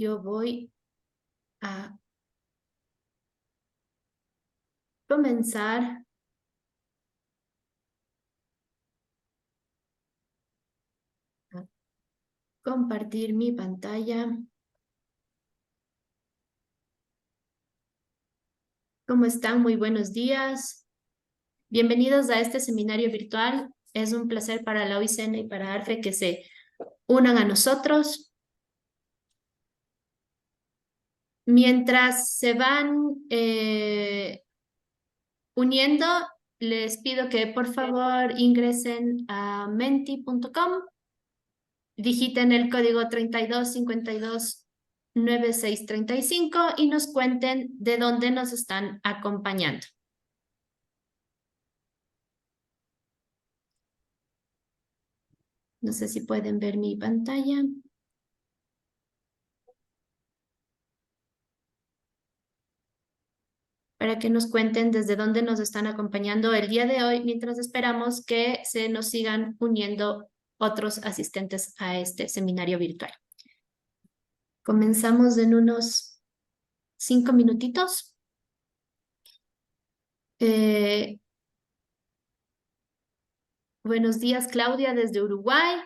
Yo voy a comenzar a compartir mi pantalla. ¿Cómo están? Muy buenos días. Bienvenidos a este seminario virtual. Es un placer para la OICN y para ARFE que se unan a nosotros. Mientras se van uniendo, les pido que por favor ingresen a menti.com, digiten el código 32529635 y nos cuenten de dónde nos están acompañando. No sé si pueden ver mi pantalla. Para que nos cuenten desde dónde nos están acompañando el día de hoy, mientras esperamos que se nos sigan uniendo otros asistentes a este seminario virtual. Comenzamos en unos 5 minutitos. Buenos días, Claudia, desde Uruguay.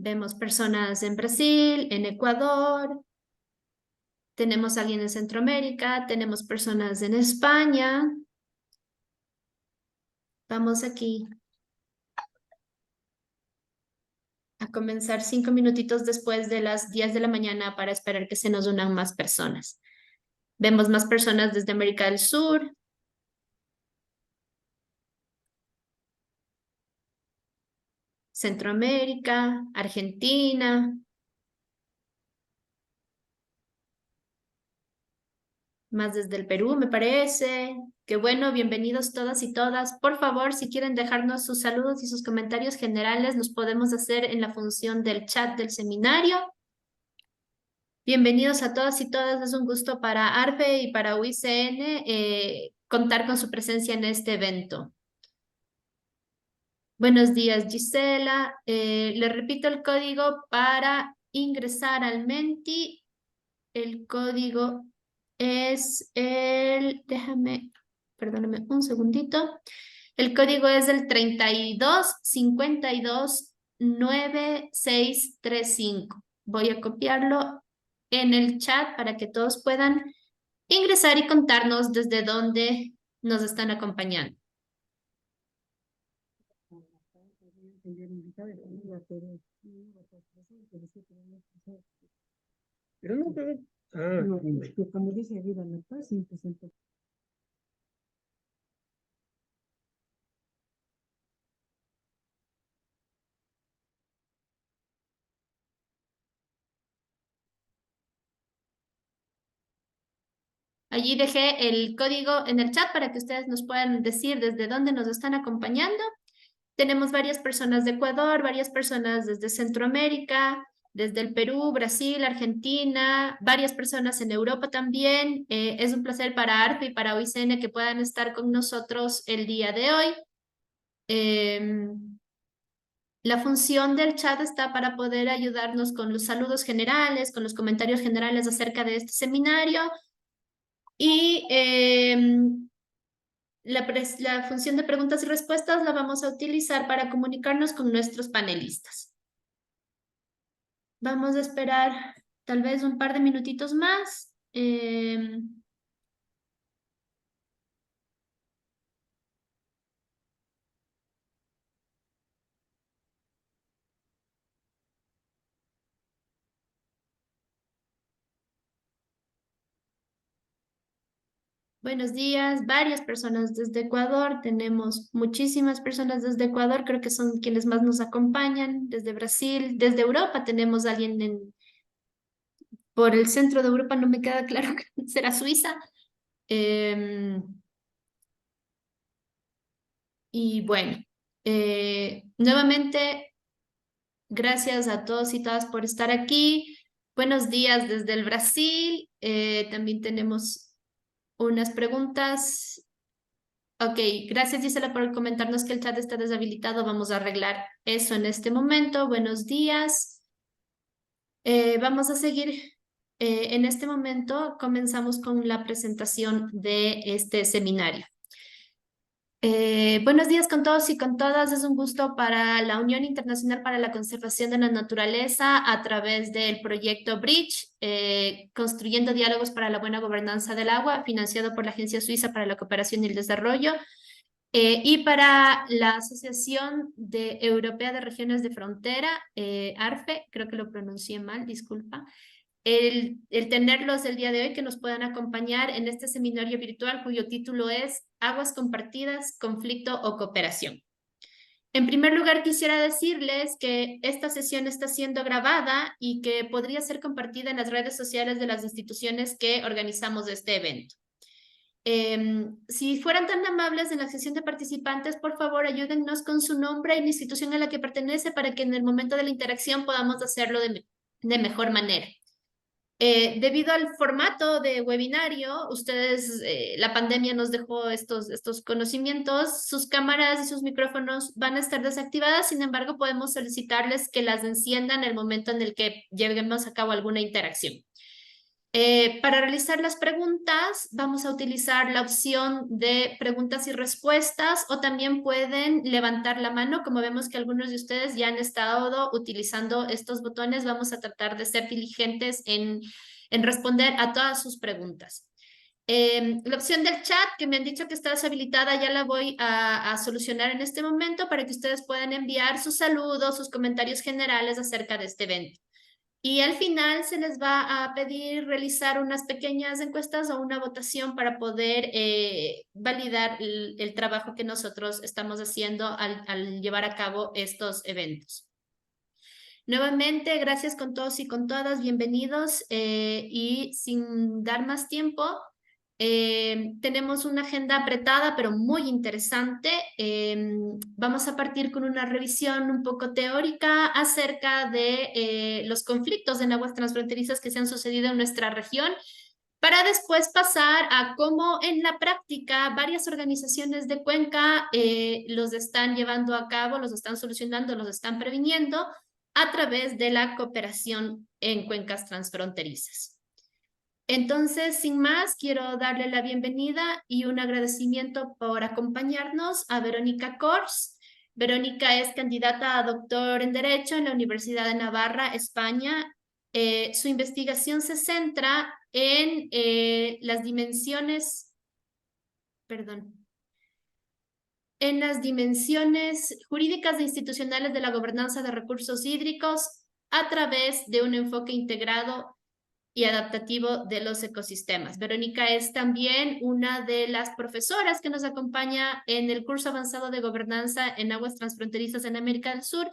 Vemos personas en Brasil, en Ecuador. Tenemos a alguien en Centroamérica. Tenemos personas en España. Vamos aquí a comenzar 5 minutitos después de las 10 de la mañana para esperar que se nos unan más personas. Vemos más personas desde América del Sur. Centroamérica, Argentina. Más desde el Perú, me parece. Qué bueno, bienvenidos todas y todas. Por favor, si quieren dejarnos sus saludos y sus comentarios generales, los podemos hacer en la función del chat del seminario. Bienvenidos a todas y todas. Es un gusto para ARFE y para UICN contar con su presencia en este evento. Buenos días, Gisela. Le repito el código para ingresar al Menti. El código es perdóname un segundito. El código es el 32529635. Voy a copiarlo en el chat para que todos puedan ingresar y contarnos desde dónde nos están acompañando. Pero no, pero... No, como dice Viva la Paz, siempre se empezó. Allí dejé el código en el chat para que ustedes nos puedan decir desde dónde nos están acompañando. Tenemos varias personas de Ecuador, varias personas desde Centroamérica, desde el Perú, Brasil, Argentina, varias personas en Europa también. Es un placer para ARFE y para OICN que puedan estar con nosotros el día de hoy. La función del chat está para poder ayudarnos con los saludos generales, con los comentarios generales acerca de este seminario. Y la función de preguntas y respuestas la vamos a utilizar para comunicarnos con nuestros panelistas. Vamos a esperar tal vez un par de minutitos más. Buenos días, varias personas desde Ecuador. Tenemos muchísimas personas desde Ecuador, creo que son quienes más nos acompañan. Desde Brasil, desde Europa tenemos a alguien por el centro de Europa, no me queda claro que será Suiza. Y bueno, nuevamente, gracias a todos y todas por estar aquí. Buenos días desde el Brasil. También tenemos unas preguntas Ok, gracias Gisela por comentarnos que el chat está deshabilitado. Vamos a arreglar eso en este momento. Buenos días. Vamos a seguir. En este momento comenzamos con la presentación de este seminario. Buenos días con todos y con todas. Es un gusto para la Unión Internacional para la Conservación de la Naturaleza a través del proyecto Bridge, Construyendo Diálogos para la Buena Gobernanza del Agua, financiado por la Agencia Suiza para la Cooperación y el Desarrollo, y para la Asociación Europea de Regiones de Frontera, ARFE, creo que lo pronuncié mal, disculpa. El tenerlos el día de hoy que nos puedan acompañar en este seminario virtual cuyo título es Aguas Compartidas, Conflicto o Cooperación. En primer lugar, quisiera decirles que esta sesión está siendo grabada y que podría ser compartida en las redes sociales de las instituciones que organizamos este evento. Si fueran tan amables en la sesión de participantes, por favor, ayúdennos con su nombre y la institución a la que pertenece para que en el momento de la interacción podamos hacerlo de mejor manera. Debido al formato de webinario, ustedes, la pandemia nos dejó estos conocimientos, sus cámaras y sus micrófonos van a estar desactivadas, sin embargo, podemos solicitarles que las enciendan en el momento en el que llevemos a cabo alguna interacción. Para realizar las preguntas, vamos a utilizar la opción de preguntas y respuestas o también pueden levantar la mano. Como vemos que algunos de ustedes ya han estado utilizando estos botones, vamos a tratar de ser diligentes en responder a todas sus preguntas. La opción del chat, que me han dicho que está deshabilitada, ya la voy a solucionar en este momento para que ustedes puedan enviar sus saludos, sus comentarios generales acerca de este evento. Y al final se les va a pedir realizar unas pequeñas encuestas o una votación para poder validar el trabajo que nosotros estamos haciendo al llevar a cabo estos eventos. Nuevamente, gracias con todos y con todas, bienvenidos. Y sin dar más tiempo, tenemos una agenda apretada, pero muy interesante. Vamos a partir con una revisión un poco teórica acerca de los conflictos en aguas transfronterizas que se han sucedido en nuestra región, para después pasar a cómo en la práctica varias organizaciones de cuenca los están llevando a cabo, los están solucionando, los están previniendo a través de la cooperación en cuencas transfronterizas. Entonces, sin más, quiero darle la bienvenida y un agradecimiento por acompañarnos a Verónica Cors. Verónica es candidata a doctor en Derecho en la Universidad de Navarra, España. Su investigación se centra en las dimensiones, en las dimensiones jurídicas e institucionales de la gobernanza de recursos hídricos a través de un enfoque integrado y adaptativo de los ecosistemas. Verónica es también una de las profesoras que nos acompaña en el curso avanzado de gobernanza en aguas transfronterizas en América del Sur,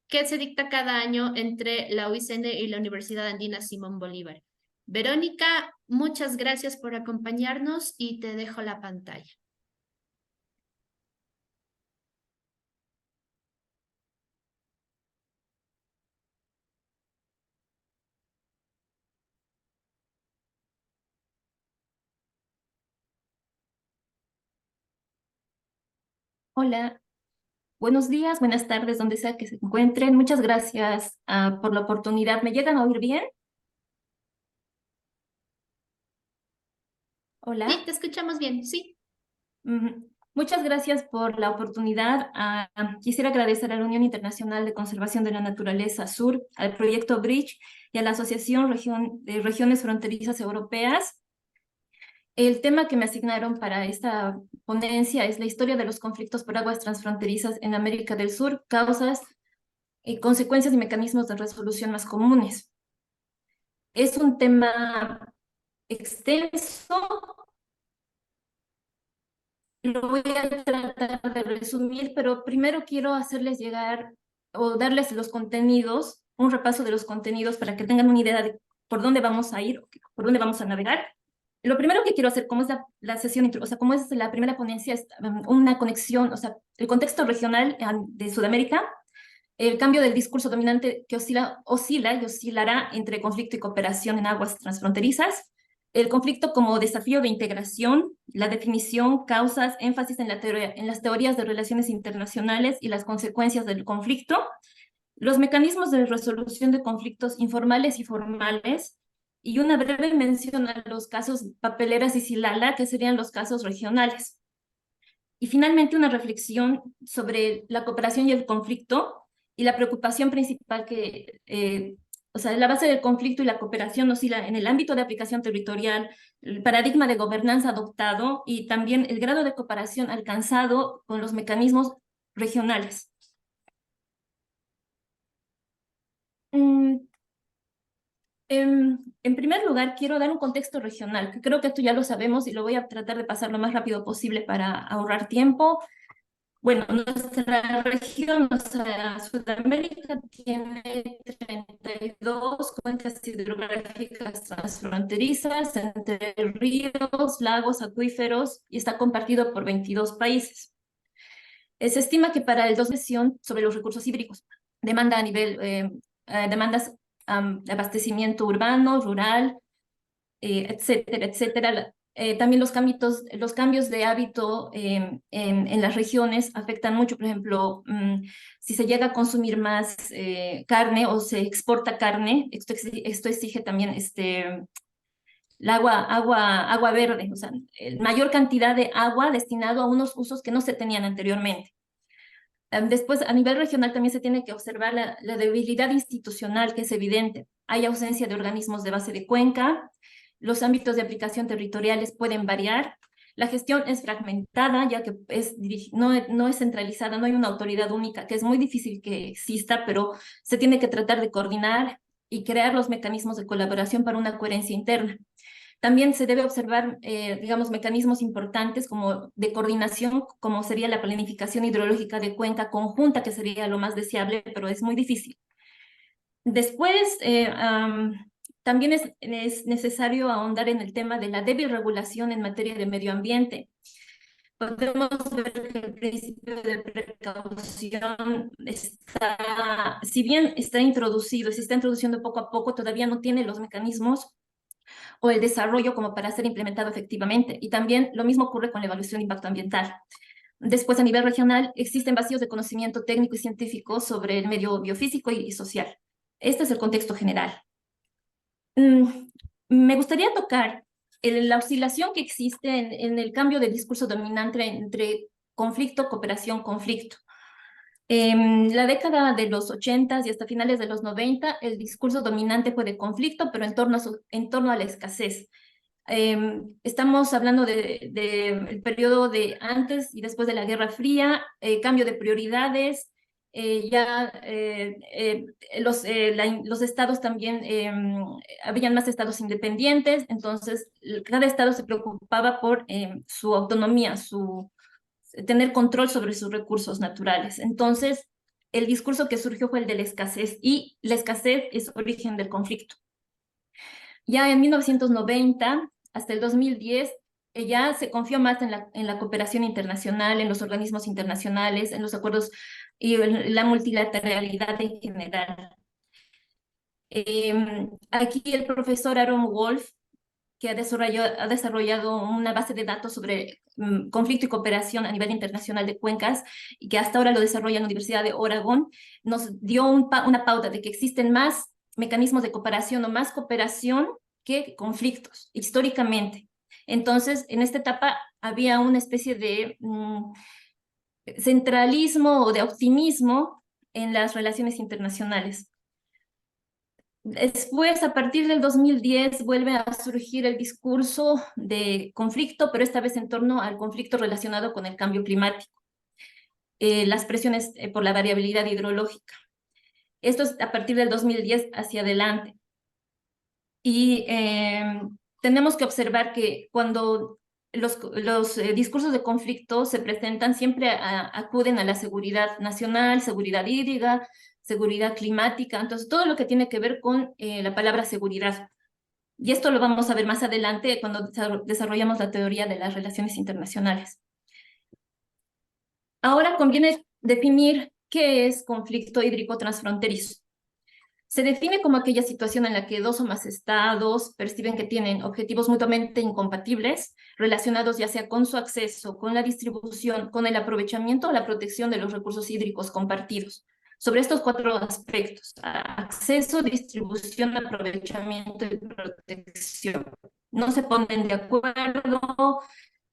que se dicta cada año entre la UICN y la Universidad Andina Simón Bolívar. Verónica, muchas gracias por acompañarnos y te dejo la pantalla. Hola, buenos días, buenas tardes, donde sea que se encuentren. Muchas gracias por la oportunidad. ¿Me llegan a oír bien? Hola. Sí, te escuchamos bien, sí. Muchas gracias por la oportunidad. Quisiera agradecer a la Unión Internacional de Conservación de la Naturaleza Sur, al proyecto Bridge y a la Asociación de Regiones Fronterizas Europeas. El tema que me asignaron para esta ponencia es la historia de los conflictos por aguas transfronterizas en América del Sur, causas, consecuencias y mecanismos de resolución más comunes. Es un tema extenso. Lo voy a tratar de resumir, pero primero quiero hacerles llegar o darles los contenidos, un repaso de los contenidos para que tengan una idea de por dónde vamos a ir, por dónde vamos a navegar. Lo primero que quiero hacer, como es la sesión, o sea, como es la primera ponencia, es una conexión, o sea, el contexto regional de Sudamérica, el cambio del discurso dominante que oscila y oscilará entre conflicto y cooperación en aguas transfronterizas, El conflicto como desafío de integración, la definición, causas, énfasis en las teorías de relaciones internacionales y las consecuencias del conflicto, los mecanismos de resolución de conflictos informales y formales, y una breve mención a los casos Papeleras y Silala, que serían los casos regionales. Y finalmente una reflexión sobre la cooperación y el conflicto y la preocupación principal o sea, la base del conflicto y la cooperación oscila en el ámbito de aplicación territorial, el paradigma de gobernanza adoptado y también el grado de cooperación alcanzado con los mecanismos regionales. En primer lugar, quiero dar un contexto regional, que creo que esto ya lo sabemos y lo voy a tratar de pasar lo más rápido posible para ahorrar tiempo. Bueno, nuestra región, o sea, Sudamérica, tiene 32 cuencas hidrográficas transfronterizas entre ríos, lagos, acuíferos y está compartido por 22 países. Se estima que para el 2000 sobre los recursos hídricos, demanda a nivel, demandas de abastecimiento urbano, rural, etcétera, etcétera. También los cambios de hábito en las regiones afectan mucho. Por ejemplo, si se llega a consumir más carne o se exporta carne, esto exige también el agua verde, o sea, mayor cantidad de agua destinado a unos usos que no se tenían anteriormente. Después, a nivel regional también se tiene que observar la debilidad institucional, que es evidente. Hay ausencia de organismos de base de cuenca, los ámbitos de aplicación territoriales pueden variar, la gestión es fragmentada, ya que no es centralizada, no hay una autoridad única, que es muy difícil que exista, pero se tiene que tratar de coordinar y crear los mecanismos de colaboración para una coherencia interna. También se debe observar, digamos, mecanismos importantes como de coordinación, como sería la planificación hidrológica de cuenca conjunta, que sería lo más deseable, pero es muy difícil. Después, también es necesario ahondar en el tema de la débil regulación en materia de medio ambiente. Podemos ver que el principio de precaución si bien está introducido, se está introduciendo poco a poco, todavía no tiene los mecanismos o el desarrollo como para ser implementado efectivamente. Y también lo mismo ocurre con la evaluación de impacto ambiental. Después, a nivel regional, existen vacíos de conocimiento técnico y científico sobre el medio biofísico y social. Este es el contexto general. Me gustaría tocar la oscilación que existe en el cambio de discurso dominante entre conflicto, cooperación, conflicto. En la década de los 80 y hasta finales de los 90, el discurso dominante fue de conflicto, pero en torno a la escasez. Estamos hablando del periodo de antes y después de la Guerra Fría, cambio de prioridades, los estados también, habían más estados independientes, entonces cada estado se preocupaba por su autonomía, tener control sobre sus recursos naturales. Entonces, el discurso que surgió fue el de la escasez, y la escasez es origen del conflicto. Ya en 1990 hasta el 2010, ya se confió más en la cooperación internacional, en los organismos internacionales, en los acuerdos y en la multilateralidad en general. Aquí el profesor Aaron Wolf, que ha desarrollado una base de datos sobre conflicto y cooperación a nivel internacional de cuencas, y que hasta ahora lo desarrolla en la Universidad de Oregon, nos dio una pauta de que existen más mecanismos de cooperación o más cooperación que conflictos, históricamente. Entonces, en esta etapa había una especie de centralismo o de optimismo en las relaciones internacionales. Después, a partir del 2010, vuelve a surgir el discurso de conflicto, pero esta vez en torno al conflicto relacionado con el cambio climático, las presiones por la variabilidad hidrológica. Esto es a partir del 2010 hacia adelante. Y tenemos que observar que cuando los discursos de conflicto se presentan, siempre acuden a la seguridad nacional, seguridad hídrica, seguridad climática, entonces todo lo que tiene que ver con la palabra seguridad. Y esto lo vamos a ver más adelante cuando desarrollamos la teoría de las relaciones internacionales. Ahora conviene definir qué es conflicto hídrico transfronterizo. Se define como aquella situación en la que dos o más estados perciben que tienen objetivos mutuamente incompatibles relacionados ya sea con su acceso, con la distribución, con el aprovechamiento o la protección de los recursos hídricos compartidos. Sobre estos 4 aspectos: acceso, distribución, aprovechamiento y protección. No se ponen de acuerdo,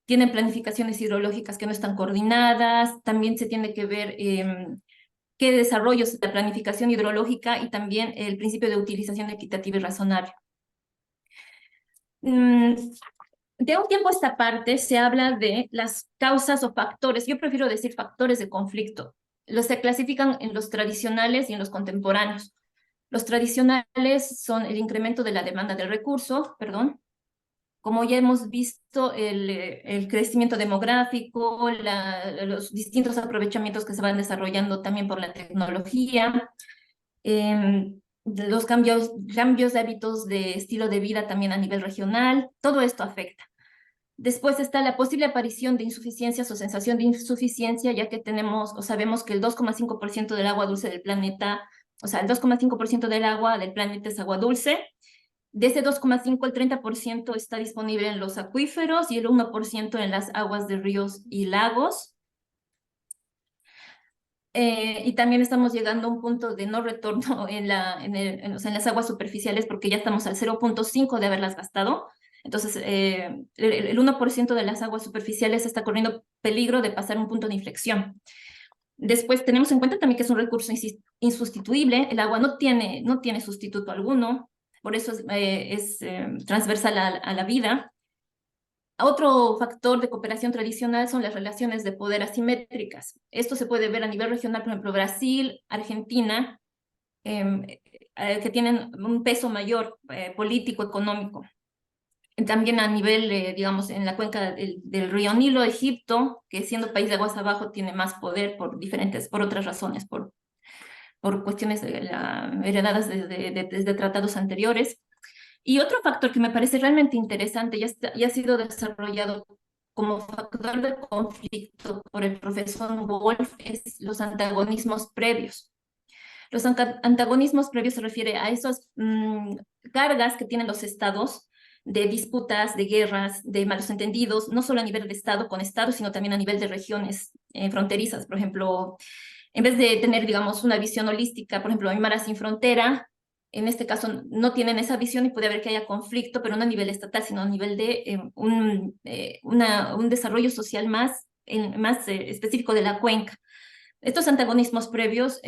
tienen planificaciones hidrológicas que no están coordinadas, también se tiene que ver qué desarrollos de la planificación hidrológica y también el principio de utilización equitativa y razonable. De un tiempo a esta parte se habla de las causas o factores, yo prefiero decir factores de conflicto. Los se clasifican en los tradicionales y en los contemporáneos. Los tradicionales son el incremento de la demanda del recurso, como ya hemos visto, el crecimiento demográfico, los distintos aprovechamientos que se van desarrollando también por la tecnología, los cambios de hábitos de estilo de vida también a nivel regional, todo esto afecta. Después está la posible aparición de insuficiencias o sensación de insuficiencia, ya que tenemos o sabemos que el 2,5% del agua dulce del planeta, o sea, el 2,5% del agua del planeta es agua dulce. De ese 2,5, el 30% está disponible en los acuíferos y el 1% en las aguas de ríos y lagos. Y también estamos llegando a un punto de no retorno en las aguas superficiales, porque ya estamos al 0,5 de haberlas gastado. Entonces, el 1% de las aguas superficiales está corriendo peligro de pasar un punto de inflexión. Después tenemos en cuenta también que es un recurso insustituible. El agua no tiene sustituto alguno, por eso es transversal a la vida. Otro factor de cooperación tradicional son las relaciones de poder asimétricas. Esto se puede ver a nivel regional, por ejemplo, Brasil, Argentina, que tienen un peso mayor político, económico. También a nivel, digamos, en la cuenca del río Nilo, Egipto, que siendo país de aguas abajo tiene más poder por otras razones, por cuestiones heredadas desde tratados anteriores. Y otro factor que me parece realmente interesante, ya ha sido desarrollado como factor de conflicto por el profesor Wolf, es los antagonismos previos. Los antagonismos previos se refiere a esas cargas que tienen los estados de disputas, de guerras, de malos entendidos, no solo a nivel de estado con estado, sino también a nivel de regiones fronterizas. Por ejemplo, en vez de tener, digamos, una visión holística, por ejemplo, Aymara sin frontera, en este caso no tienen esa visión y puede haber que haya conflicto, pero no a nivel estatal, sino a nivel de un desarrollo social más específico de la cuenca. Estos antagonismos previos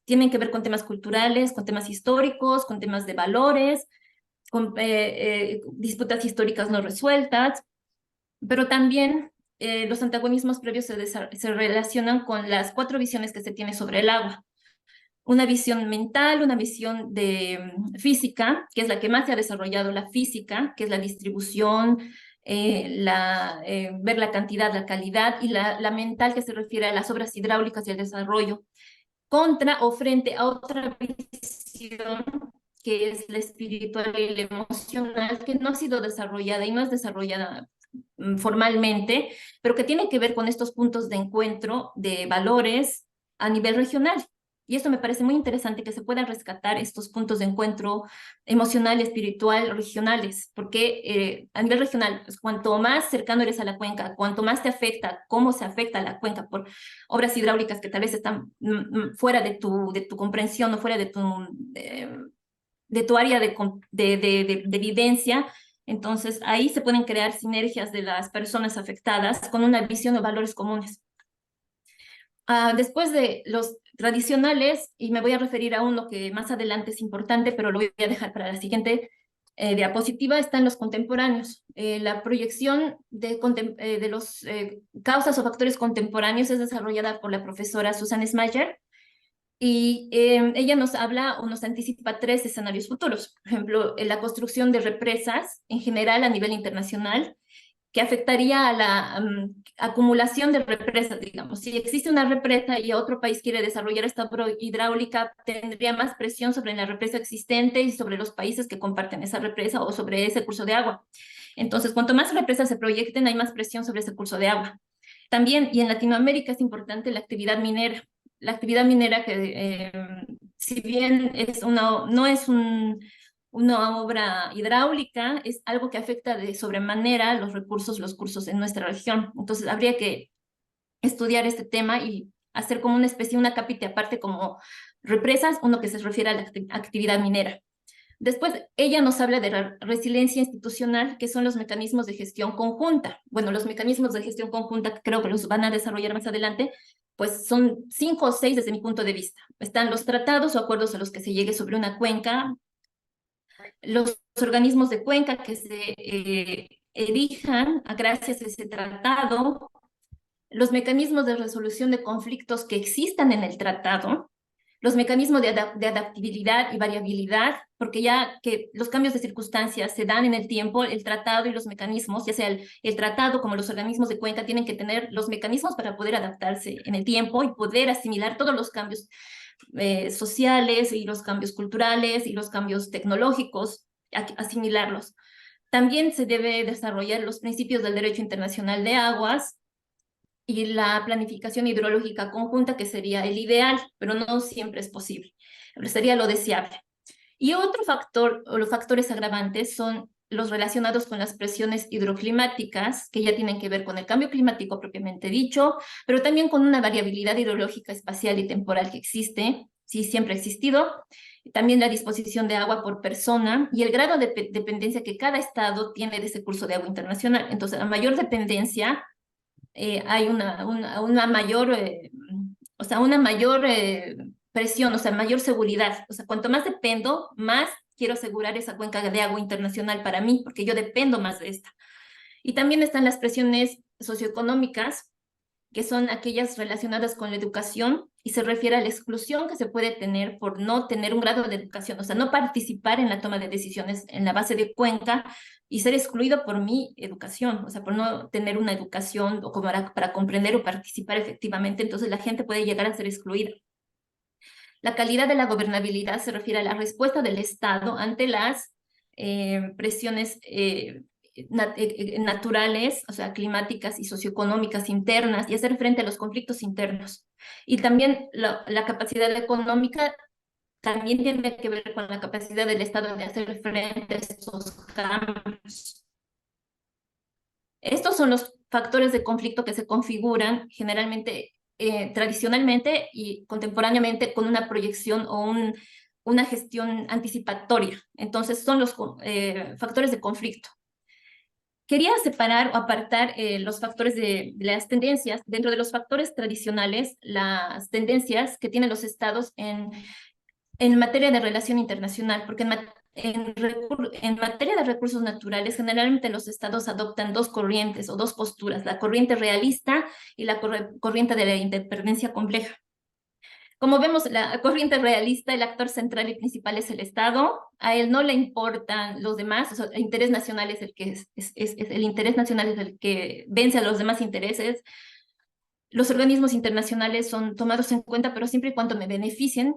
tienen que ver con temas culturales, con temas históricos, con temas de valores, con disputas históricas no resueltas, pero también los antagonismos previos se relacionan con las 4 visiones que se tiene sobre el agua. Una visión mental, una visión física, que es la que más se ha desarrollado, la física, que es la distribución, ver la cantidad, la calidad, y la mental, que se refiere a las obras hidráulicas y el desarrollo, contra o frente a otra visión, que es la espiritual y la emocional, que no ha sido desarrollada y no es desarrollada formalmente, pero que tiene que ver con estos puntos de encuentro de valores a nivel regional. Y esto me parece muy interesante, que se puedan rescatar estos puntos de encuentro emocional, espiritual, regionales, porque a nivel regional, pues, cuanto más cercano eres a la cuenca, cuanto más te afecta, cómo se afecta a la cuenca por obras hidráulicas que tal vez están fuera de tu comprensión o fuera de tu área de vivencia. Entonces, ahí se pueden crear sinergias de las personas afectadas con una visión de valores comunes. Después de los tradicionales, y me voy a referir a uno que más adelante es importante, pero lo voy a dejar para la siguiente diapositiva, están los contemporáneos. La proyección de los causas o factores contemporáneos es desarrollada por la profesora Susan Smayer, y ella nos habla o nos anticipa 3 escenarios futuros. Por ejemplo, la construcción de represas en general a nivel internacional, que afectaría a la acumulación de represas, digamos. Si existe una represa y otro país quiere desarrollar esta hidráulica, tendría más presión sobre la represa existente y sobre los países que comparten esa represa o sobre ese curso de agua. Entonces, cuanto más represas se proyecten, hay más presión sobre ese curso de agua. También, y en Latinoamérica es importante la actividad minera. La actividad minera que si bien no es una obra hidráulica, es algo que afecta de sobremanera los cursos en nuestra región. Entonces habría que estudiar este tema y hacer como una especie, una capita aparte como represas, uno que se refiere a la actividad minera. Después, ella nos habla de la resiliencia institucional, que son los mecanismos de gestión conjunta. Bueno, los mecanismos de gestión conjunta, que creo que los van a desarrollar más adelante, pues son 5 o 6 desde mi punto de vista. Están los tratados o acuerdos a los que se llegue sobre una cuenca, los organismos de cuenca que se erijan gracias a ese tratado, los mecanismos de resolución de conflictos que existan en el tratado, los mecanismos de adaptabilidad y variabilidad, porque ya que los cambios de circunstancias se dan en el tiempo, el tratado y los mecanismos, ya sea el tratado como los organismos de cuenca, tienen que tener los mecanismos para poder adaptarse en el tiempo y poder asimilar todos los cambios sociales y los cambios culturales y los cambios tecnológicos, asimilarlos. También se debe desarrollar los principios del derecho internacional de aguas, y la planificación hidrológica conjunta, que sería el ideal, pero no siempre es posible. Sería lo deseable. Y otro factor, o los factores agravantes, son los relacionados con las presiones hidroclimáticas, que ya tienen que ver con el cambio climático propiamente dicho, pero también con una variabilidad hidrológica espacial y temporal que existe, sí, siempre ha existido. También la disposición de agua por persona y el grado de dependencia que cada estado tiene de ese curso de agua internacional. Entonces, a mayor dependencia, hay una mayor, o sea, una mayor presión, o sea, mayor seguridad. O sea, cuanto más dependo, más quiero asegurar esa cuenca de agua internacional para mí, porque yo dependo más de esta. Y también están las presiones socioeconómicas, que son aquellas relacionadas con la educación, y se refiere a la exclusión que se puede tener por no tener un grado de educación, o sea, no participar en la toma de decisiones en la base de cuenca y ser excluido por mi educación, o sea, por no tener una educación o como para comprender o participar efectivamente, entonces la gente puede llegar a ser excluida. La calidad de la gobernabilidad se refiere a la respuesta del Estado ante las presiones naturales, o sea, climáticas y socioeconómicas internas, y hacer frente a los conflictos internos. Y también la capacidad económica también tiene que ver con la capacidad del Estado de hacer frente a estos cambios. Estos son los factores de conflicto que se configuran generalmente, tradicionalmente y contemporáneamente con una proyección o una gestión anticipatoria. Entonces, son los factores de conflicto. Quería separar o apartar los factores de las tendencias. Dentro de los factores tradicionales, las tendencias que tienen los estados en materia de relación internacional, porque en materia de recursos naturales, generalmente los estados adoptan dos corrientes o dos posturas, la corriente realista y la corriente de la independencia compleja. Como vemos, la corriente realista, el actor central y principal es el Estado, a él no le importan los demás, o sea, el interés nacional es el que el interés nacional es el que vence a los demás intereses. Los organismos internacionales son tomados en cuenta, pero siempre y cuando me beneficien.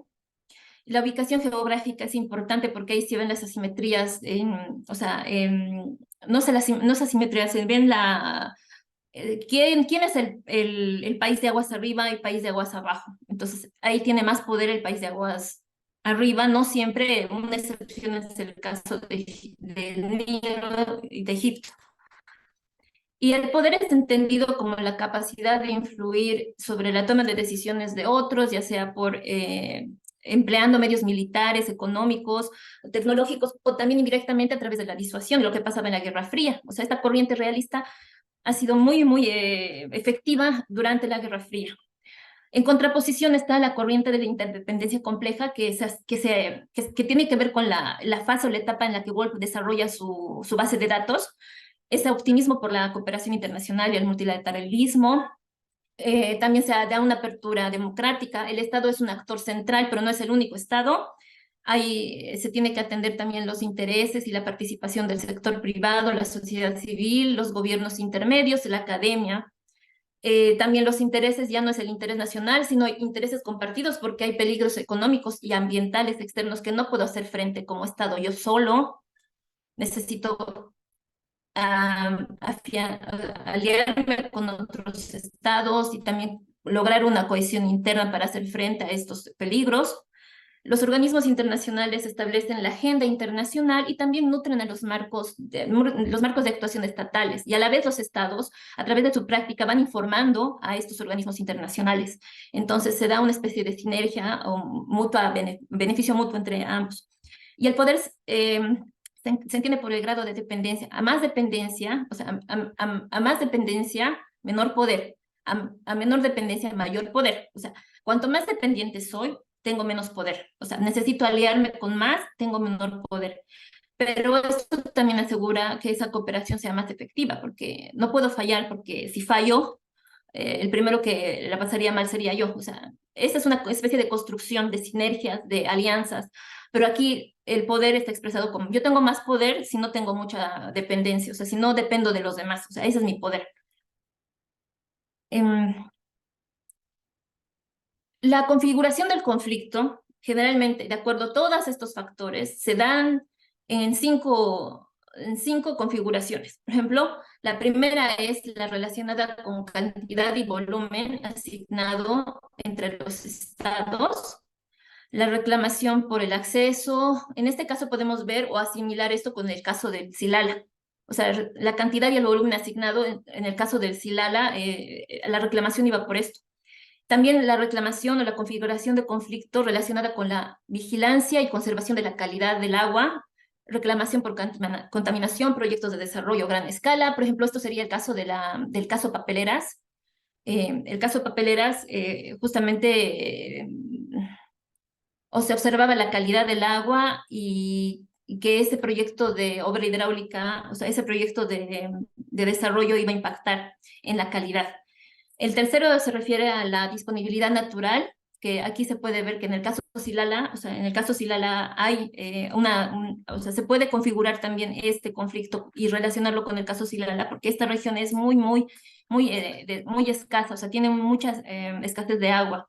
La ubicación geográfica es importante porque ahí se ven las asimetrías, o sea, no se asimetrías, se ven ¿quién es el país de aguas arriba y el país de aguas abajo? Entonces, ahí tiene más poder el país de aguas arriba, no siempre, una excepción es el caso del Nilo y de Egipto. Y el poder es entendido como la capacidad de influir sobre la toma de decisiones de otros, ya sea por empleando medios militares, económicos, tecnológicos, o también indirectamente a través de la disuasión, lo que pasaba en la Guerra Fría. O sea, esta corriente realista ha sido muy, muy efectiva durante la Guerra Fría. En contraposición está la corriente de la interdependencia compleja que tiene que ver con la fase o la etapa en la que Wolf desarrolla su base de datos, ese optimismo por la cooperación internacional y el multilateralismo. También se da una apertura democrática. El Estado es un actor central, pero no es el único Estado. Se tiene que atender también los intereses y la participación del sector privado, la sociedad civil, los gobiernos intermedios, la academia. También los intereses ya no es el interés nacional, sino intereses compartidos porque hay peligros económicos y ambientales externos que no puedo hacer frente como Estado yo solo. Necesito aliarme con otros estados y también lograr una cohesión interna para hacer frente a estos peligros. Los organismos internacionales establecen la agenda internacional y también nutren a los marcos de actuación estatales. Y a la vez los estados, a través de su práctica, van informando a estos organismos internacionales. Entonces se da una especie de sinergia o beneficio mutuo entre ambos. Y el poder se entiende por el grado de dependencia. A más dependencia, o sea, a más dependencia, menor poder. A menor dependencia, mayor poder. O sea, cuanto más dependiente soy, tengo menos poder. O sea, necesito aliarme con más, tengo menor poder. Pero esto también asegura que esa cooperación sea más efectiva, porque no puedo fallar, porque si fallo, el primero que la pasaría mal sería yo. O sea, esta es una especie de construcción de sinergias, de alianzas, pero aquí el poder está expresado como yo tengo más poder si no tengo mucha dependencia, o sea, si no dependo de los demás, o sea, ese es mi poder. La configuración del conflicto, generalmente, de acuerdo a todos estos factores, se dan en cinco configuraciones. Por ejemplo, la primera es la relacionada con cantidad y volumen asignado entre los estados. La reclamación por el acceso, en este caso podemos ver o asimilar esto con el caso del Silala. O sea, la cantidad y el volumen asignado en el caso del Silala, la reclamación iba por esto. También la reclamación o la configuración de conflicto relacionada con la vigilancia y conservación de la calidad del agua, reclamación por contaminación, proyectos de desarrollo a gran escala. Por ejemplo, esto sería el caso del caso Papeleras. El caso Papeleras, justamente, o se observaba la calidad del agua y que ese proyecto de obra hidráulica, o sea, ese proyecto de desarrollo iba a impactar en la calidad. El tercero se refiere a la disponibilidad natural, que aquí se puede ver que en el caso Silala, o sea, en el caso Silala hay o sea, se puede configurar también este conflicto y relacionarlo con el caso Silala, porque esta región es muy escasa, o sea, tiene muchas escasez de agua.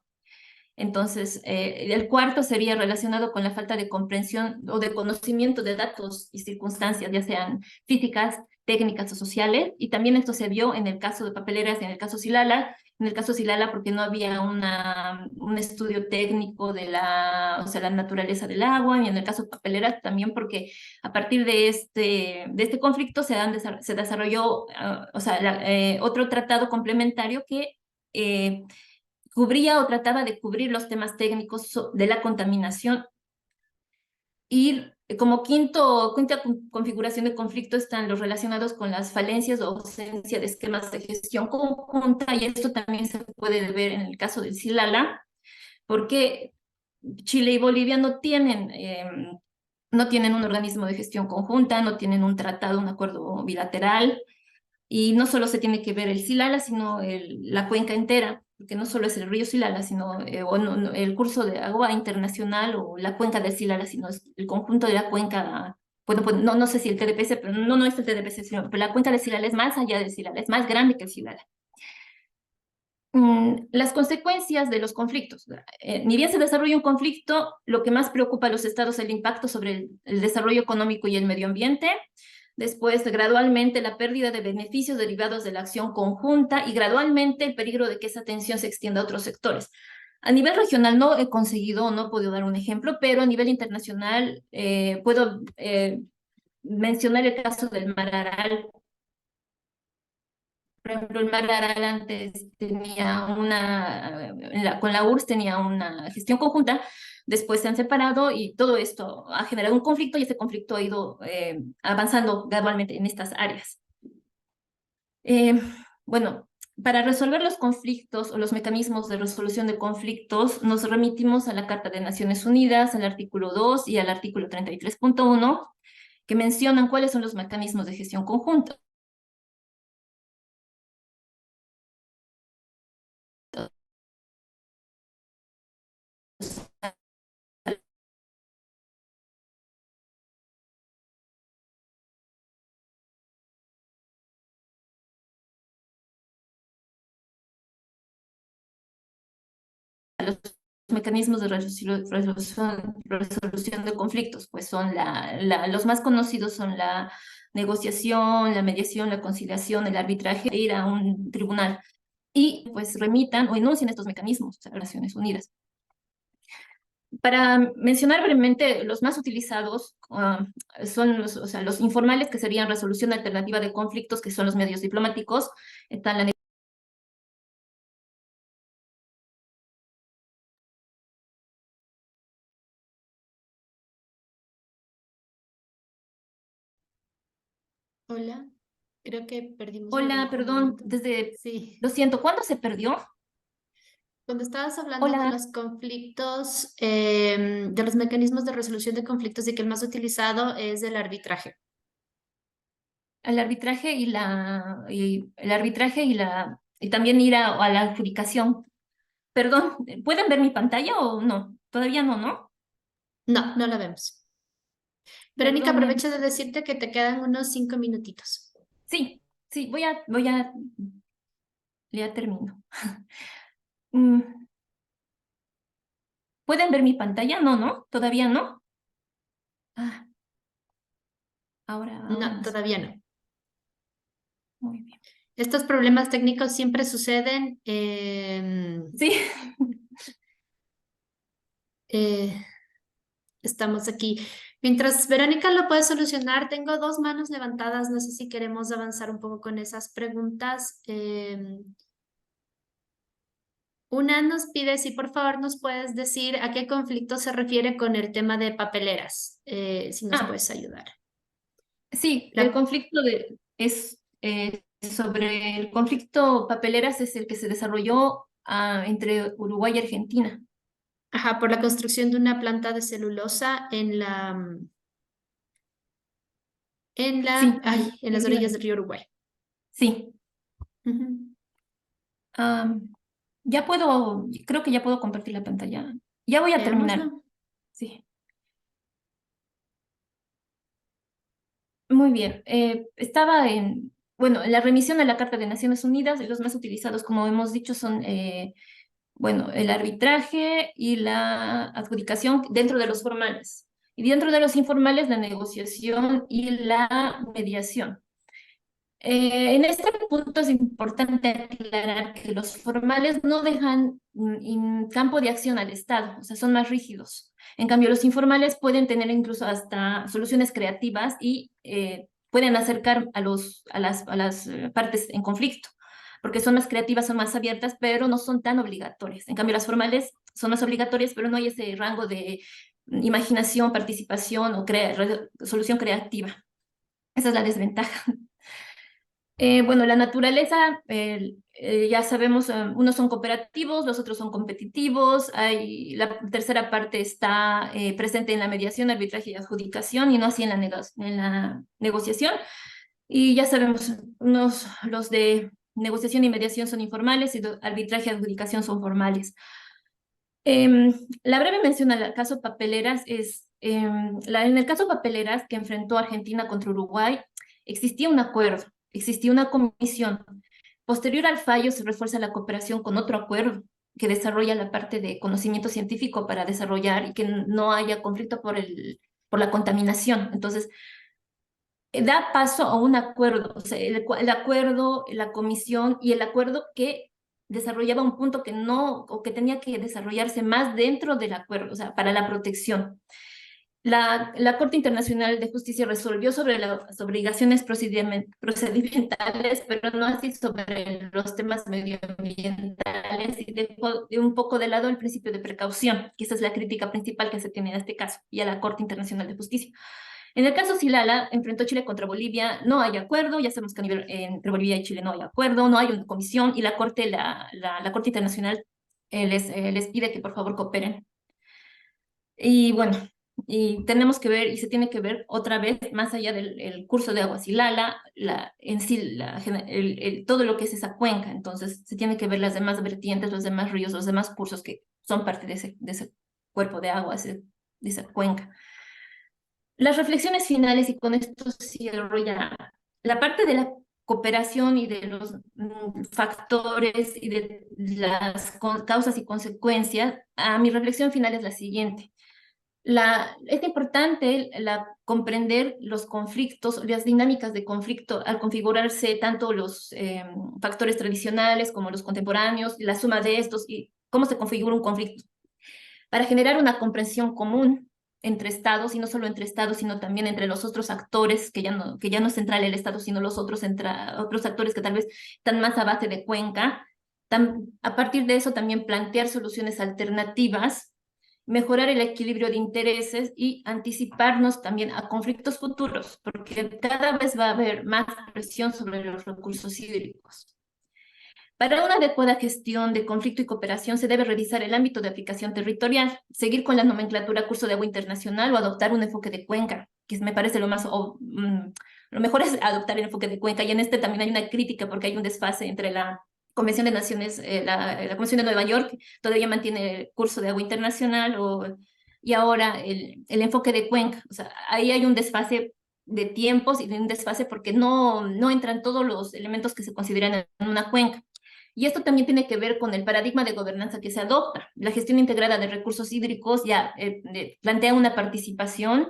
Entonces, el cuarto sería relacionado con la falta de comprensión o de conocimiento de datos y circunstancias, ya sean físicas, técnicas o sociales, y también esto se vio en el caso de Papeleras y en el caso Silala. En el caso Silala porque no había un estudio técnico de o sea, la naturaleza del agua, y en el caso Papeleras también porque a partir de este conflicto se desarrolló o sea, otro tratado complementario que cubría o trataba de cubrir los temas técnicos de la contaminación. Y como quinta configuración de conflicto están los relacionados con las falencias o ausencia de esquemas de gestión conjunta, y esto también se puede ver en el caso del Silala, porque Chile y Bolivia no tienen un organismo de gestión conjunta, no tienen un tratado, un acuerdo bilateral, y no solo se tiene que ver el Silala, sino la cuenca entera, porque no solo es el río Silala, sino el curso de agua internacional o la cuenca del Silala, sino es el conjunto de la cuenca. Bueno, pues no sé si el TDPS, pero no es el TDPS, pero la cuenca del Silala es más allá del Silala, es más grande que el Silala. Las consecuencias de los conflictos. Ni bien se desarrolla un conflicto, lo que más preocupa a los estados es el impacto sobre el desarrollo económico y el medio ambiente. Después, gradualmente, la pérdida de beneficios derivados de la acción conjunta y gradualmente el peligro de que esa tensión se extienda a otros sectores. A nivel regional no he conseguido, no he podido dar un ejemplo, pero a nivel internacional puedo mencionar el caso del Mar Aral. Por ejemplo, el Mar Aral antes tenía con la URSS tenía una gestión conjunta, después se han separado y todo esto ha generado un conflicto y ese conflicto ha ido avanzando gradualmente en estas áreas. Bueno, para resolver los conflictos o los mecanismos de resolución de conflictos, nos remitimos a la Carta de Naciones Unidas, al artículo 2 y al artículo 33.1, que mencionan cuáles son los mecanismos de gestión conjunta. Los mecanismos de resolución de conflictos, pues son los más conocidos son la negociación, la mediación, la conciliación, el arbitraje, e ir a un tribunal y pues remitan o enuncien estos mecanismos a Naciones Unidas. Para mencionar brevemente, los más utilizados son o sea, los informales, que serían resolución alternativa de conflictos, que son los medios diplomáticos. Está la Hola, creo que perdimos por Hola, algún perdón, momento. desde... Sí. Lo siento, ¿cuándo se perdió? Cuando estabas hablando de Hola, los conflictos, de los mecanismos de resolución de conflictos y que el más utilizado es el arbitraje. el arbitraje el arbitraje y también ir a la adjudicación. Perdón, ¿pueden ver mi pantalla o no? Todavía no, ¿no? No, no la vemos. Verónica, Perdón. aprovecho de decirte que te quedan unos 5 minutitos. Sí, sí, ya termino. Mm, ¿Pueden ver mi pantalla? No, ¿no? Todavía no. Ah, ahora No, no sé. todavía no. Muy bien. Estos problemas técnicos siempre suceden. Sí, Eh, estamos aquí. Mientras Verónica lo puede solucionar, tengo dos manos levantadas. No sé si queremos avanzar un poco con esas preguntas. Una nos pide si por favor nos puedes decir a qué conflicto se refiere con el tema de papeleras, si nos ah, puedes ayudar. sí, el La, conflicto es sobre el conflicto papeleras es el que se desarrolló entre Uruguay y Argentina. ajá, por la construcción de una planta de celulosa Sí, en las orillas del río Uruguay. sí. Ujú. Am, creo que ya puedo compartir la pantalla. Ya voy a terminar. Veámoslo. Sí. Muy bien. Estaba bueno, en la remisión de la Carta de Naciones Unidas, y los más utilizados, como hemos dicho, son, bueno, el arbitraje y la adjudicación dentro de los formales. Y dentro de los informales, la negociación y la mediación. En este punto es importante aclarar que los formales no dejan campo de acción al Estado, o sea, son más rígidos. En cambio, los informales pueden tener incluso hasta soluciones creativas y pueden acercar a las partes en conflicto, porque son más creativas, son más abiertas, pero no son tan obligatorias. En cambio, las formales son más obligatorias, pero no hay ese rango de imaginación, participación o solución creativa. Esa es la desventaja. Bueno, la naturaleza, ya sabemos, unos son cooperativos, los otros son competitivos. La tercera parte está presente en la mediación, arbitraje y adjudicación, y no así en la negociación. Y ya sabemos, los de negociación y mediación son informales, y arbitraje y adjudicación son formales. La breve mención al caso Papeleras es, en el caso Papeleras que enfrentó Argentina contra Uruguay, existía un acuerdo, existía una comisión. Posterior al fallo se refuerza la cooperación con otro acuerdo que desarrolla la parte de conocimiento científico para desarrollar y que no haya conflicto por la contaminación. Entonces, da paso a un acuerdo, o sea, el acuerdo, la comisión y el acuerdo que desarrollaba un punto que no, o que tenía que desarrollarse más dentro del acuerdo, o sea, para la protección. La Corte Internacional de Justicia resolvió sobre las obligaciones procedimentales, pero no así sobre los temas medioambientales, y dejó un poco de lado el principio de precaución, que esa es la crítica principal que se tiene en este caso, y a la Corte Internacional de Justicia. En el caso Silala, enfrentó Chile contra Bolivia, no hay acuerdo, ya sabemos que a nivel entre Bolivia y Chile no hay acuerdo, no hay una comisión, y la Corte Internacional les pide que por favor cooperen. Y bueno, y tenemos que ver, y se tiene que ver otra vez, más allá del curso de agua Silala, en sí, todo lo que es esa cuenca. Entonces, se tiene que ver las demás vertientes, los demás ríos, los demás cursos que son parte de ese cuerpo de agua, de esa cuenca. Las reflexiones finales, y con esto cierro ya, la parte de la cooperación y de los factores y de las causas y consecuencias, mi reflexión final es la siguiente. Es importante comprender los conflictos, las dinámicas de conflicto al configurarse tanto los factores tradicionales como los contemporáneos, la suma de estos y cómo se configura un conflicto. para generar una comprensión común entre estados, y no solo entre estados, sino también entre los otros actores, que ya no es central el estado, sino los otros actores que tal vez están más a base de cuenca. A partir de eso también plantear soluciones alternativas, mejorar el equilibrio de intereses y anticiparnos también a conflictos futuros, porque cada vez va a haber más presión sobre los recursos hídricos. Para una adecuada gestión de conflicto y cooperación se debe revisar el ámbito de aplicación territorial, seguir con la nomenclatura curso de agua internacional o adoptar un enfoque de cuenca, que me parece lo mejor es adoptar el enfoque de cuenca, y en este también hay una crítica porque hay un desfase entre la Convención de Naciones, la Convención de Nueva York todavía mantiene el curso de agua internacional y ahora el enfoque de cuenca. O sea, ahí hay un desfase de tiempos y un desfase porque no entran todos los elementos que se consideran en una cuenca. Y esto también tiene que ver con el paradigma de gobernanza que se adopta. La gestión integrada de recursos hídricos ya plantea una participación,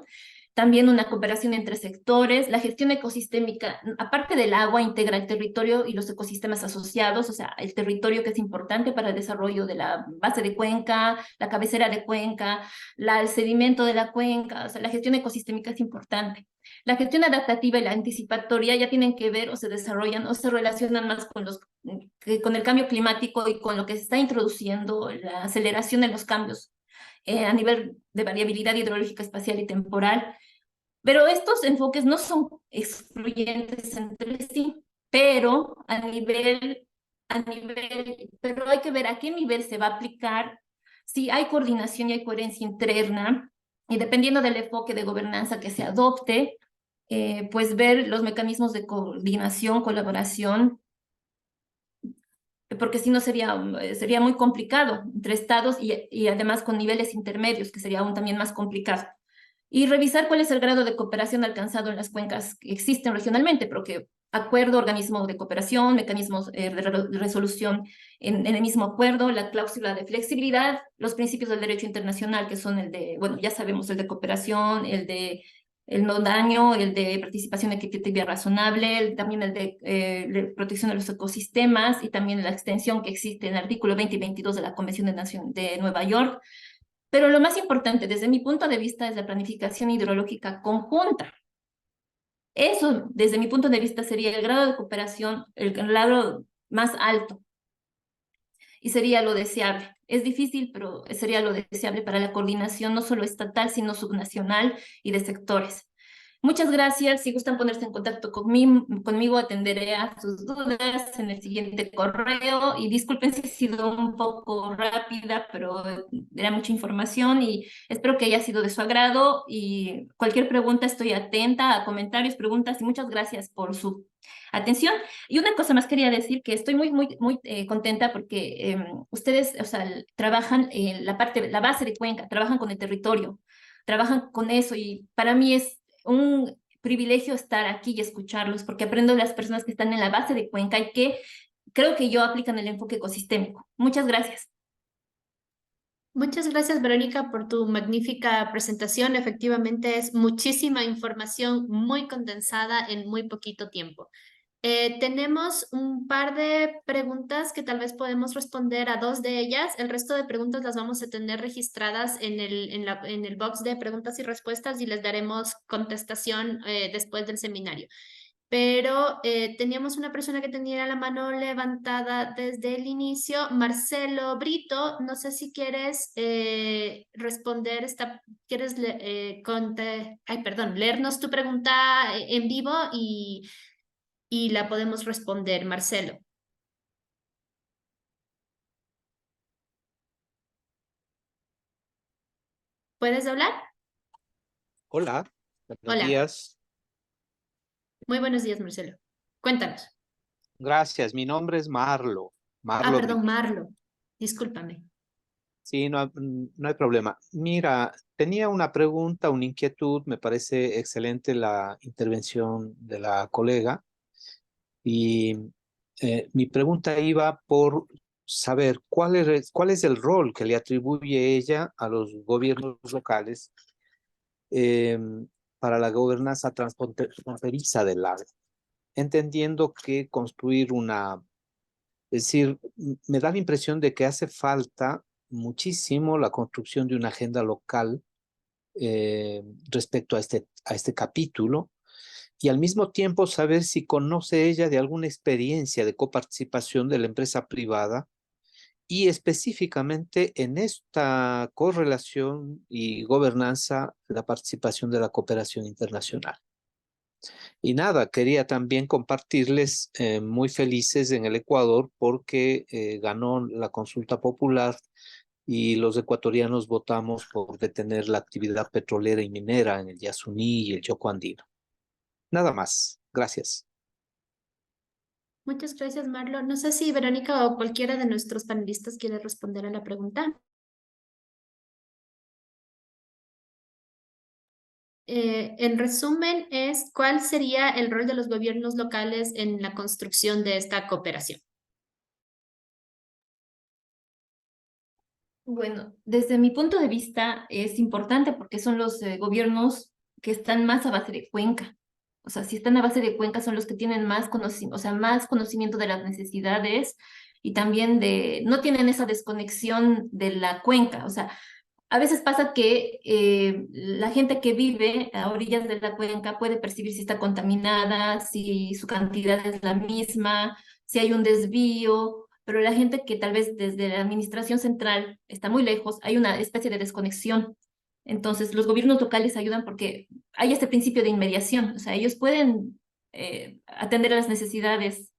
también una cooperación entre sectores. La gestión ecosistémica, aparte del agua, integra el territorio y los ecosistemas asociados, o sea, el territorio que es importante para el desarrollo de la base de cuenca, la cabecera de cuenca, el sedimento de la cuenca. O sea, la gestión ecosistémica es importante. La gestión adaptativa y la anticipatoria ya tienen que ver o se desarrollan o se relacionan más con el cambio climático y con lo que se está introduciendo, la aceleración de los cambios a nivel de variabilidad hidrológica, espacial y temporal. Pero estos enfoques no son excluyentes entre sí, pero pero hay que ver a qué nivel se va a aplicar, si hay coordinación y hay coherencia interna, y dependiendo del enfoque de gobernanza que se adopte, pues ver los mecanismos de coordinación, colaboración, porque si no sería muy complicado entre estados y además con niveles intermedios, que sería aún también más complicado. Y revisar cuál es el grado de cooperación alcanzado en las cuencas que existen regionalmente, porque acuerdo, organismo de cooperación, mecanismos de resolución en el mismo acuerdo, la cláusula de flexibilidad, los principios del derecho internacional, que son el de, bueno, ya sabemos, el de cooperación, el no daño, el de participación equitativa y razonable, también el de protección de los ecosistemas y también la extensión que existe en el artículo 20 y 22 de la Convención de Nueva York. Pero lo más importante, desde mi punto de vista, es la planificación hidrológica conjunta. Eso, desde mi punto de vista, sería el grado de cooperación, el grado más alto. Y sería lo deseable. Es difícil, pero sería lo deseable para la coordinación no solo estatal, sino subnacional y de sectores. Muchas gracias. Si gustan ponerse en contacto conmigo, atenderé a sus dudas en el siguiente correo. Y disculpen si he sido un poco rápida, pero era mucha información y espero que haya sido de su agrado. Y cualquier pregunta, estoy atenta a comentarios, preguntas, y muchas gracias por su atención. Y una cosa más quería decir, que estoy muy contenta porque ustedes, o sea, trabajan en la base de Cuenca, trabajan con el territorio, trabajan con eso, y para mí es un privilegio estar aquí y escucharlos, porque aprendo de las personas que están en la base de Cuenca y que creo que yo aplican el enfoque ecosistémico. Muchas gracias. Muchas gracias, Verónica, por tu magnífica presentación. Efectivamente, es muchísima información muy condensada en muy poquito tiempo. Tenemos un par de preguntas que tal vez podemos responder a dos de ellas. El resto de preguntas las vamos a tener registradas en el box de preguntas y respuestas y les daremos contestación después del seminario. Pero teníamos una persona que tenía la mano levantada desde el inicio, Marcelo Brito. No sé si quieres responder quieres leernos tu pregunta en vivo y la podemos responder, Marcelo. ¿Puedes hablar? Hola, buenos Hola, días. muy buenos días, Marcelo. Cuéntanos. Gracias, mi nombre es Marlo Perdón, Brito. Marlo. Discúlpame. Sí, no hay problema. Mira, tenía una pregunta, una inquietud. Me parece excelente la intervención de la colega y mi pregunta iba por saber cuál es el rol que le atribuye ella a los gobiernos locales eh, para la gobernanza transfronteriza del lago, entendiendo que construir es decir, me da la impresión de que hace falta muchísimo la construcción de una agenda local respecto a este capítulo, y al mismo tiempo saber si conoce ella de alguna experiencia de coparticipación de la empresa privada y específicamente en esta correlación y gobernanza, la participación de la cooperación internacional. Y nada, quería también compartirles muy felices en el Ecuador porque ganó la consulta popular y los ecuatorianos votamos por detener la actividad petrolera y minera en el Yasuní y el Choco Andino. Nada más. Gracias. Muchas gracias, Marlon. No sé si Verónica o cualquiera de nuestros panelistas quiere responder a la pregunta. En resumen, ¿cuál sería el rol de los gobiernos locales en la construcción de esta cooperación? Bueno, desde mi punto de vista es importante porque son los gobiernos que están más a base de cuenca. O sea, si están a base de cuenca son los que tienen más conocimiento, o sea, más conocimiento de las necesidades y también no tienen esa desconexión de la cuenca. O sea, a veces pasa que la gente que vive a orillas de la cuenca puede percibir si está contaminada, si su cantidad es la misma, si hay un desvío, pero la gente que tal vez desde la administración central está muy lejos, hay una especie de desconexión. Entonces, los gobiernos locales ayudan porque hay este principio de inmediación, o sea, ellos pueden atender a las necesidades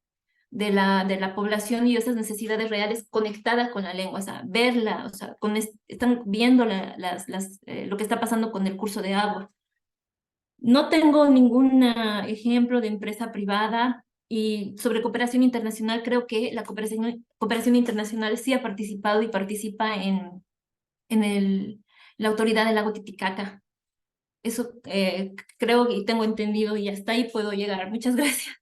de la población y esas necesidades reales conectadas con la lengua, o sea, verla, o sea, están viendo lo que está pasando con el curso de agua. No tengo ningún ejemplo de empresa privada y sobre cooperación internacional creo que la cooperación internacional sí ha participado y participa en la autoridad del lago Titicaca. Eso creo y tengo entendido y hasta ahí puedo llegar. Muchas gracias.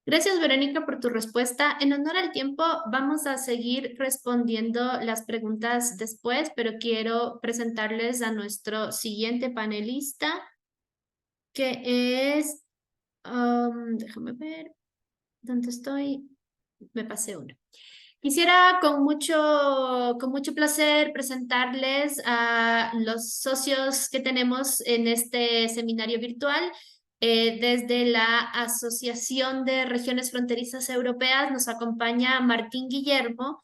Gracias, Verónica, por tu respuesta. En honor al tiempo, vamos a seguir respondiendo las preguntas después, pero quiero presentarles a nuestro siguiente panelista, que es, déjame ver, ¿dónde estoy? Me pasé uno. Quisiera con mucho placer presentarles a los socios que tenemos en este seminario virtual. Desde la Asociación de Regiones Fronterizas Europeas nos acompaña Martín Guillermo.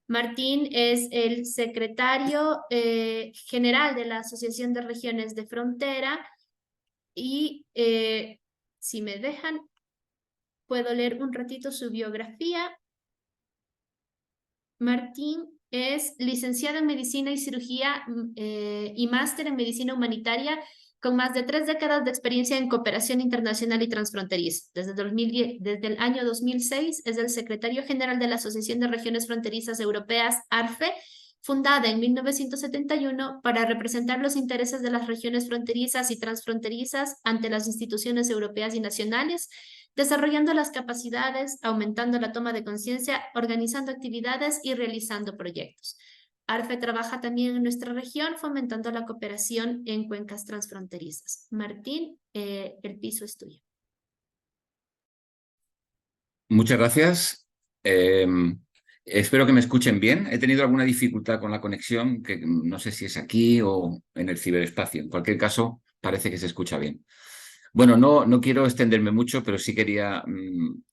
Martín es el secretario general de la Asociación de Regiones de Frontera y si me dejan, puedo leer un ratito su biografía. Martín es licenciado en Medicina y Cirugía y máster en Medicina Humanitaria con más de 3 décadas de experiencia en cooperación internacional y transfronteriza. Desde el año 2006 es el secretario general de la Asociación de Regiones Fronterizas Europeas, ARFE, fundada en 1971 para representar los intereses de las regiones fronterizas y transfronterizas ante las instituciones europeas y nacionales, desarrollando las capacidades, aumentando la toma de conciencia, organizando actividades y realizando proyectos. ARFE trabaja también en nuestra región fomentando la cooperación en cuencas transfronterizas. Martín, el piso es tuyo. Muchas gracias. Espero que me escuchen bien. He tenido alguna dificultad con la conexión, que no sé si es aquí o en el ciberespacio. En cualquier caso, parece que se escucha bien. Bueno, no quiero extenderme mucho, pero sí quería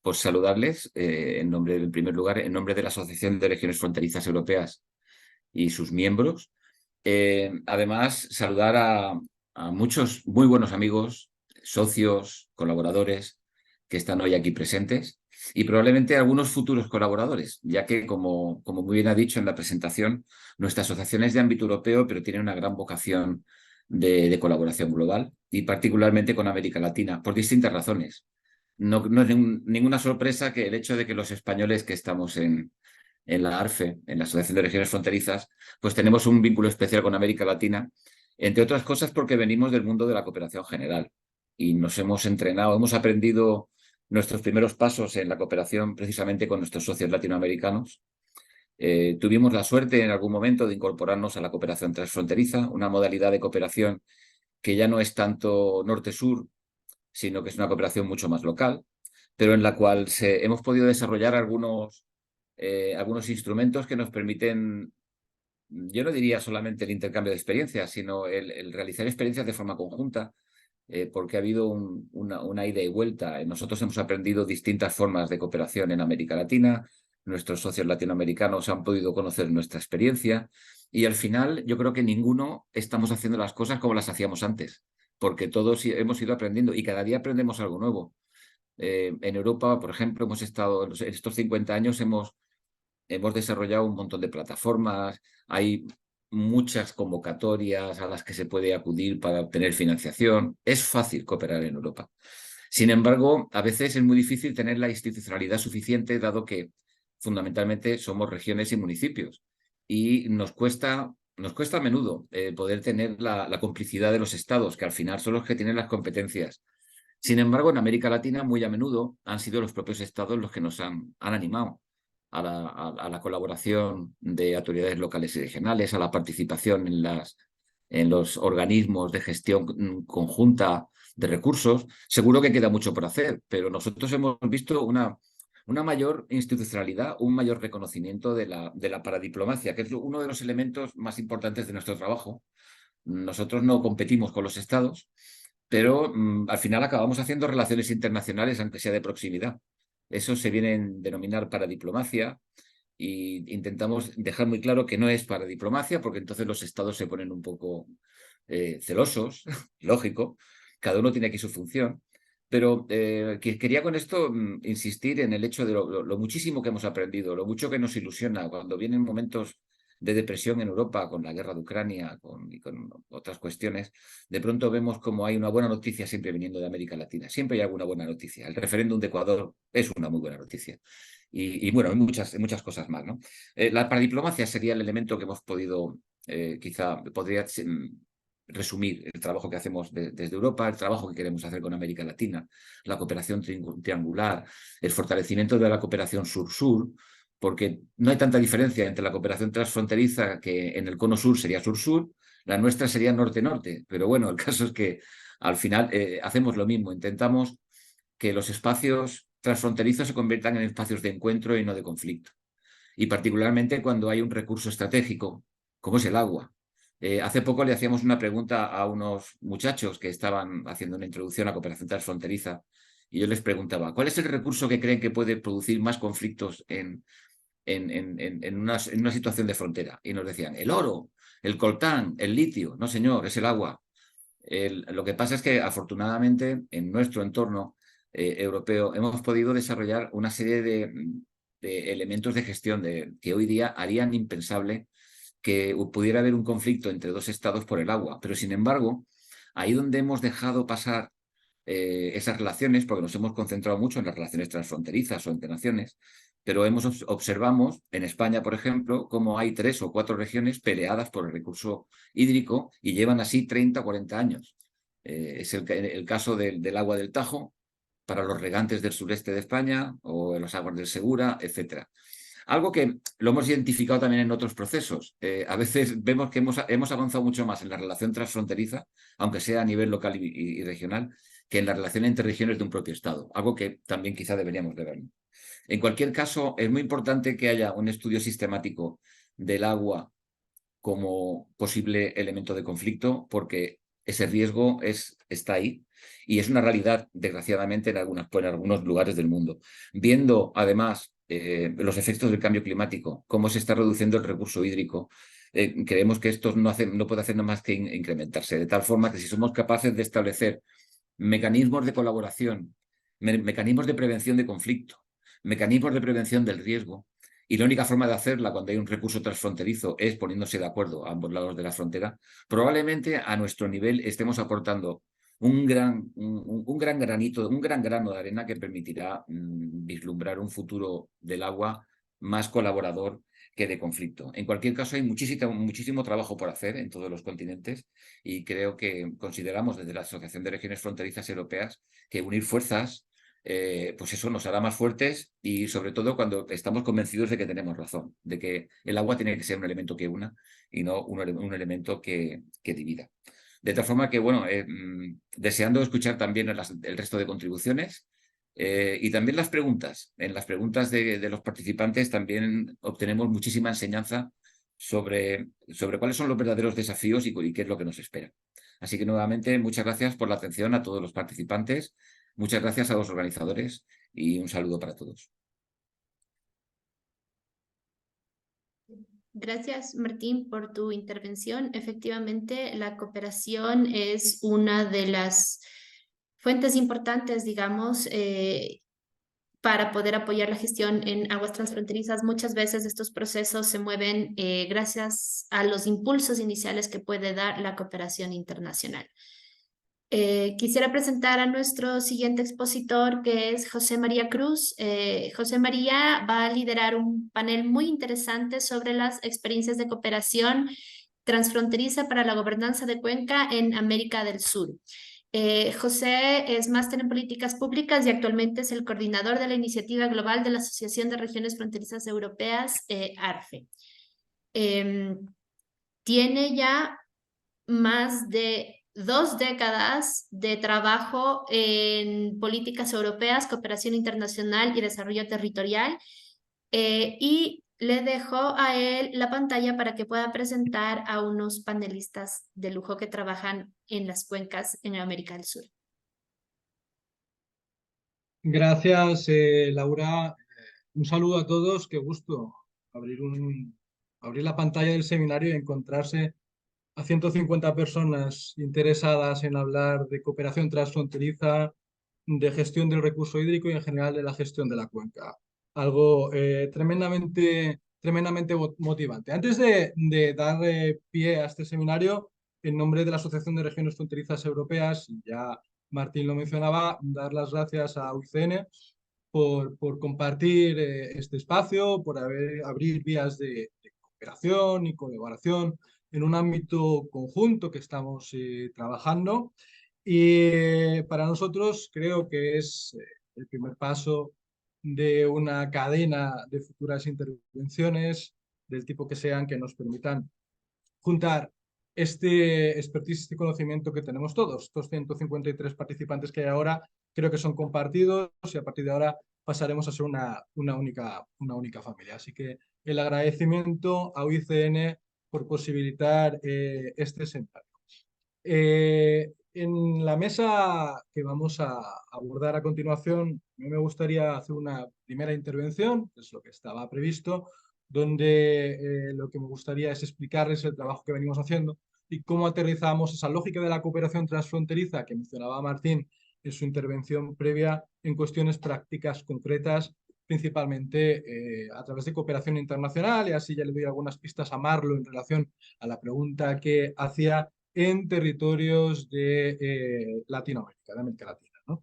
pues saludarles en primer lugar, en nombre de la Asociación de Regiones Fronterizas Europeas y sus miembros. Además, saludar a muchos muy buenos amigos, socios, colaboradores que están hoy aquí presentes y probablemente algunos futuros colaboradores, ya que, como muy bien ha dicho en la presentación, nuestra asociación es de ámbito europeo, pero tiene una gran vocación de colaboración global y particularmente con América Latina, por distintas razones. No es ninguna sorpresa que el hecho de que los españoles que estamos en la ARFE, en la Asociación de Regiones Fronterizas, pues tenemos un vínculo especial con América Latina, entre otras cosas porque venimos del mundo de la cooperación general y nos hemos entrenado, hemos aprendido nuestros primeros pasos en la cooperación precisamente con nuestros socios latinoamericanos. Tuvimos la suerte en algún momento de incorporarnos a la cooperación transfronteriza, una modalidad de cooperación que ya no es tanto norte-sur, sino que es una cooperación mucho más local, pero en la cual hemos podido desarrollar algunos instrumentos que nos permiten yo no diría solamente el intercambio de experiencias, sino el realizar experiencias de forma conjunta, porque ha habido una ida y vuelta. Nosotros hemos aprendido distintas formas de cooperación en América Latina, nuestros socios latinoamericanos han podido conocer nuestra experiencia y al final yo creo que ninguno estamos haciendo las cosas como las hacíamos antes, porque todos hemos ido aprendiendo y cada día aprendemos algo nuevo. En Europa, por ejemplo, hemos estado, en estos 50 años hemos desarrollado un montón de plataformas, hay muchas convocatorias a las que se puede acudir para obtener financiación. Es fácil cooperar en Europa. Sin embargo, a veces es muy difícil tener la institucionalidad suficiente, dado que fundamentalmente somos regiones y municipios. Y nos cuesta a menudo poder tener la complicidad de los estados, que al final son los que tienen las competencias. Sin embargo, en América Latina muy a menudo han sido los propios estados los que nos han animado a la colaboración de autoridades locales y regionales, a la participación en los organismos de gestión conjunta de recursos. Seguro que queda mucho por hacer, pero nosotros hemos visto una mayor institucionalidad, un mayor reconocimiento de la paradiplomacia, que es uno de los elementos más importantes de nuestro trabajo. Nosotros no competimos con los estados, pero al final acabamos haciendo relaciones internacionales, aunque sea de proximidad. Eso se viene a denominar paradiplomacia y intentamos dejar muy claro que no es paradiplomacia, porque entonces los estados se ponen un poco celosos, lógico, cada uno tiene aquí su función. Pero quería con esto insistir en el hecho de lo muchísimo que hemos aprendido, lo mucho que nos ilusiona cuando vienen momentos de depresión en Europa con la guerra de Ucrania y con otras cuestiones. De pronto vemos como hay una buena noticia siempre viniendo de América Latina. Siempre hay alguna buena noticia. El referéndum de Ecuador es una muy buena noticia. Y bueno, hay muchas cosas más, ¿no? La paradiplomacia sería el elemento que hemos podido, quizá podría resumir el trabajo que hacemos desde Europa, el trabajo que queremos hacer con América Latina, la cooperación triangular, el fortalecimiento de la cooperación sur-sur, porque no hay tanta diferencia entre la cooperación transfronteriza, que en el cono sur sería sur-sur, la nuestra sería norte-norte, pero bueno, el caso es que al final hacemos lo mismo, intentamos que los espacios transfronterizos se conviertan en espacios de encuentro y no de conflicto. Y particularmente cuando hay un recurso estratégico, como es el agua. Hace poco le hacíamos una pregunta a unos muchachos que estaban haciendo una introducción a cooperación transfronteriza y yo les preguntaba, ¿cuál es el recurso que creen que puede producir más conflictos en una situación de frontera? Y nos decían, el oro, el coltán, el litio. No, señor, es el agua. Lo que pasa es que afortunadamente en nuestro entorno europeo hemos podido desarrollar una serie de elementos de gestión que hoy día harían impensable que pudiera haber un conflicto entre dos estados por el agua. Pero sin embargo, ahí donde hemos dejado pasar esas relaciones, porque nos hemos concentrado mucho en las relaciones transfronterizas o entre naciones, pero observamos en España, por ejemplo, cómo hay 3 o 4 regiones peleadas por el recurso hídrico y llevan así 30 o 40 años. Es el caso del agua del Tajo para los regantes del sureste de España o las aguas del Segura, etcétera. Algo que lo hemos identificado también en otros procesos. A veces vemos que hemos avanzado mucho más en la relación transfronteriza, aunque sea a nivel local y regional, que en la relación entre regiones de un propio Estado. Algo que también quizá deberíamos de ver. En cualquier caso, es muy importante que haya un estudio sistemático del agua como posible elemento de conflicto, porque ese riesgo está ahí y es una realidad, desgraciadamente, en algunos lugares del mundo. Viendo, además, los efectos del cambio climático, cómo se está reduciendo el recurso hídrico, creemos que esto no puede hacer nada más que incrementarse, de tal forma que si somos capaces de establecer mecanismos de colaboración, mecanismos de prevención de conflicto, mecanismos de prevención del riesgo, y la única forma de hacerla cuando hay un recurso transfronterizo es poniéndose de acuerdo a ambos lados de la frontera, probablemente a nuestro nivel estemos aportando un gran grano de arena que permitirá vislumbrar un futuro del agua más colaborador que de conflicto. En cualquier caso, hay muchísimo trabajo por hacer en todos los continentes y creo que consideramos desde la Asociación de Regiones Fronterizas Europeas que unir fuerzas pues eso nos hará más fuertes y sobre todo cuando estamos convencidos de que tenemos razón, de que el agua tiene que ser un elemento que una y no un elemento que divida. De tal forma que, bueno, deseando escuchar también el resto de contribuciones y también las preguntas. En las preguntas de los participantes también obtenemos muchísima enseñanza sobre cuáles son los verdaderos desafíos y qué es lo que nos espera. Así que nuevamente, muchas gracias por la atención a todos los participantes, muchas gracias a los organizadores y un saludo para todos. Gracias, Martín, por tu intervención. Efectivamente, la cooperación es una de las fuentes importantes, digamos, para poder apoyar la gestión en aguas transfronterizas. Muchas veces estos procesos se mueven gracias a los impulsos iniciales que puede dar la cooperación internacional. Quisiera presentar a nuestro siguiente expositor, que es José María Cruz. José María va a liderar un panel muy interesante sobre las experiencias de cooperación transfronteriza para la gobernanza de Cuenca en América del Sur. José es máster en políticas públicas y actualmente es el coordinador de la iniciativa global de la Asociación de Regiones Fronterizas Europeas, ARFE. Tiene ya más de 2 décadas de trabajo en políticas europeas, cooperación internacional y desarrollo territorial. Y le dejo a él la pantalla para que pueda presentar a unos panelistas de lujo que trabajan en las cuencas en América del Sur. Gracias, Laura. Un saludo a todos. Qué gusto abrir la pantalla del seminario y encontrarse a 150 personas interesadas en hablar de cooperación transfronteriza, de gestión del recurso hídrico y en general de la gestión de la cuenca. Algo tremendamente motivante. Antes de dar pie a este seminario, en nombre de la Asociación de Regiones Fronterizas Europeas, ya Martín lo mencionaba, dar las gracias a UICN por compartir este espacio, por abrir vías de cooperación y colaboración en un ámbito conjunto que estamos trabajando. Y para nosotros creo que es el primer paso de una cadena de futuras intervenciones del tipo que sean, que nos permitan juntar este expertise, este conocimiento que tenemos todos. Estos 153 participantes que hay ahora creo que son compartidos y a partir de ahora pasaremos a ser una única familia. Así que el agradecimiento a UICN por posibilitar este seminario. En la mesa que vamos a abordar a continuación, a mí me gustaría hacer una primera intervención, que es lo que estaba previsto, donde lo que me gustaría es explicarles el trabajo que venimos haciendo y cómo aterrizamos esa lógica de la cooperación transfronteriza que mencionaba Martín en su intervención previa en cuestiones prácticas concretas, principalmente a través de cooperación internacional, y así ya le doy algunas pistas a Marlo en relación a la pregunta que hacía en territorios de Latinoamérica, de América Latina, ¿no?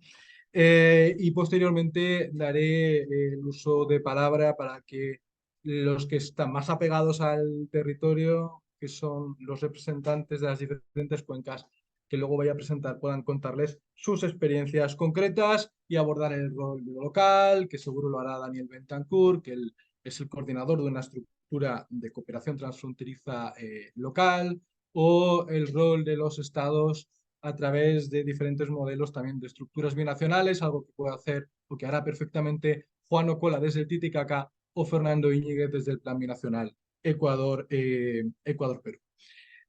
Y posteriormente daré el uso de palabra para que los que están más apegados al territorio, que son los representantes de las diferentes cuencas que luego voy a presentar, puedan contarles sus experiencias concretas y abordar el rol local, que seguro lo hará Daniel Bentancur, que él es el coordinador de una estructura de cooperación transfronteriza local, o el rol de los estados a través de diferentes modelos también de estructuras binacionales, algo que puede hacer o que hará perfectamente Juan Ocola desde el Titicaca o Fernando Íñiguez desde el Plan Binacional Ecuador-Perú.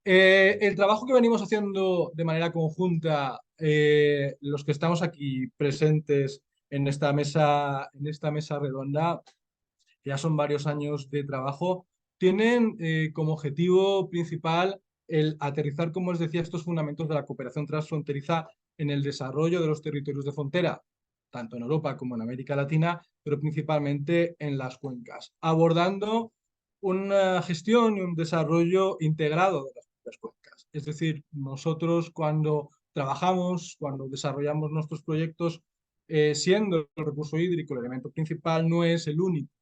El trabajo que venimos haciendo de manera conjunta, los que estamos aquí presentes en esta mesa redonda, ya son varios años de trabajo, tienen como objetivo principal el aterrizar, como os decía, estos fundamentos de la cooperación transfronteriza en el desarrollo de los territorios de frontera, tanto en Europa como en América Latina, pero principalmente en las cuencas, abordando una gestión y un desarrollo integrado de las propias cuencas. Es decir, nosotros cuando trabajamos, cuando desarrollamos nuestros proyectos, siendo el recurso hídrico el elemento principal, no es el único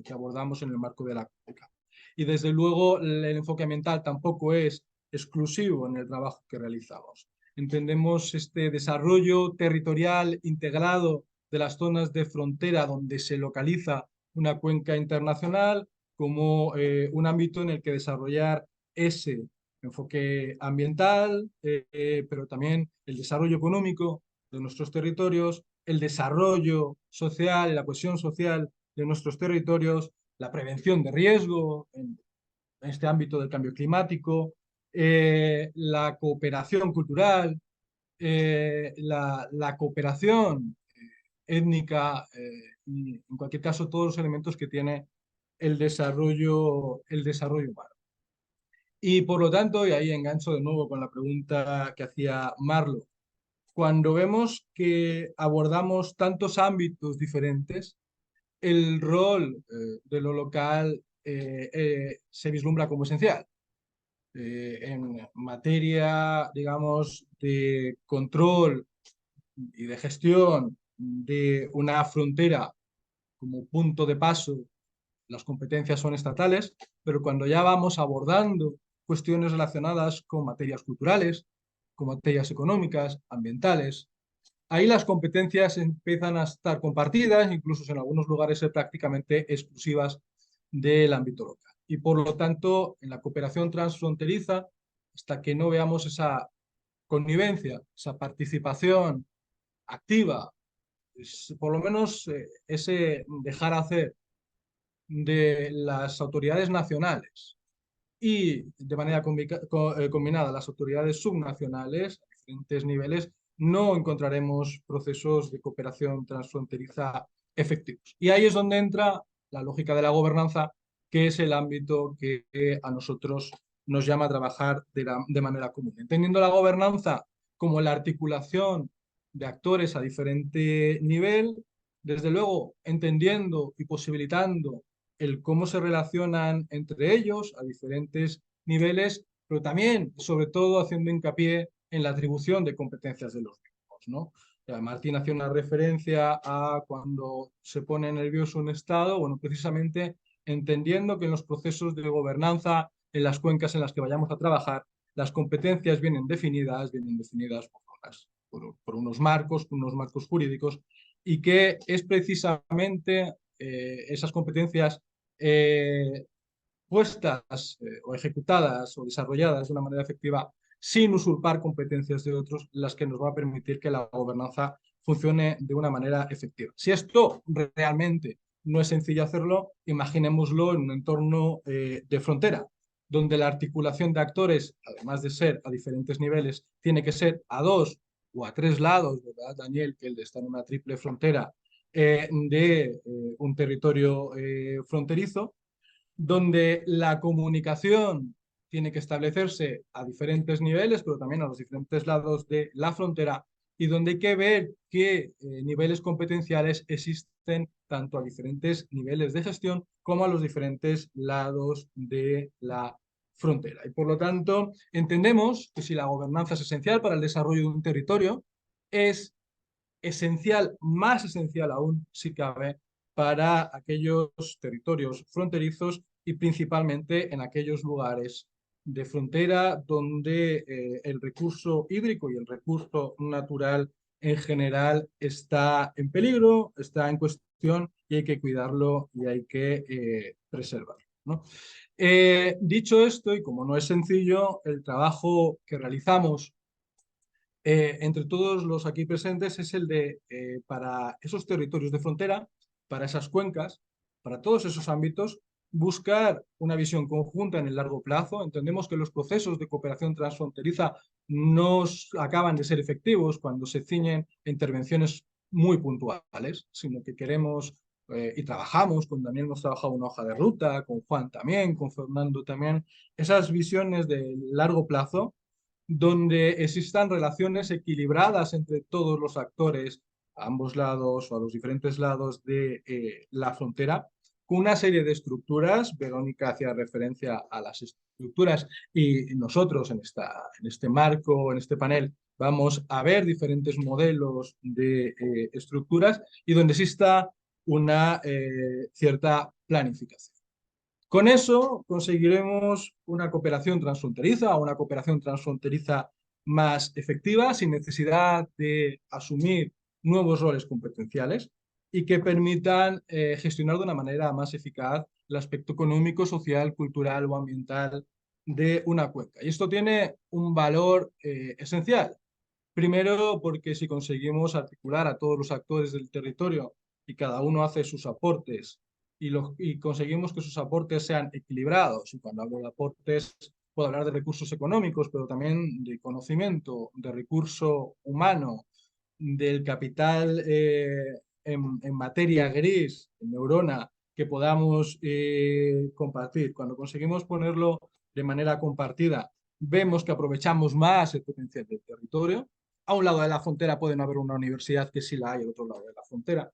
que abordamos en el marco de la cuenca. Y desde luego el enfoque ambiental tampoco es exclusivo en el trabajo que realizamos. Entendemos este desarrollo territorial integrado de las zonas de frontera donde se localiza una cuenca internacional como un ámbito en el que desarrollar ese enfoque ambiental, pero también el desarrollo económico de nuestros territorios, el desarrollo social y la cohesión social de nuestros territorios, la prevención de riesgo en en este ámbito del cambio climático, la cooperación cultural, la cooperación étnica y en cualquier caso todos los elementos que tiene el desarrollo humano. Y por lo tanto, y ahí engancho de nuevo con la pregunta que hacía Marlo, cuando vemos que abordamos tantos ámbitos diferentes, el rol de lo local se vislumbra como esencial. En materia, digamos, de control y de gestión de una frontera como punto de paso, las competencias son estatales, pero cuando ya vamos abordando cuestiones relacionadas con materias culturales, con materias económicas, ambientales, ahí las competencias empiezan a estar compartidas, incluso en algunos lugares ser prácticamente exclusivas del ámbito local. Y por lo tanto, en la cooperación transfronteriza, hasta que no veamos esa connivencia, esa participación activa, por lo menos ese dejar hacer de las autoridades nacionales y de manera combinada las autoridades subnacionales a diferentes niveles, no encontraremos procesos de cooperación transfronteriza efectivos. Y ahí es donde entra la lógica de la gobernanza, que es el ámbito que a nosotros nos llama a trabajar de manera común. Entendiendo la gobernanza como la articulación de actores a diferente nivel, desde luego entendiendo y posibilitando el cómo se relacionan entre ellos a diferentes niveles, pero también, sobre todo, haciendo hincapié en la atribución de competencias de los mismos, ¿no? Martín hacía una referencia a cuando se pone nervioso un Estado, bueno, precisamente entendiendo que en los procesos de gobernanza, en las cuencas en las que vayamos a trabajar, las competencias vienen definidas por unos marcos jurídicos, y que es precisamente esas competencias puestas o ejecutadas o desarrolladas de una manera efectiva sin usurpar competencias de otros, las que nos va a permitir que la gobernanza funcione de una manera efectiva. Si esto realmente no es sencillo hacerlo, imaginémoslo en un entorno de frontera, donde la articulación de actores, además de ser a diferentes niveles, tiene que ser a dos o a tres lados, ¿verdad, Daniel? Que el de estar en una triple frontera de un territorio fronterizo, donde la comunicación tiene que establecerse a diferentes niveles, pero también a los diferentes lados de la frontera, y donde hay que ver qué niveles competenciales existen tanto a diferentes niveles de gestión como a los diferentes lados de la frontera. Y por lo tanto, entendemos que si la gobernanza es esencial para el desarrollo de un territorio, es esencial, más esencial aún, si cabe, para aquellos territorios fronterizos y principalmente en aquellos lugares de frontera donde el recurso hídrico y el recurso natural en general está en peligro, está en cuestión y hay que cuidarlo y hay que preservarlo, ¿no? Dicho esto, y como no es sencillo, el trabajo que realizamos entre todos los aquí presentes es el de, para esos territorios de frontera, para esas cuencas, para todos esos ámbitos, buscar una visión conjunta en el largo plazo. Entendemos que los procesos de cooperación transfronteriza no acaban de ser efectivos cuando se ciñen a intervenciones muy puntuales, sino que queremos y trabajamos, con Daniel hemos trabajado una hoja de ruta, con Juan también, con Fernando también, esas visiones de largo plazo donde existan relaciones equilibradas entre todos los actores a ambos lados o a los diferentes lados de la frontera, con una serie de estructuras. Verónica hacía referencia a las estructuras y nosotros en este marco, en este panel, vamos a ver diferentes modelos de estructuras y donde exista una cierta planificación. Con eso conseguiremos una cooperación transfronteriza o una cooperación transfronteriza más efectiva, sin necesidad de asumir nuevos roles competenciales y que permitan gestionar de una manera más eficaz el aspecto económico, social, cultural o ambiental de una cuenca. Y esto tiene un valor esencial. Primero, porque si conseguimos articular a todos los actores del territorio y cada uno hace sus aportes y conseguimos que sus aportes sean equilibrados. Y cuando hablo de aportes, puedo hablar de recursos económicos, pero también de conocimiento, de recurso humano, del capital en materia gris, en neurona, que podamos compartir. Cuando conseguimos ponerlo de manera compartida, vemos que aprovechamos más el potencial del territorio. A un lado de la frontera puede no haber una universidad, que sí la hay, al otro lado de la frontera.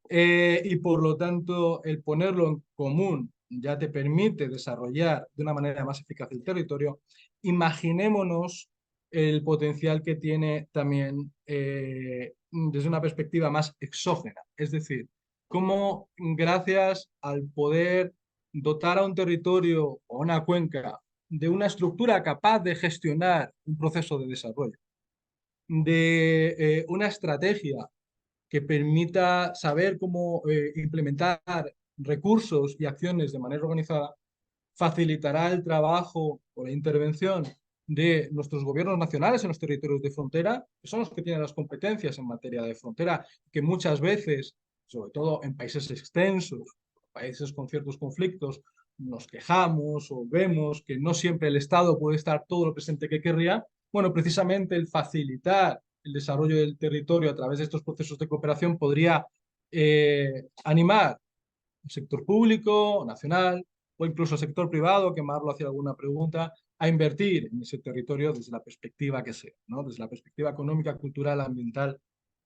Y por lo tanto, el ponerlo en común ya te permite desarrollar de una manera más eficaz el territorio. Imaginémonos el potencial que tiene también desde una perspectiva más exógena, es decir, cómo gracias al poder dotar a un territorio o una cuenca de una estructura capaz de gestionar un proceso de desarrollo, de una estrategia que permita saber cómo implementar recursos y acciones de manera organizada, facilitará el trabajo o la intervención de nuestros gobiernos nacionales en los territorios de frontera, que son los que tienen las competencias en materia de frontera, que muchas veces, sobre todo en países extensos, países con ciertos conflictos, nos quejamos o vemos que no siempre el Estado puede estar todo lo presente que querría. Bueno, precisamente el facilitar el desarrollo del territorio a través de estos procesos de cooperación podría animar al sector público, nacional, o incluso al sector privado, que Marlo hacía alguna pregunta, a invertir en ese territorio desde la perspectiva que sea, ¿no? Desde la perspectiva económica, cultural, ambiental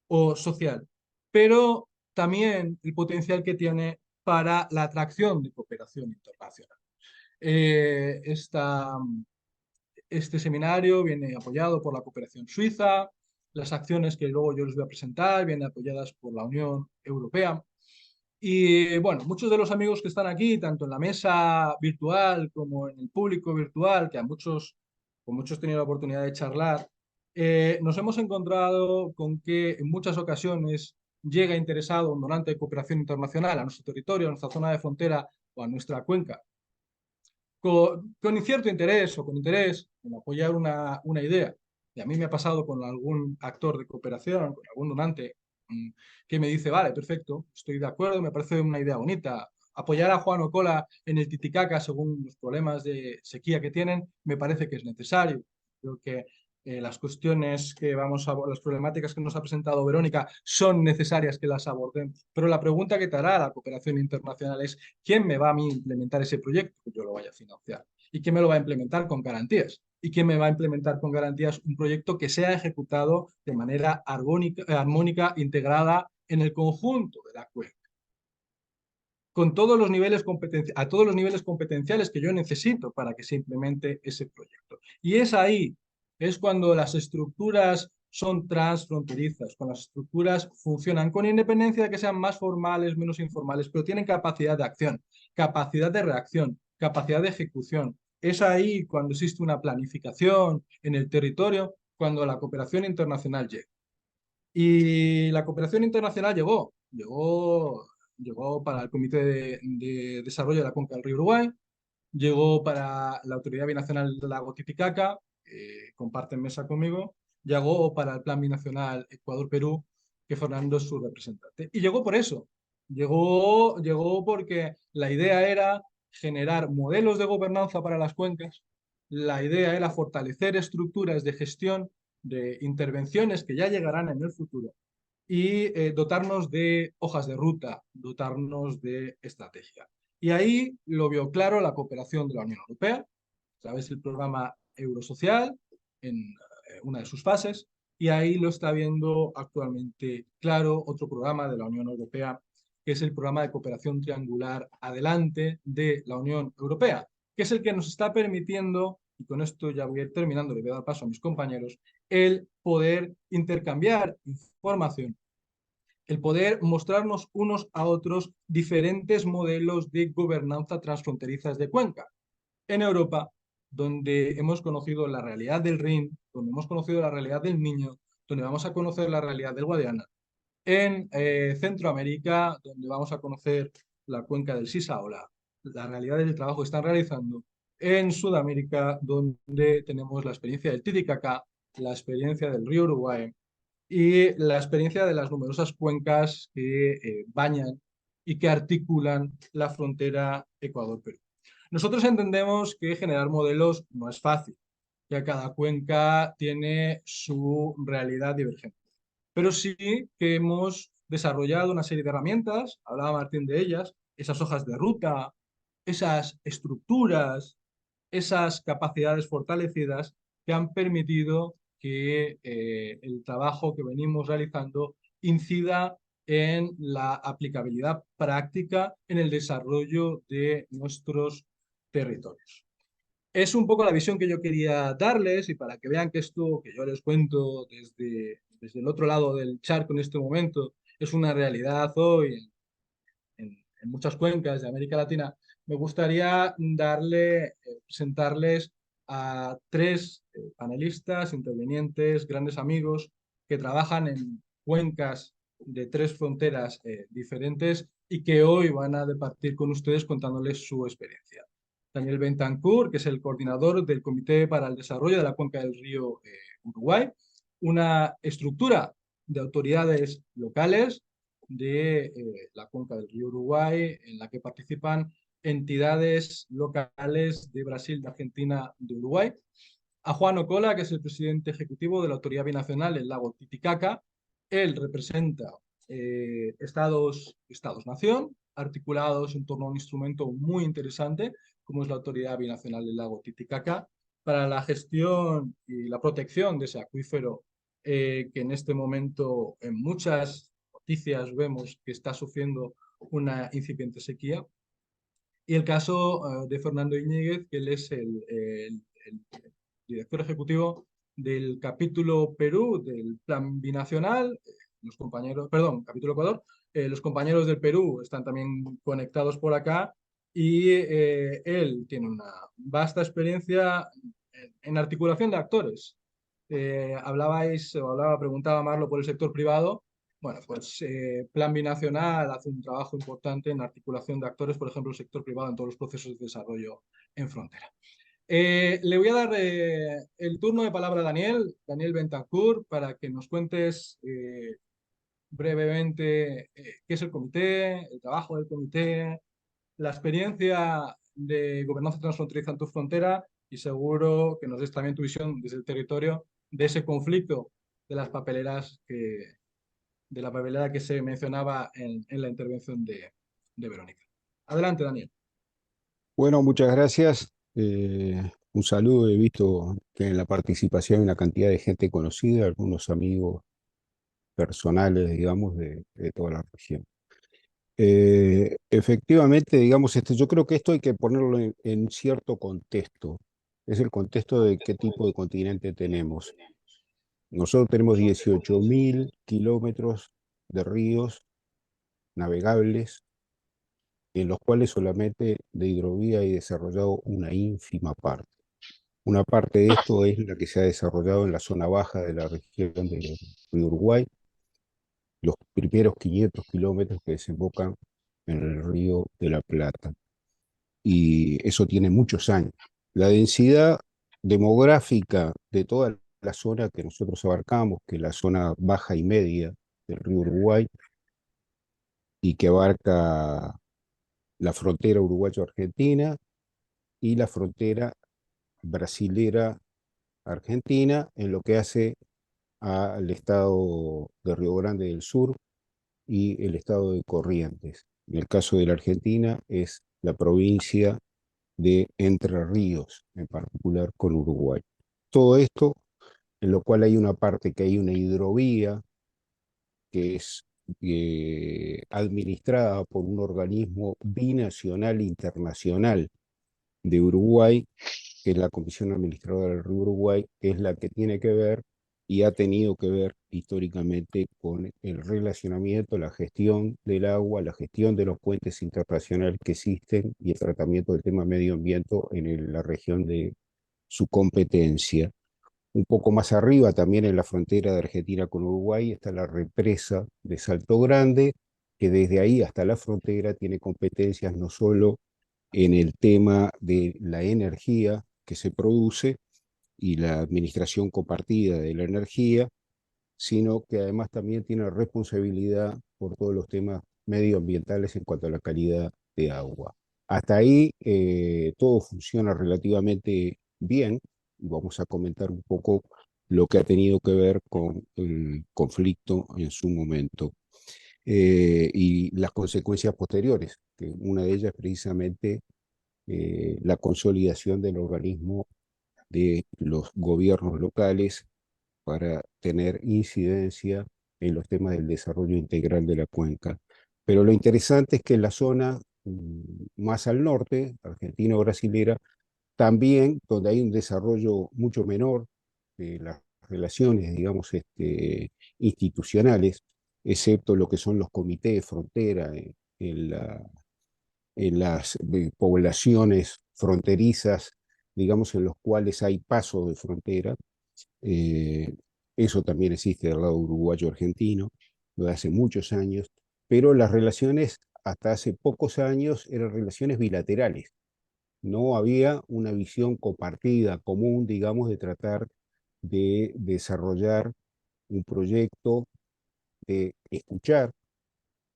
o social. Pero también el potencial que tiene para la atracción de cooperación internacional. Este seminario viene apoyado por la cooperación suiza, las acciones que luego yo les voy a presentar vienen apoyadas por la Unión Europea. Y bueno, muchos de los amigos que están aquí, tanto en la mesa virtual como en el público virtual, que con muchos he tenido la oportunidad de charlar, nos hemos encontrado con que en muchas ocasiones llega interesado un donante de cooperación internacional a nuestro territorio, a nuestra zona de frontera o a nuestra cuenca, con cierto interés o con interés en apoyar una idea. Y a mí me ha pasado con algún actor de cooperación, con algún donante, que me dice, vale, perfecto, estoy de acuerdo, me parece una idea bonita. Apoyar a Juan Ocola en el Titicaca según los problemas de sequía que tienen, me parece que es necesario. Creo que las cuestiones que las problemáticas que nos ha presentado Verónica son necesarias que las abordemos. Pero la pregunta que te hará la cooperación internacional es, ¿quién me va a mí implementar ese proyecto que yo lo vaya a financiar? ¿Y quién me lo va a implementar con garantías? ¿Y quién me va a implementar con garantías un proyecto que sea ejecutado de manera armónica, integrada en el conjunto de la cuenca? Con todos los niveles a todos los niveles competenciales que yo necesito para que se implemente ese proyecto. Y es cuando las estructuras son transfronterizas, cuando las estructuras funcionan con independencia de que sean más formales, menos informales, pero tienen capacidad de acción, capacidad de reacción, capacidad de ejecución. Es ahí cuando existe una planificación en el territorio, cuando la cooperación internacional llega. Y la cooperación internacional llegó para el Comité de Desarrollo de la Cuenca del Río Uruguay, llegó para la Autoridad Binacional del Lago Titicaca, comparten mesa conmigo, llegó para el Plan Binacional Ecuador-Perú, que Fernando es su representante. Y llegó por eso, llegó porque la idea era generar modelos de gobernanza para las cuencas, la idea era fortalecer estructuras de gestión de intervenciones que ya llegarán en el futuro y dotarnos de hojas de ruta, dotarnos de estrategia. Y ahí lo vio claro la cooperación de la Unión Europea, a través del programa Eurosocial, en una de sus fases, y ahí lo está viendo actualmente claro otro programa de la Unión Europea, que es el programa de cooperación triangular Adelante de la Unión Europea, que es el que nos está permitiendo, y con esto ya voy a ir terminando, le voy a dar paso a mis compañeros, el poder intercambiar información, el poder mostrarnos unos a otros diferentes modelos de gobernanza transfronterizas de cuenca. En Europa, donde hemos conocido la realidad del Rin, donde hemos conocido la realidad del Miño, donde vamos a conocer la realidad del Guadiana. En Centroamérica, donde vamos a conocer la cuenca del Sisa o la realidad del trabajo que están realizando. En Sudamérica, donde tenemos la experiencia del Titicaca, la experiencia del río Uruguay y la experiencia de las numerosas cuencas que bañan y que articulan la frontera Ecuador-Perú. Nosotros entendemos que generar modelos no es fácil, ya cada cuenca tiene su realidad divergente. Pero sí que hemos desarrollado una serie de herramientas, hablaba Martín de ellas, esas hojas de ruta, esas estructuras, esas capacidades fortalecidas que han permitido que el trabajo que venimos realizando incida en la aplicabilidad práctica en el desarrollo de nuestros territorios. Es un poco la visión que yo quería darles y para que vean que esto que yo les cuento desde el otro lado del charco en este momento es una realidad hoy en muchas cuencas de América Latina, me gustaría presentarles a tres panelistas, intervinientes, grandes amigos que trabajan en cuencas de tres fronteras diferentes y que hoy van a departir con ustedes contándoles su experiencia. Daniel Bentancur, que es el coordinador del Comité para el Desarrollo de la Cuenca del Río Uruguay, una estructura de autoridades locales de la cuenca del río Uruguay, en la que participan entidades locales de Brasil, de Argentina, de Uruguay. A Juan Ocola, que es el presidente ejecutivo de la Autoridad Binacional del Lago Titicaca. Él representa estados-nación, articulados en torno a un instrumento muy interesante, como es la Autoridad Binacional del Lago Titicaca, para la gestión y la protección de ese acuífero que en este momento en muchas noticias vemos que está sufriendo una incipiente sequía. Y el caso de Fernando Iñiguez, que él es el director ejecutivo del capítulo Perú del Plan Binacional. Los compañeros, perdón, capítulo Ecuador. Los compañeros del Perú están también conectados por acá y él tiene una vasta experiencia en articulación de actores. Preguntaba Marlo por el sector privado. Bueno, pues Plan Binacional hace un trabajo importante en articulación de actores, por ejemplo, el sector privado en todos los procesos de desarrollo en frontera. Le voy a dar el turno de palabra a Daniel Bentancur, para que nos cuentes brevemente qué es el comité, el trabajo del comité, la experiencia de gobernanza transfronteriza en tu frontera y seguro que nos des también tu visión desde el territorio de ese conflicto de las papeleras de la papelera que se mencionaba en la intervención de Verónica. Adelante, Daniel. Bueno, muchas gracias. Un saludo. He visto que en la participación hay una cantidad de gente conocida, algunos amigos personales, digamos, de toda la región. Efectivamente, digamos, yo creo que esto hay que ponerlo en cierto contexto. Es el contexto de qué tipo de continente tenemos. Nosotros tenemos 18.000 kilómetros de ríos navegables, en los cuales solamente de hidrovía hay desarrollado una ínfima parte. Una parte de esto es la que se ha desarrollado en la zona baja de la región del río Uruguay, los primeros 500 kilómetros que desembocan en el río de la Plata. Y eso tiene muchos años. La densidad demográfica de toda la zona que nosotros abarcamos, que es la zona baja y media del río Uruguay, y que abarca la frontera uruguayo-argentina y la frontera brasilera-argentina, en lo que hace al estado de Río Grande del Sur y el estado de Corrientes. En el caso de la Argentina es la provincia de Entre Ríos, en particular con Uruguay. Todo esto, en lo cual hay una parte que hay una hidrovía que es administrada por un organismo binacional internacional de Uruguay, que es la Comisión Administradora del Río Uruguay, es la que tiene que ver y ha tenido que ver históricamente con el relacionamiento, la gestión del agua, la gestión de los puentes internacionales que existen y el tratamiento del tema medio ambiente en la región de su competencia. Un poco más arriba, también en la frontera de Argentina con Uruguay, está la represa de Salto Grande, que desde ahí hasta la frontera tiene competencias no solo en el tema de la energía que se produce y la administración compartida de la energía, sino que además también tiene responsabilidad por todos los temas medioambientales en cuanto a la calidad de agua. Hasta ahí todo funciona relativamente bien y vamos a comentar un poco lo que ha tenido que ver con el conflicto en su momento y las consecuencias posteriores, que una de ellas es precisamente la consolidación del organismo de los gobiernos locales para tener incidencia en los temas del desarrollo integral de la cuenca. Pero lo interesante es que en la zona más al norte, argentino-brasilera, también donde hay un desarrollo mucho menor de las relaciones, digamos, institucionales, excepto lo que son los comités de frontera en las poblaciones fronterizas, digamos, en los cuales hay paso de frontera. eh, Eso también existe del lado uruguayo-argentino, desde hace muchos años, pero las relaciones hasta hace pocos años eran relaciones bilaterales. No había una visión compartida, común, digamos, de tratar de desarrollar un proyecto, de escuchar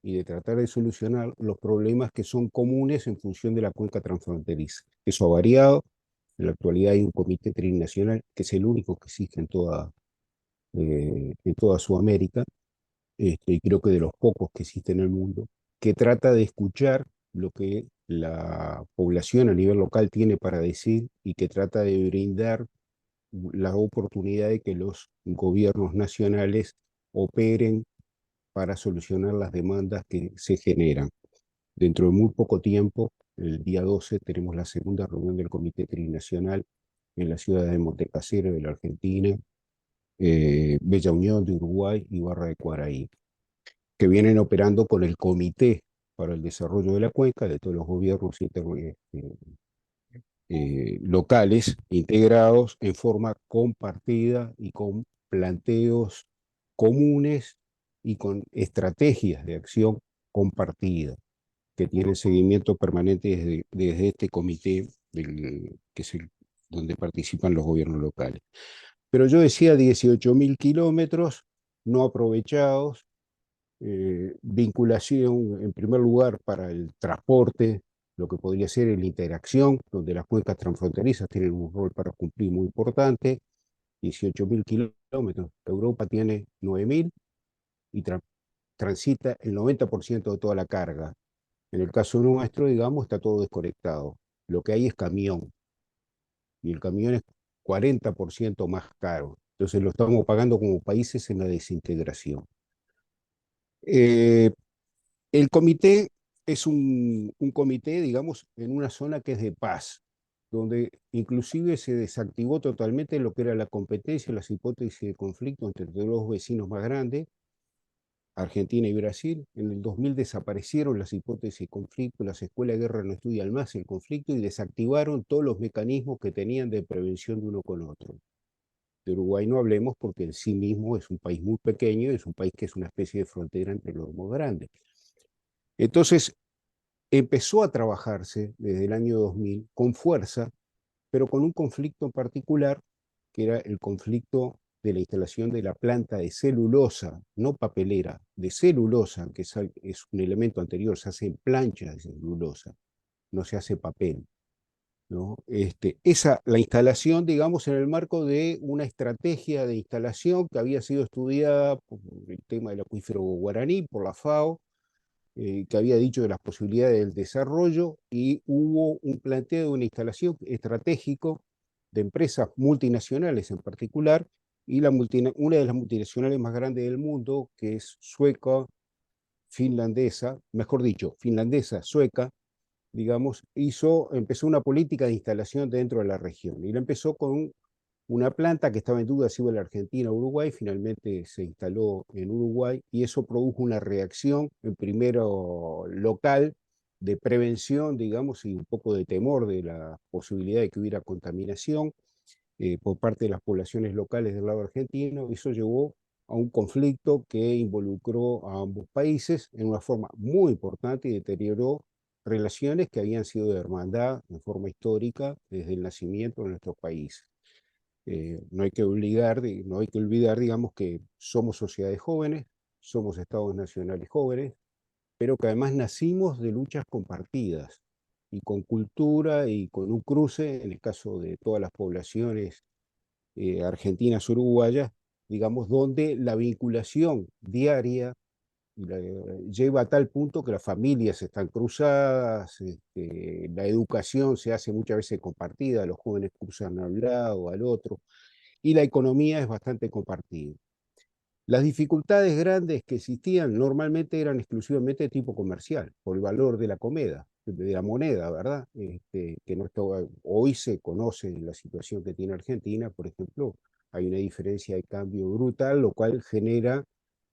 y de tratar de solucionar los problemas que son comunes en función de la cuenca transfronteriza. Eso ha variado. En la actualidad hay un comité trinacional que es el único que existe en toda Sudamérica, y creo que de los pocos que existen en el mundo, que trata de escuchar lo que la población a nivel local tiene para decir y que trata de brindar la oportunidad de que los gobiernos nacionales operen para solucionar las demandas que se generan. Dentro de muy poco tiempo, el día 12, tenemos la segunda reunión del Comité Trinacional en la ciudad de Montecasero de la Argentina, Bella Unión de Uruguay y Barra de Cuaraí, que vienen operando con el Comité para el Desarrollo de la Cuenca de todos los gobiernos locales integrados en forma compartida y con planteos comunes y con estrategias de acción compartida que tienen seguimiento permanente desde este comité que es donde participan los gobiernos locales. Pero yo decía 18.000 kilómetros no aprovechados, vinculación en primer lugar para el transporte, lo que podría ser la interacción, donde las cuencas transfronterizas tienen un rol para cumplir muy importante, 18.000 kilómetros. Europa tiene 9.000 y transita el 90% de toda la carga. En el caso nuestro, digamos, está todo desconectado. Lo que hay es camión, y el camión es 40% más caro. Entonces lo estamos pagando como países en la desintegración. El comité es un comité, digamos, en una zona que es de paz, donde inclusive se desactivó totalmente lo que era la competencia, las hipótesis de conflicto entre los dos vecinos más grandes, Argentina y Brasil. En el 2000 desaparecieron las hipótesis de conflicto, las escuelas de guerra no estudian más el conflicto y desactivaron todos los mecanismos que tenían de prevención de uno con otro. De Uruguay no hablemos porque en sí mismo es un país muy pequeño, es un país que es una especie de frontera entre los dos grandes. Entonces, empezó a trabajarse desde el año 2000 con fuerza, pero con un conflicto en particular, que era el conflicto de la instalación de la planta de celulosa, no papelera, de celulosa, que es un elemento anterior, se hace en planchas de celulosa, no se hace papel, ¿no? La instalación, digamos, en el marco de una estrategia de instalación que había sido estudiada por el tema del acuífero guaraní, por la FAO, que había dicho de las posibilidades del desarrollo, y hubo un planteo de una instalación estratégico de empresas multinacionales en particular, y una de las multinacionales más grandes del mundo, que es sueca, finlandesa, mejor dicho, finlandesa, sueca, digamos, empezó una política de instalación dentro de la región, y la empezó con una planta que estaba en duda si iba a la Argentina o Uruguay, finalmente se instaló en Uruguay y eso produjo una reacción, en primero local, de prevención, digamos, y un poco de temor de la posibilidad de que hubiera contaminación por parte de las poblaciones locales del lado argentino. Eso llevó a un conflicto que involucró a ambos países en una forma muy importante y deterioró relaciones que habían sido de hermandad en forma histórica desde el nacimiento de nuestro país. No hay que olvidar, digamos, que somos sociedades jóvenes, somos estados nacionales jóvenes, pero que además nacimos de luchas compartidas y con cultura y con un cruce, en el caso de todas las poblaciones argentinas, uruguayas, digamos, donde la vinculación diaria lleva a tal punto que las familias están cruzadas, la educación se hace muchas veces compartida, los jóvenes cruzan a un lado, al otro, y la economía es bastante compartida. Las dificultades grandes que existían normalmente eran exclusivamente de tipo comercial, por el valor de la moneda, ¿verdad? Que no hoy se conoce la situación que tiene Argentina, por ejemplo, hay una diferencia de cambio brutal, lo cual genera,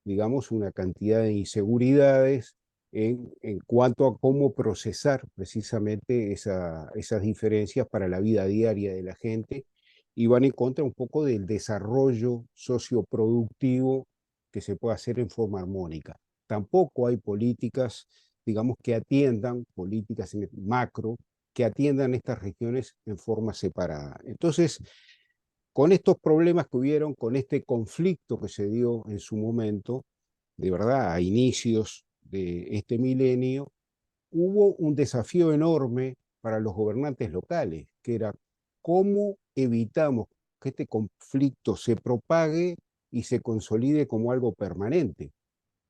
digamos, una cantidad de inseguridades en cuanto a cómo procesar precisamente esas diferencias para la vida diaria de la gente, y van en contra un poco del desarrollo socioproductivo que se puede hacer en forma armónica. Tampoco hay políticas, digamos, que atiendan, políticas macro, que atiendan estas regiones en forma separada. Entonces, con estos problemas que hubieron, con este conflicto que se dio en su momento, de verdad, a inicios de este milenio, hubo un desafío enorme para los gobernantes locales, que era cómo evitamos que este conflicto se propague y se consolide como algo permanente,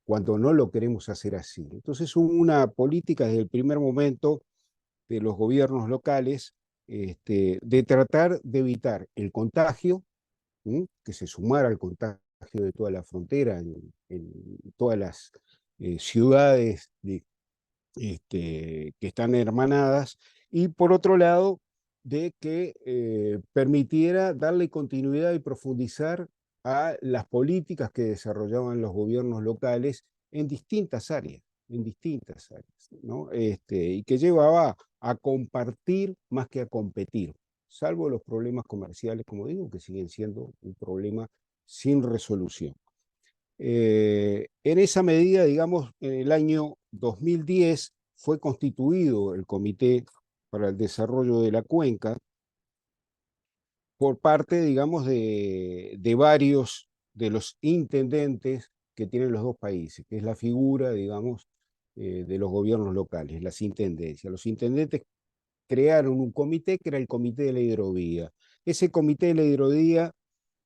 cuando no lo queremos hacer así. Entonces hubo una política desde el primer momento de los gobiernos locales de tratar de evitar el contagio, que se sumara al contagio de toda la frontera, en todas las ciudades que están hermanadas, y por otro lado, de que permitiera darle continuidad y profundizar a las políticas que desarrollaban los gobiernos locales en distintas áreas, ¿no? Y que llevaba a compartir más que a competir, salvo los problemas comerciales, como digo, que siguen siendo un problema sin resolución. En esa medida, digamos, en el año 2010 fue constituido el Comité para el Desarrollo de la Cuenca por parte, digamos, de varios de los intendentes que tienen los dos países, que es la figura, digamos, de los gobiernos locales, las intendencias. Los intendentes crearon un comité que era el Comité de la Hidrovía. Ese Comité de la Hidrovía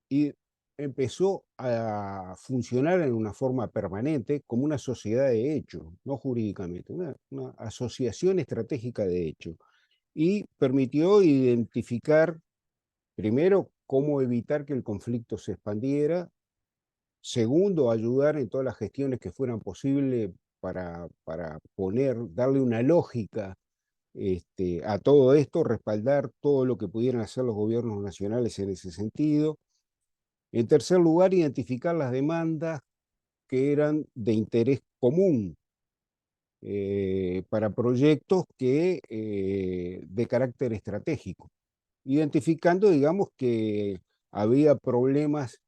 y empezó a funcionar en una forma permanente como una sociedad de hecho, no jurídicamente, una asociación estratégica de hecho, y permitió identificar, primero, cómo evitar que el conflicto se expandiera, segundo, ayudar en todas las gestiones que fueran posibles para darle una lógica a todo esto, respaldar todo lo que pudieran hacer los gobiernos nacionales en ese sentido. En tercer lugar, identificar las demandas que eran de interés común para proyectos de carácter estratégico, identificando, digamos, que había problemas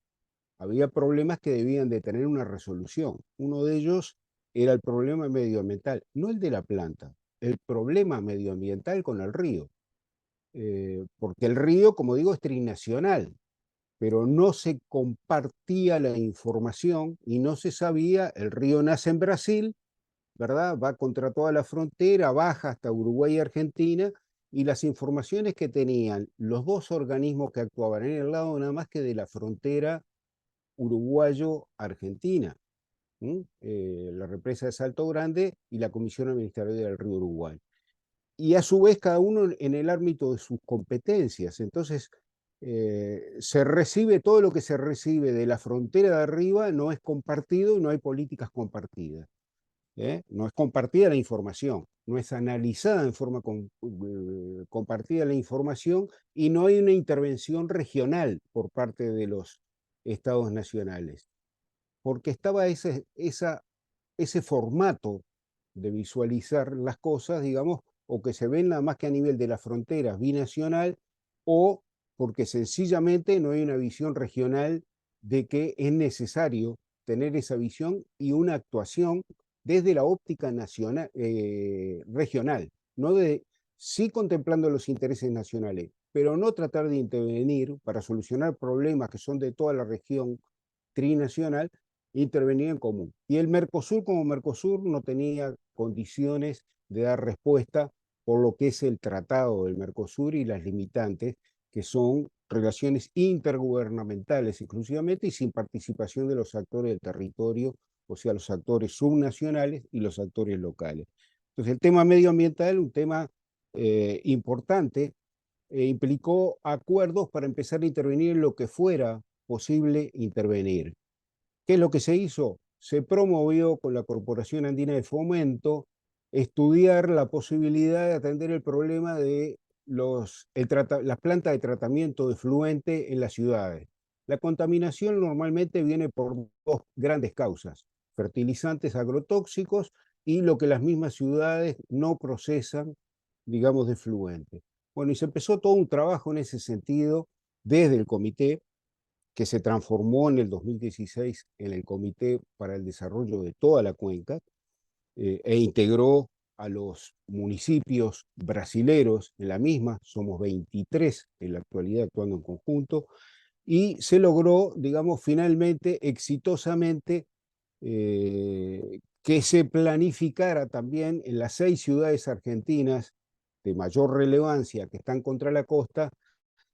que debían de tener una resolución. Uno de ellos era el problema medioambiental, no el de la planta, el problema medioambiental con el río, porque el río, como digo, es trinacional, pero no se compartía la información y no se sabía, el río nace en Brasil, ¿verdad? Va contra toda la frontera, baja hasta Uruguay y Argentina, y las informaciones que tenían los dos organismos que actuaban en el lado nada más que de la frontera uruguayo-argentina, la represa de Salto Grande y la Comisión Administrativa del Río Uruguay. Y a su vez cada uno en el ámbito de sus competencias. Entonces, se recibe todo lo que se recibe de la frontera de arriba, no es compartido y no hay políticas compartidas. No es compartida la información, no es analizada en forma compartida la información, y no hay una intervención regional por parte de los estados nacionales, porque estaba ese formato de visualizar las cosas, digamos, o que se ven nada más que a nivel de las fronteras binacional, o porque sencillamente no hay una visión regional de que es necesario tener esa visión y una actuación desde la óptica nacional, regional, sí contemplando los intereses nacionales, pero no tratar de intervenir para solucionar problemas que son de toda la región trinacional, intervenir en común. Y el Mercosur como Mercosur no tenía condiciones de dar respuesta por lo que es el tratado del Mercosur y las limitantes, que son relaciones intergubernamentales exclusivamente y sin participación de los actores del territorio, o sea, los actores subnacionales y los actores locales. Entonces, el tema medioambiental, un tema importante, implicó acuerdos para empezar a intervenir en lo que fuera posible intervenir. ¿Qué es lo que se hizo? Se promovió con la Corporación Andina de Fomento estudiar la posibilidad de atender el problema de las plantas de tratamiento de efluente en las ciudades. La contaminación normalmente viene por dos grandes causas: fertilizantes agrotóxicos y lo que las mismas ciudades no procesan, digamos, de efluente. Bueno, y se empezó todo un trabajo en ese sentido desde el comité, que se transformó en el 2016 en el Comité para el Desarrollo de toda la cuenca, e integró a los municipios brasileros en la misma. Somos 23 en la actualidad actuando en conjunto, y se logró, digamos, finalmente, exitosamente, que se planificara también en las 6 ciudades argentinas de mayor relevancia que están contra la costa,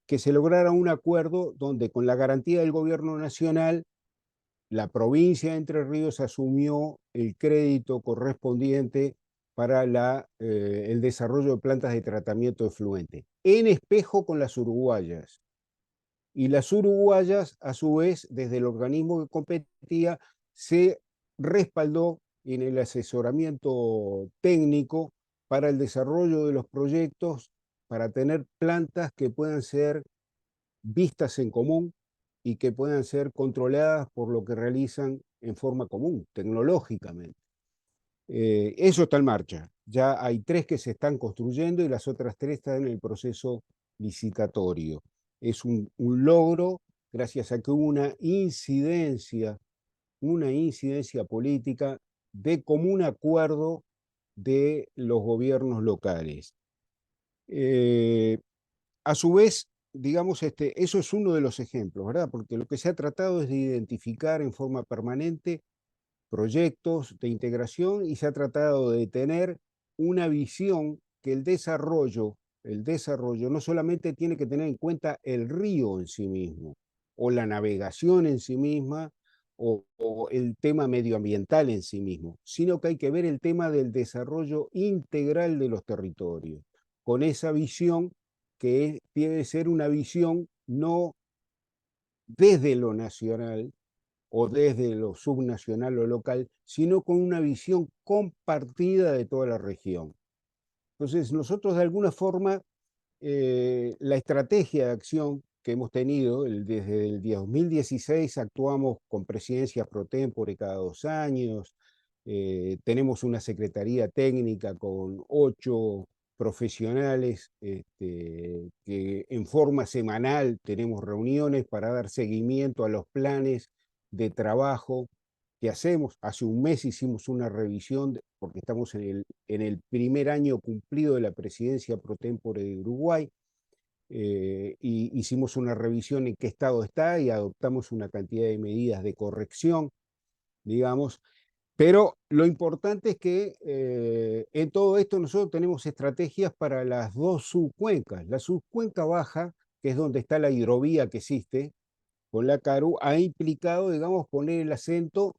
que se lograra un acuerdo donde, con la garantía del gobierno nacional, la provincia de Entre Ríos asumió el crédito correspondiente para el desarrollo de plantas de tratamiento de efluente, en espejo con las uruguayas. Y las uruguayas, a su vez, desde el organismo que competía, se respaldó en el asesoramiento técnico para el desarrollo de los proyectos, para tener plantas que puedan ser vistas en común y que puedan ser controladas por lo que realizan en forma común, tecnológicamente. Eso está en marcha. Ya hay 3 que se están construyendo y las otras 3 están en el proceso licitatorio. Es un logro gracias a que hubo una incidencia política de común acuerdo de los gobiernos locales. A su vez, digamos, eso es uno de los ejemplos, ¿verdad? Porque lo que se ha tratado es de identificar en forma permanente proyectos de integración, y se ha tratado de tener una visión que el desarrollo no solamente tiene que tener en cuenta el río en sí mismo, o la navegación en sí misma, o el tema medioambiental en sí mismo, sino que hay que ver el tema del desarrollo integral de los territorios, con esa visión que debe ser una visión no desde lo nacional o desde lo subnacional o local, sino con una visión compartida de toda la región. Entonces, nosotros, de alguna forma, la estrategia de acción que hemos tenido desde el 2016, actuamos con presidencias pro tempore cada 2 años, tenemos una secretaría técnica con 8 profesionales, que en forma semanal tenemos reuniones para dar seguimiento a los planes de trabajo que hacemos. Hace un mes hicimos una revisión, porque estamos en el primer año cumplido de la presidencia pro tempore de Uruguay, y hicimos una revisión en qué estado está y adoptamos una cantidad de medidas de corrección, digamos. Pero lo importante es que en todo esto nosotros tenemos estrategias para las 2 subcuencas. La subcuenca baja, que es donde está la hidrovía que existe con la CARU, ha implicado, digamos, poner el acento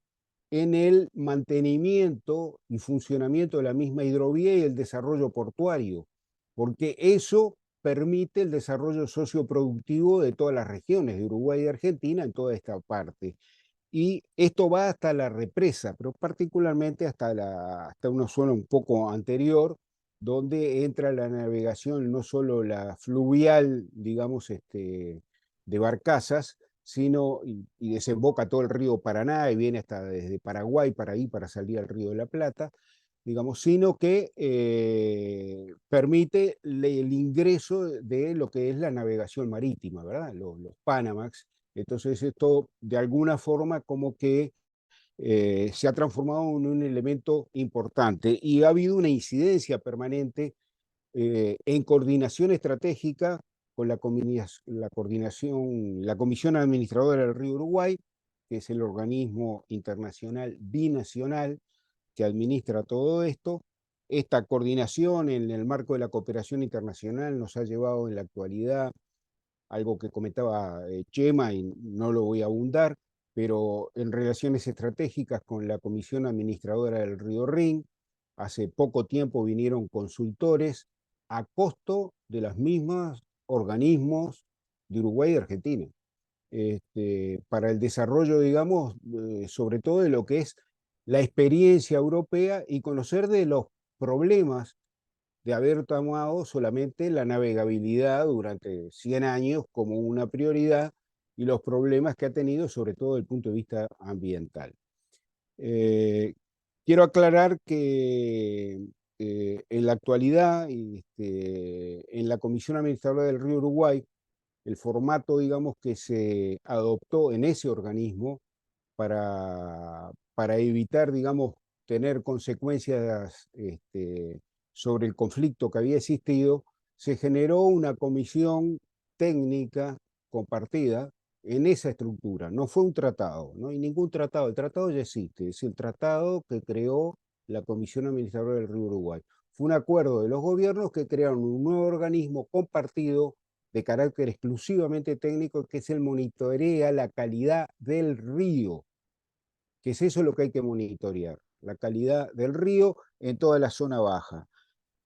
en el mantenimiento y funcionamiento de la misma hidrovía y el desarrollo portuario, porque eso permite el desarrollo socioproductivo de todas las regiones de Uruguay y Argentina en toda esta parte. Y esto va hasta la represa, pero particularmente hasta una zona un poco anterior, donde entra la navegación no solo la fluvial, digamos, de barcazas, sino y desemboca todo el río Paraná y viene hasta desde Paraguay para ahí, para salir al río de la Plata, digamos, sino que permite el ingreso de lo que es la navegación marítima, ¿verdad? Los Panamax. Entonces esto, de alguna forma, como que se ha transformado en un elemento importante, y ha habido una incidencia permanente en coordinación estratégica con la Comisión Administradora del Río Uruguay, que es el organismo internacional binacional que administra todo esto. Esta coordinación en el marco de la cooperación internacional nos ha llevado en la actualidad, algo que comentaba Chema y no lo voy a abundar, pero en relaciones estratégicas con la Comisión Administradora del Río Rin. Hace poco tiempo vinieron consultores a costo de los mismos organismos de Uruguay y Argentina, para el desarrollo, digamos, sobre todo de lo que es la experiencia europea y conocer de los problemas de haber tomado solamente la navegabilidad durante 100 años como una prioridad y los problemas que ha tenido, sobre todo desde el punto de vista ambiental. Quiero aclarar que en la actualidad, en la Comisión Administradora del Río Uruguay, el formato, digamos, que se adoptó en ese organismo para evitar, digamos, tener consecuencias sobre el conflicto que había existido, se generó una comisión técnica compartida en esa estructura. No fue un tratado, no hay ningún tratado. El tratado ya existe, es el tratado que creó la Comisión Administradora del Río Uruguay. Fue un acuerdo de los gobiernos que crearon un nuevo organismo compartido de carácter exclusivamente técnico, que es el monitorea la calidad del río, que es eso lo que hay que monitorear, la calidad del río en toda la zona baja,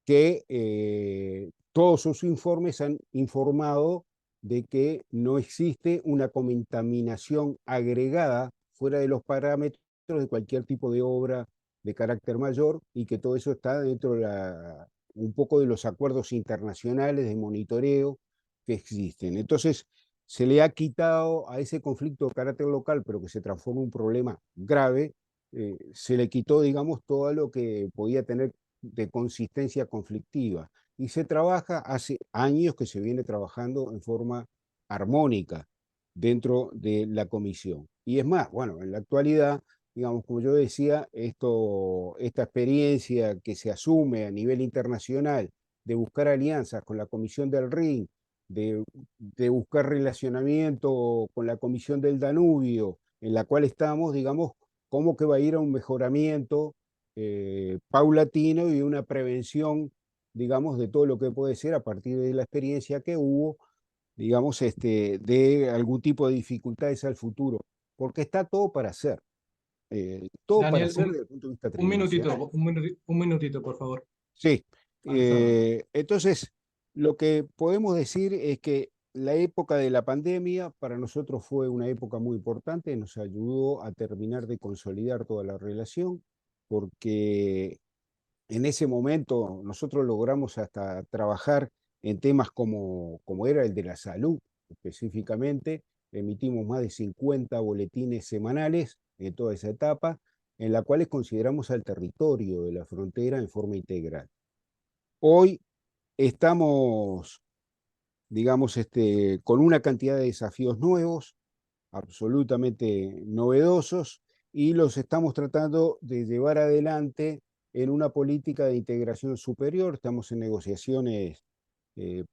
que todos sus informes han informado de que no existe una contaminación agregada fuera de los parámetros de cualquier tipo de obra de carácter mayor y que todo eso está dentro de un poco de los acuerdos internacionales de monitoreo que existen. Entonces, se le ha quitado a ese conflicto de carácter local, pero que se transforma en un problema grave, se le quitó, digamos, todo lo que podía tener de consistencia conflictiva. Y se trabaja, hace años que se viene trabajando en forma armónica dentro de la comisión. Y es más, bueno, en la actualidad, digamos, como yo decía, esta experiencia que se asume a nivel internacional de buscar alianzas con la Comisión del Rin, de buscar relacionamiento con la Comisión del Danubio, en la cual estamos, digamos, cómo que va a ir a un mejoramiento paulatino y una prevención, digamos, de todo lo que puede ser a partir de la experiencia que hubo, digamos, de algún tipo de dificultades al futuro, porque está todo para hacer. Todo para Daniel, hacer desde el punto de vista un tridimensional. un minutito, por favor. Sí, Avanzamos. entonces lo que podemos decir es que la época de la pandemia para nosotros fue una época muy importante, nos ayudó a terminar de consolidar toda la relación, porque en ese momento nosotros logramos hasta trabajar en temas como era el de la salud específicamente, emitimos más de 50 boletines semanales en toda esa etapa, en la cual consideramos al territorio de la frontera en forma integral. Hoy estamos, digamos, con una cantidad de desafíos nuevos, absolutamente novedosos, y los estamos tratando de llevar adelante en una política de integración superior. Estamos en negociaciones en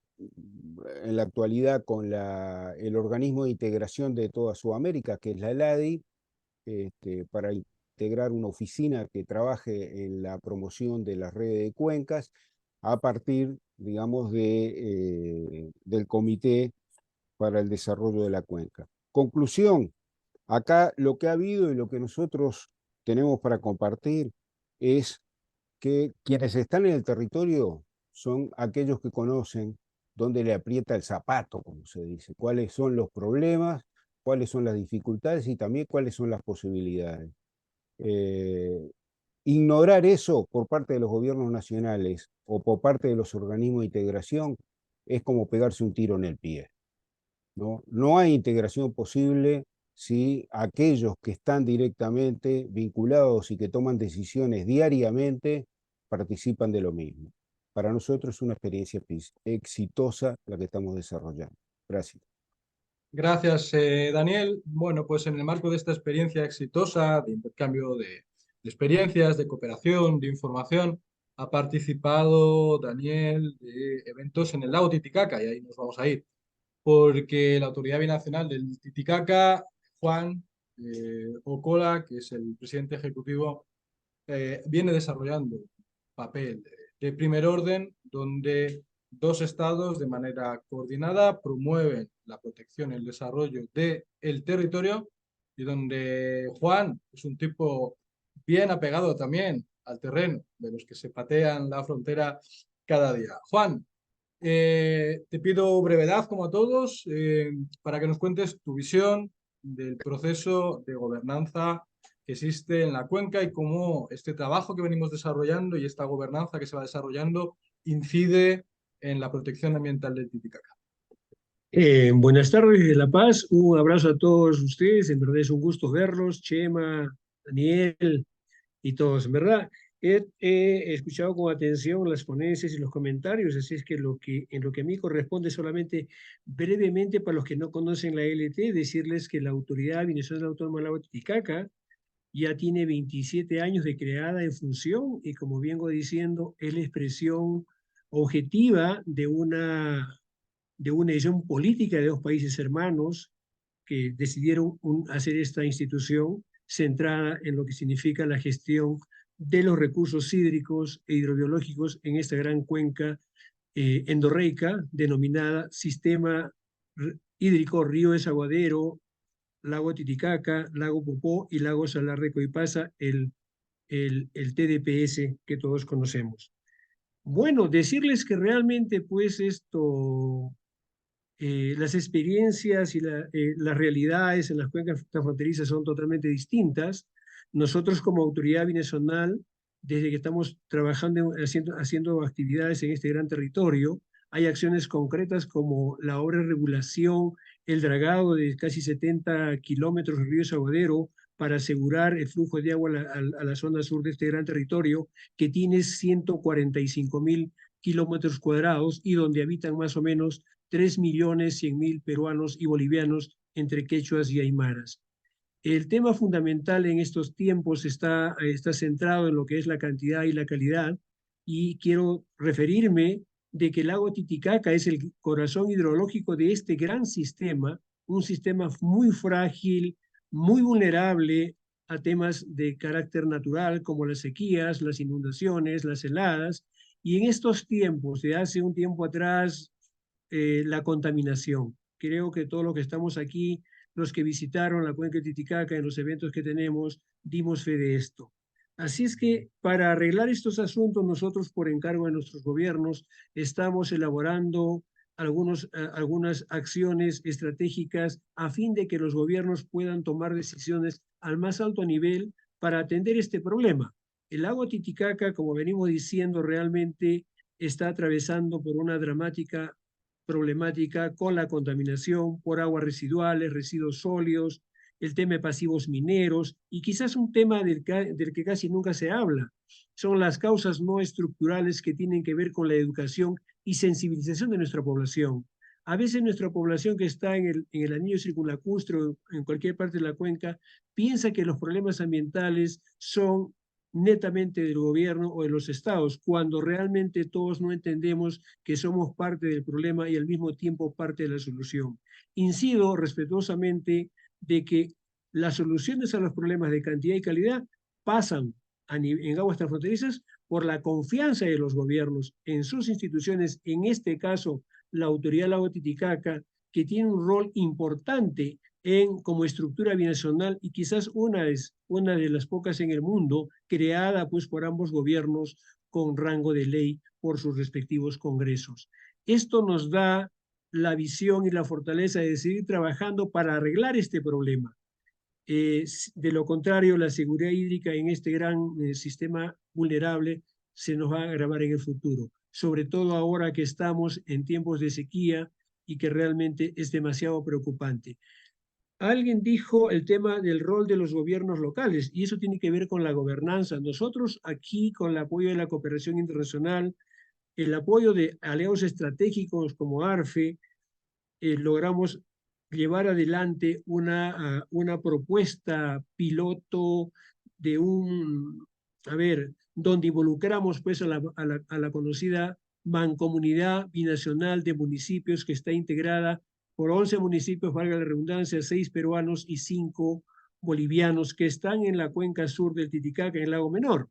la actualidad con el organismo de integración de toda Sudamérica, que es la ELADI, para integrar una oficina que trabaje en la promoción de las redes de cuencas a partir, digamos, del Comité para el Desarrollo de la Cuenca. Conclusión, acá lo que ha habido y lo que nosotros tenemos para compartir es que quienes están en el territorio son aquellos que conocen dónde le aprieta el zapato, como se dice, cuáles son los problemas, cuáles son las dificultades y también cuáles son las posibilidades. Ignorar eso por parte de los gobiernos nacionales o por parte de los organismos de integración es como pegarse un tiro en el pie, ¿no? No hay integración posible si aquellos que están directamente vinculados y que toman decisiones diariamente participan de lo mismo. Para nosotros es una experiencia exitosa la que estamos desarrollando. Gracias. Gracias, Daniel. Bueno, pues en el marco de esta experiencia exitosa de intercambio de experiencias, de cooperación, de información, ha participado Daniel de eventos en el lago Titicaca y ahí nos vamos a ir, porque la Autoridad Binacional del Titicaca, Juan, Ocola, que es el presidente ejecutivo, viene desarrollando un papel de primer orden donde dos estados de manera coordinada promueven la protección y el desarrollo del territorio y donde Juan es un tipo bien apegado también al terreno, de los que se patean la frontera cada día. Juan, te pido brevedad, como a todos, para que nos cuentes tu visión del proceso de gobernanza que existe en la cuenca y cómo este trabajo que venimos desarrollando y esta gobernanza que se va desarrollando incide en la protección ambiental del Titicaca. Buenas tardes desde La Paz, un abrazo a todos ustedes, en verdad es un gusto verlos, Chema, Daniel y todos, en verdad. He escuchado con atención las ponencias y los comentarios, así es que, en lo que a mí corresponde solamente brevemente para los que no conocen la LT, decirles que la Autoridad Binacional Autónoma del Lago Titicaca ya tiene 27 años de creada en función y, como vengo diciendo, es la expresión objetiva de una decisión política de dos países hermanos que decidieron hacer esta institución centrada en lo que significa la gestión de los recursos hídricos e hidrobiológicos en esta gran cuenca endorreica denominada Sistema Hídrico Río Desaguadero, Lago Titicaca, Lago Popó y Lago Salar de Coipasa, el TDPS que todos conocemos. Bueno, decirles que realmente pues las experiencias y las realidades en las cuencas fronterizas son totalmente distintas. Nosotros como autoridad binacional, desde que estamos trabajando, haciendo actividades en este gran territorio, hay acciones concretas como la obra de regulación, el dragado de casi 70 kilómetros del río Desaguadero para asegurar el flujo de agua a la zona sur de este gran territorio, que tiene 145.000 kilómetros cuadrados y donde habitan más o menos 3.100.000 peruanos y bolivianos entre quechuas y aymaras. El tema fundamental en estos tiempos está centrado en lo que es la cantidad y la calidad, y quiero referirme de que el lago Titicaca es el corazón hidrológico de este gran sistema, un sistema muy frágil, muy vulnerable a temas de carácter natural como las sequías, las inundaciones, las heladas, y en estos tiempos, de hace un tiempo atrás, la contaminación. Creo que todos los que estamos aquí, los que visitaron la cuenca de Titicaca en los eventos que tenemos, dimos fe de esto. Así es que para arreglar estos asuntos, nosotros por encargo de nuestros gobiernos estamos elaborando algunas acciones estratégicas a fin de que los gobiernos puedan tomar decisiones al más alto nivel para atender este problema. El lago Titicaca, como venimos diciendo, realmente está atravesando por una dramática problemática con la contaminación por aguas residuales, residuos sólidos, el tema de pasivos mineros y quizás un tema del que casi nunca se habla. Son las causas no estructurales que tienen que ver con la educación y sensibilización de nuestra población. A veces nuestra población que está en el anillo circunlacustre o en cualquier parte de la cuenca piensa que los problemas ambientales son netamente del gobierno o de los estados, cuando realmente todos no entendemos que somos parte del problema y al mismo tiempo parte de la solución. Incido respetuosamente de que las soluciones a los problemas de cantidad y calidad pasan en aguas transfronterizas por la confianza de los gobiernos en sus instituciones, en este caso la Autoridad Lago Titicaca, que tiene un rol importante como estructura binacional y quizás una de las pocas en el mundo creada pues por ambos gobiernos con rango de ley por sus respectivos congresos. Esto nos da la visión y la fortaleza de seguir trabajando para arreglar este problema. De lo contrario, la seguridad hídrica en este gran sistema vulnerable se nos va a agravar en el futuro, sobre todo ahora que estamos en tiempos de sequía y que realmente es demasiado preocupante. Alguien dijo el tema del rol de los gobiernos locales y eso tiene que ver con la gobernanza. Nosotros aquí, con el apoyo de la cooperación internacional, el apoyo de aliados estratégicos como ARFE, logramos llevar adelante una propuesta piloto de donde involucramos pues a la conocida mancomunidad binacional de municipios que está integrada por 11 municipios, valga la redundancia, 6 peruanos y 5 bolivianos que están en la cuenca sur del Titicaca, en el lago Menor.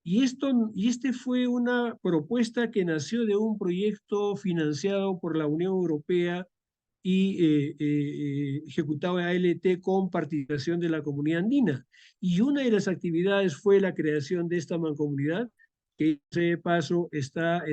Y este fue una propuesta que nació de un proyecto financiado por la Unión Europea y ejecutado en ALT con participación de la comunidad andina. Y una de las actividades fue la creación de esta mancomunidad, que de paso está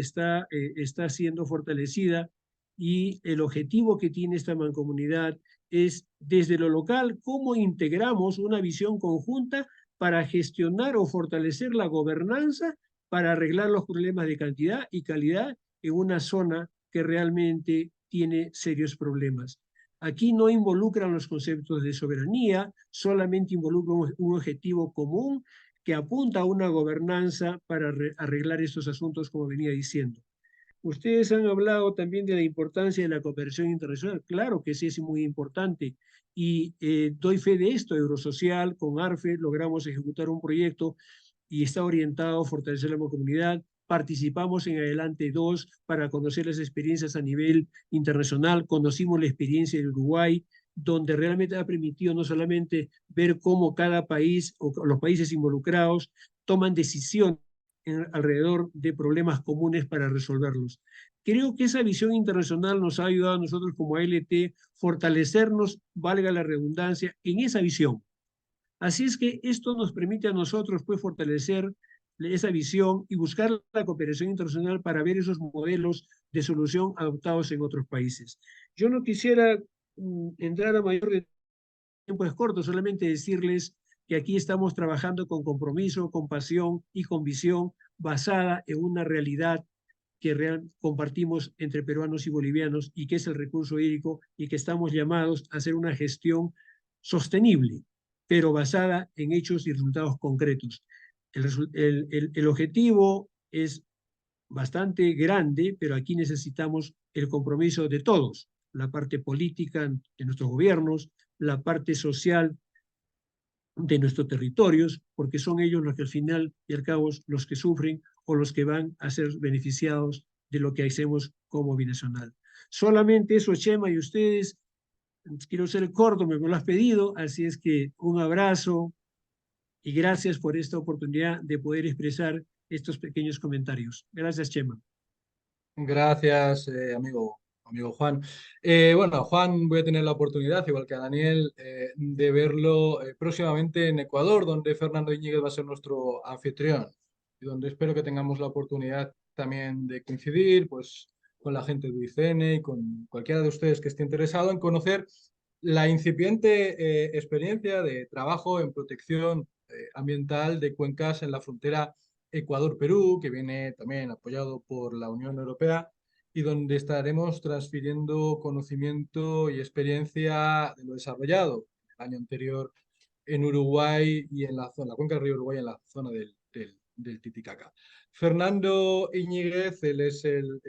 siendo fortalecida, y el objetivo que tiene esta mancomunidad es, desde lo local, cómo integramos una visión conjunta para gestionar o fortalecer la gobernanza, para arreglar los problemas de cantidad y calidad en una zona que realmente tiene serios problemas. Aquí no involucran los conceptos de soberanía, solamente involucran un objetivo común que apunta a una gobernanza para arreglar estos asuntos, como venía diciendo. Ustedes han hablado también de la importancia de la cooperación internacional. Claro que sí, es muy importante. Y doy fe de esto. Eurosocial, con ARFE, logramos ejecutar un proyecto y está orientado a fortalecer la comunidad. Participamos en Adelante 2 para conocer las experiencias a nivel internacional. Conocimos la experiencia de Uruguay, donde realmente ha permitido no solamente ver cómo cada país o los países involucrados toman decisiones alrededor de problemas comunes para resolverlos. Creo que esa visión internacional nos ha ayudado a nosotros como ALT fortalecernos, valga la redundancia, en esa visión. Así es que esto nos permite a nosotros pues fortalecer esa visión y buscar la cooperación internacional para ver esos modelos de solución adoptados en otros países. Yo no quisiera entrar a mayor tiempo, es corto, solamente decirles que aquí estamos trabajando con compromiso, con pasión y con visión basada en una realidad que compartimos entre peruanos y bolivianos, y que es el recurso hídrico, y que estamos llamados a hacer una gestión sostenible, pero basada en hechos y resultados concretos. El objetivo es bastante grande, pero aquí necesitamos el compromiso de todos, la parte política de nuestros gobiernos, la parte social de nuestros territorios, porque son ellos los que al final y al cabo los que sufren o los que van a ser beneficiados de lo que hacemos como binacional. Solamente eso, Chema, y ustedes, quiero ser corto, me lo has pedido, así es que un abrazo y gracias por esta oportunidad de poder expresar estos pequeños comentarios. Gracias, Chema. Gracias, amigo Juan. Bueno, Juan, voy a tener la oportunidad, igual que a Daniel, de verlo próximamente en Ecuador, donde Fernando Iñiguez va a ser nuestro anfitrión y donde espero que tengamos la oportunidad también de coincidir pues, con la gente de UICN y con cualquiera de ustedes que esté interesado en conocer la incipiente experiencia de trabajo en protección ambiental de cuencas en la frontera Ecuador-Perú, que viene también apoyado por la Unión Europea y donde estaremos transfiriendo conocimiento y experiencia de lo desarrollado el año anterior en Uruguay y en la cuenca del río Uruguay, en la zona del Titicaca. Fernando Iñiguez, él es el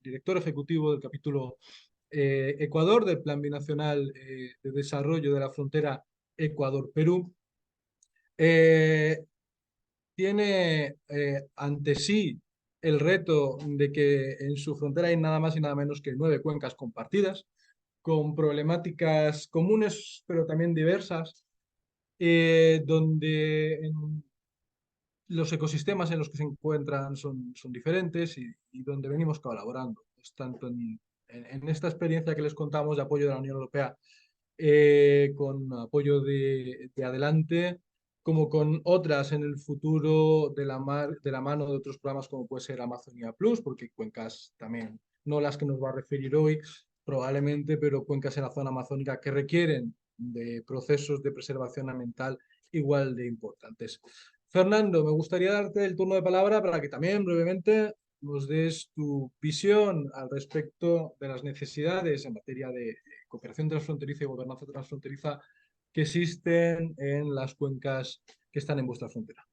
director ejecutivo del capítulo Ecuador del Plan Binacional de Desarrollo de la Frontera Ecuador-Perú. Tiene ante sí el reto de que en su frontera hay nada más y nada menos que 9 cuencas compartidas, con problemáticas comunes pero también diversas, donde los ecosistemas en los que se encuentran son diferentes y donde venimos colaborando. Pues tanto en esta experiencia que les contamos de apoyo de la Unión Europea, con apoyo de Adelante, como con otras en el futuro de la mano de otros programas como puede ser Amazonía Plus, porque cuencas también, no las que nos va a referir hoy probablemente, pero cuencas en la zona amazónica que requieren de procesos de preservación ambiental igual de importantes. Fernando, me gustaría darte el turno de palabra para que también brevemente nos des tu visión al respecto de las necesidades en materia de cooperación transfronteriza y gobernanza transfronteriza que existen en las cuencas que están en vuestra frontera.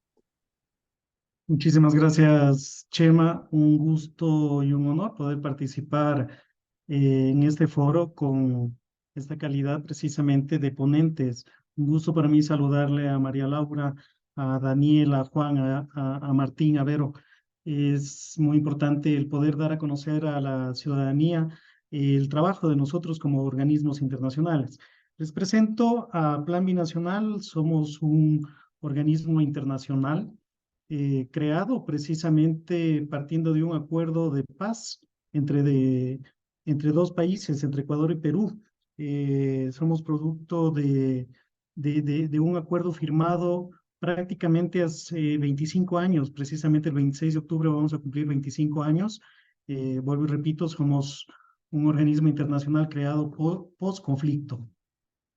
Muchísimas gracias, Chema. Un gusto y un honor poder participar en este foro con esta calidad precisamente de ponentes. Un gusto para mí saludarle a María Laura, a Daniel, a Juan, a Martín, a Vero. Es muy importante el poder dar a conocer a la ciudadanía el trabajo de nosotros como organismos internacionales. Les presento a Plan Binacional. Somos un organismo internacional creado precisamente partiendo de un acuerdo de paz entre dos países, entre Ecuador y Perú. Somos producto de un acuerdo firmado prácticamente hace 25 años, precisamente el 26 de octubre vamos a cumplir 25 años. Vuelvo y repito, somos un organismo internacional creado post-conflicto.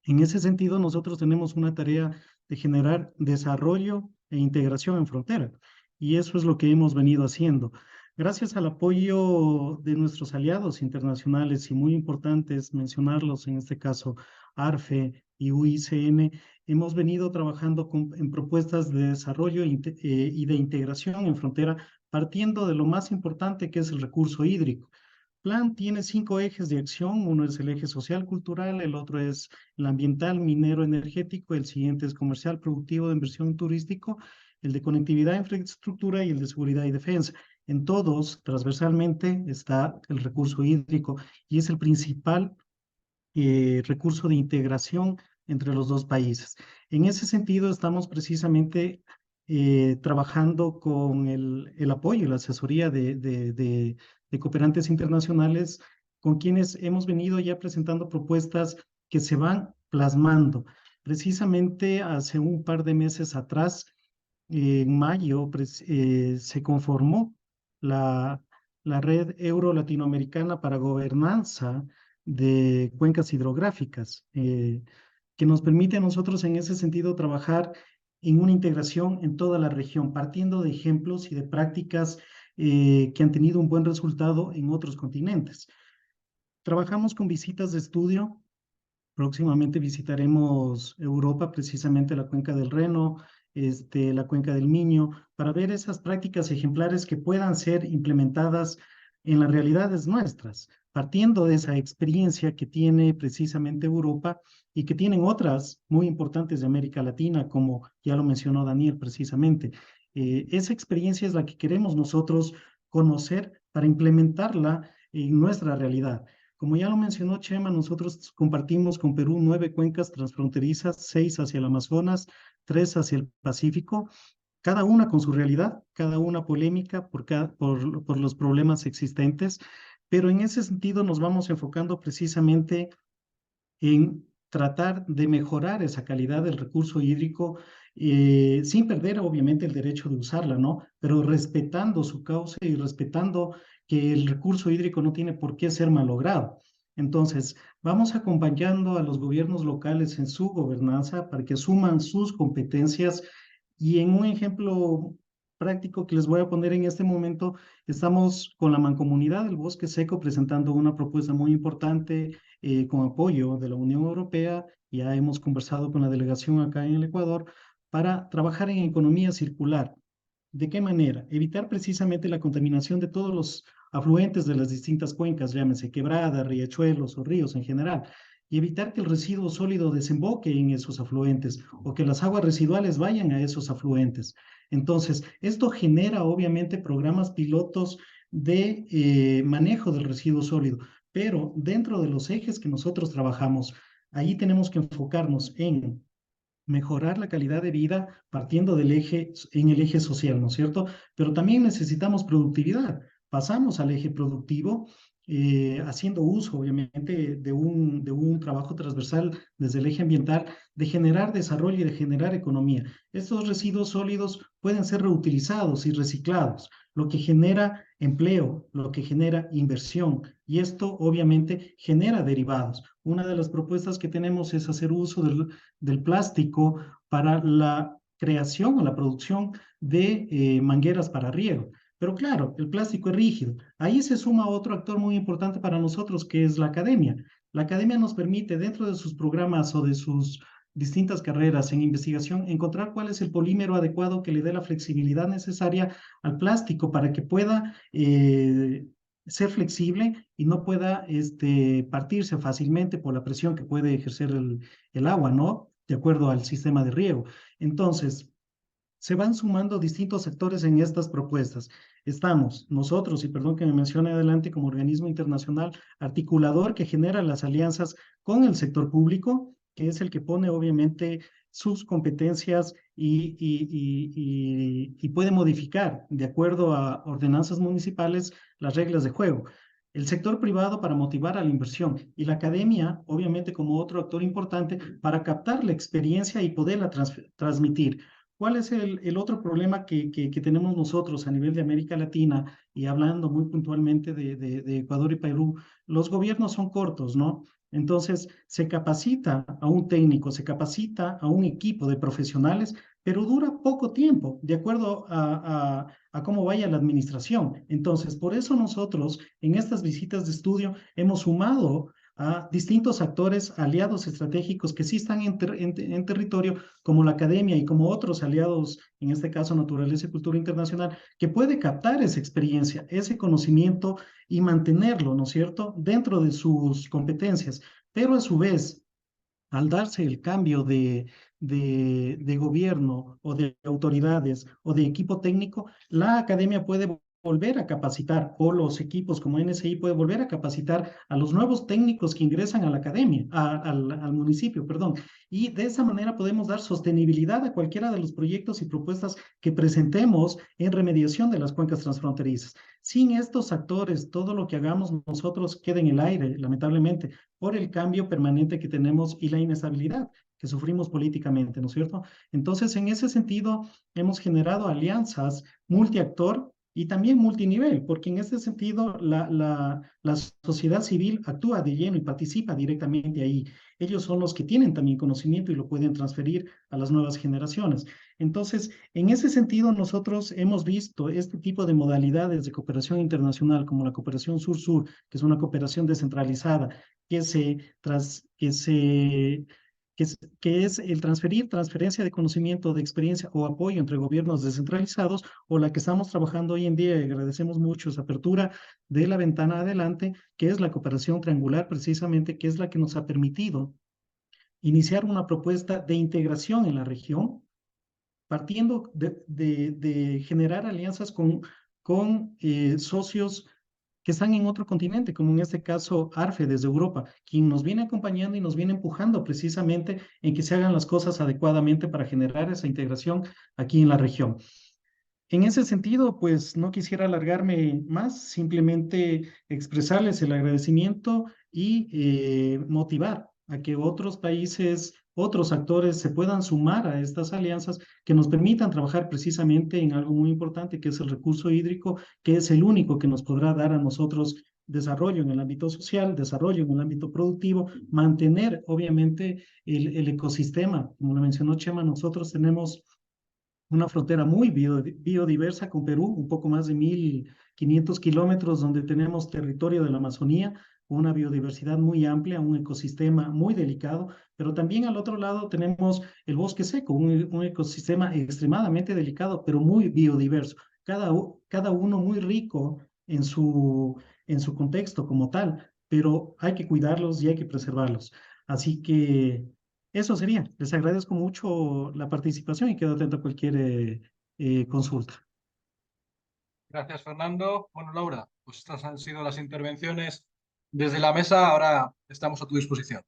En ese sentido, nosotros tenemos una tarea de generar desarrollo e integración en frontera, y eso es lo que hemos venido haciendo. Gracias al apoyo de nuestros aliados internacionales, y muy importantes mencionarlos, en este caso ARFE y UICN, hemos venido trabajando en propuestas de desarrollo y de integración en frontera, partiendo de lo más importante, que es el recurso hídrico. Plan tiene 5 ejes de acción. Uno es el eje social cultural, el otro es el ambiental, minero, energético, el siguiente es comercial, productivo, de inversión turístico, el de conectividad, infraestructura y el de seguridad y defensa. En todos, transversalmente, está el recurso hídrico y es el principal recurso de integración entre los dos países. En ese sentido, estamos precisamente trabajando con el apoyo y la asesoría de cooperantes internacionales, con quienes hemos venido ya presentando propuestas que se van plasmando. Precisamente hace un par de meses atrás, en mayo, se conformó la Red Euro-Latinoamericana para Gobernanza de Cuencas Hidrográficas, que nos permite a nosotros en ese sentido trabajar en una integración en toda la región, partiendo de ejemplos y de prácticas que han tenido un buen resultado en otros continentes. Trabajamos con visitas de estudio. Próximamente visitaremos Europa, precisamente la cuenca del Reno, la cuenca del Miño, para ver esas prácticas ejemplares que puedan ser implementadas en las realidades nuestras, partiendo de esa experiencia que tiene precisamente Europa y que tienen otras muy importantes de América Latina, como ya lo mencionó Daniel precisamente. Esa experiencia es la que queremos nosotros conocer para implementarla en nuestra realidad. Como ya lo mencionó Chema, nosotros compartimos con Perú 9 cuencas transfronterizas, 6 hacia el Amazonas, 3 hacia el Pacífico, cada una con su realidad, cada una polémica por los problemas existentes, pero en ese sentido nos vamos enfocando precisamente en tratar de mejorar esa calidad del recurso hídrico, sin perder obviamente el derecho de usarla, ¿no? Pero respetando su cauce y respetando que el recurso hídrico no tiene por qué ser malogrado. Entonces, vamos acompañando a los gobiernos locales en su gobernanza para que asuman sus competencias, y en un ejemplo práctico que les voy a poner en este momento, estamos con la Mancomunidad del Bosque Seco presentando una propuesta muy importante con apoyo de la Unión Europea. Ya hemos conversado con la delegación acá en el Ecuador para trabajar en economía circular. ¿De qué manera? Evitar precisamente la contaminación de todos los afluentes de las distintas cuencas, llámese quebradas, riachuelos o ríos en general, y evitar que el residuo sólido desemboque en esos afluentes o que las aguas residuales vayan a esos afluentes. Entonces, esto genera obviamente programas pilotos de manejo del residuo sólido, pero dentro de los ejes que nosotros trabajamos, ahí tenemos que enfocarnos en mejorar la calidad de vida partiendo en el eje social, ¿no es cierto? Pero también necesitamos productividad. Pasamos al eje productivo, haciendo uso, obviamente, de un trabajo transversal desde el eje ambiental, de generar desarrollo y de generar economía. Estos residuos sólidos pueden ser reutilizados y reciclados, lo que genera empleo, lo que genera inversión, y esto obviamente genera derivados. Una de las propuestas que tenemos es hacer uso del plástico para la creación o la producción de mangueras para riego. Pero claro, el plástico es rígido. Ahí se suma otro actor muy importante para nosotros, que es la academia. La academia nos permite, dentro de sus programas o de sus distintas carreras en investigación, encontrar cuál es el polímero adecuado que le dé la flexibilidad necesaria al plástico para que pueda ser flexible y no pueda partirse fácilmente por la presión que puede ejercer el agua, ¿no? De acuerdo al sistema de riego. Entonces, se van sumando distintos sectores en estas propuestas. Estamos nosotros, y perdón que me mencione adelante, como organismo internacional articulador que genera las alianzas con el sector público, que es el que pone obviamente sus competencias y puede modificar de acuerdo a ordenanzas municipales las reglas de juego. El sector privado para motivar a la inversión y la academia, obviamente, como otro actor importante para captar la experiencia y poderla transmitir. ¿Cuál es el otro problema que tenemos nosotros a nivel de América Latina y hablando muy puntualmente de Ecuador y Perú? Los gobiernos son cortos, ¿no? Entonces, se capacita a un técnico, se capacita a un equipo de profesionales, pero dura poco tiempo, de acuerdo a cómo vaya la administración. Entonces, por eso nosotros en estas visitas de estudio hemos sumado a distintos actores aliados estratégicos que sí están en territorio, como la academia y como otros aliados, en este caso Naturaleza y Cultura Internacional, que puede captar esa experiencia, ese conocimiento y mantenerlo, ¿no es cierto?, dentro de sus competencias. Pero a su vez, al darse el cambio de gobierno o de autoridades o de equipo técnico, la academia puede volver a capacitar, o los equipos como NSI puede volver a capacitar a los nuevos técnicos que ingresan a la academia, al municipio, perdón. Y de esa manera podemos dar sostenibilidad a cualquiera de los proyectos y propuestas que presentemos en remediación de las cuencas transfronterizas. Sin estos actores, todo lo que hagamos nosotros queda en el aire, lamentablemente, por el cambio permanente que tenemos y la inestabilidad que sufrimos políticamente, ¿no es cierto? Entonces, en ese sentido, hemos generado alianzas multiactor y también multinivel, porque en ese sentido la sociedad civil actúa de lleno y participa directamente ahí. Ellos son los que tienen también conocimiento y lo pueden transferir a las nuevas generaciones. Entonces, en ese sentido, nosotros hemos visto este tipo de modalidades de cooperación internacional, como la cooperación sur-sur, que es una cooperación descentralizada, que es el transferencia de conocimiento, de experiencia o apoyo entre gobiernos descentralizados, o la que estamos trabajando hoy en día, y agradecemos mucho esa apertura de la ventana adelante, que es la cooperación triangular, precisamente, que es la que nos ha permitido iniciar una propuesta de integración en la región, partiendo de generar alianzas con socios que están en otro continente, como en este caso ARFE desde Europa, quien nos viene acompañando y nos viene empujando precisamente en que se hagan las cosas adecuadamente para generar esa integración aquí en la región. En ese sentido, pues no quisiera alargarme más, simplemente expresarles el agradecimiento y motivar a que otros países, otros actores se puedan sumar a estas alianzas que nos permitan trabajar precisamente en algo muy importante, que es el recurso hídrico, que es el único que nos podrá dar a nosotros desarrollo en el ámbito social, desarrollo en el ámbito productivo, mantener obviamente el ecosistema. Como lo mencionó Chema, nosotros tenemos una frontera muy biodiversa con Perú, un poco más de 1.500 kilómetros, donde tenemos territorio de la Amazonía, una biodiversidad muy amplia, un ecosistema muy delicado, pero también al otro lado tenemos el bosque seco, un ecosistema extremadamente delicado, pero muy biodiverso, cada uno muy rico en su contexto como tal, pero hay que cuidarlos y hay que preservarlos. Así que eso sería. Les agradezco mucho la participación y quedo atento a cualquier consulta. Gracias, Fernando. Bueno, Laura, pues estas han sido las intervenciones desde la mesa. Ahora estamos a tu disposición.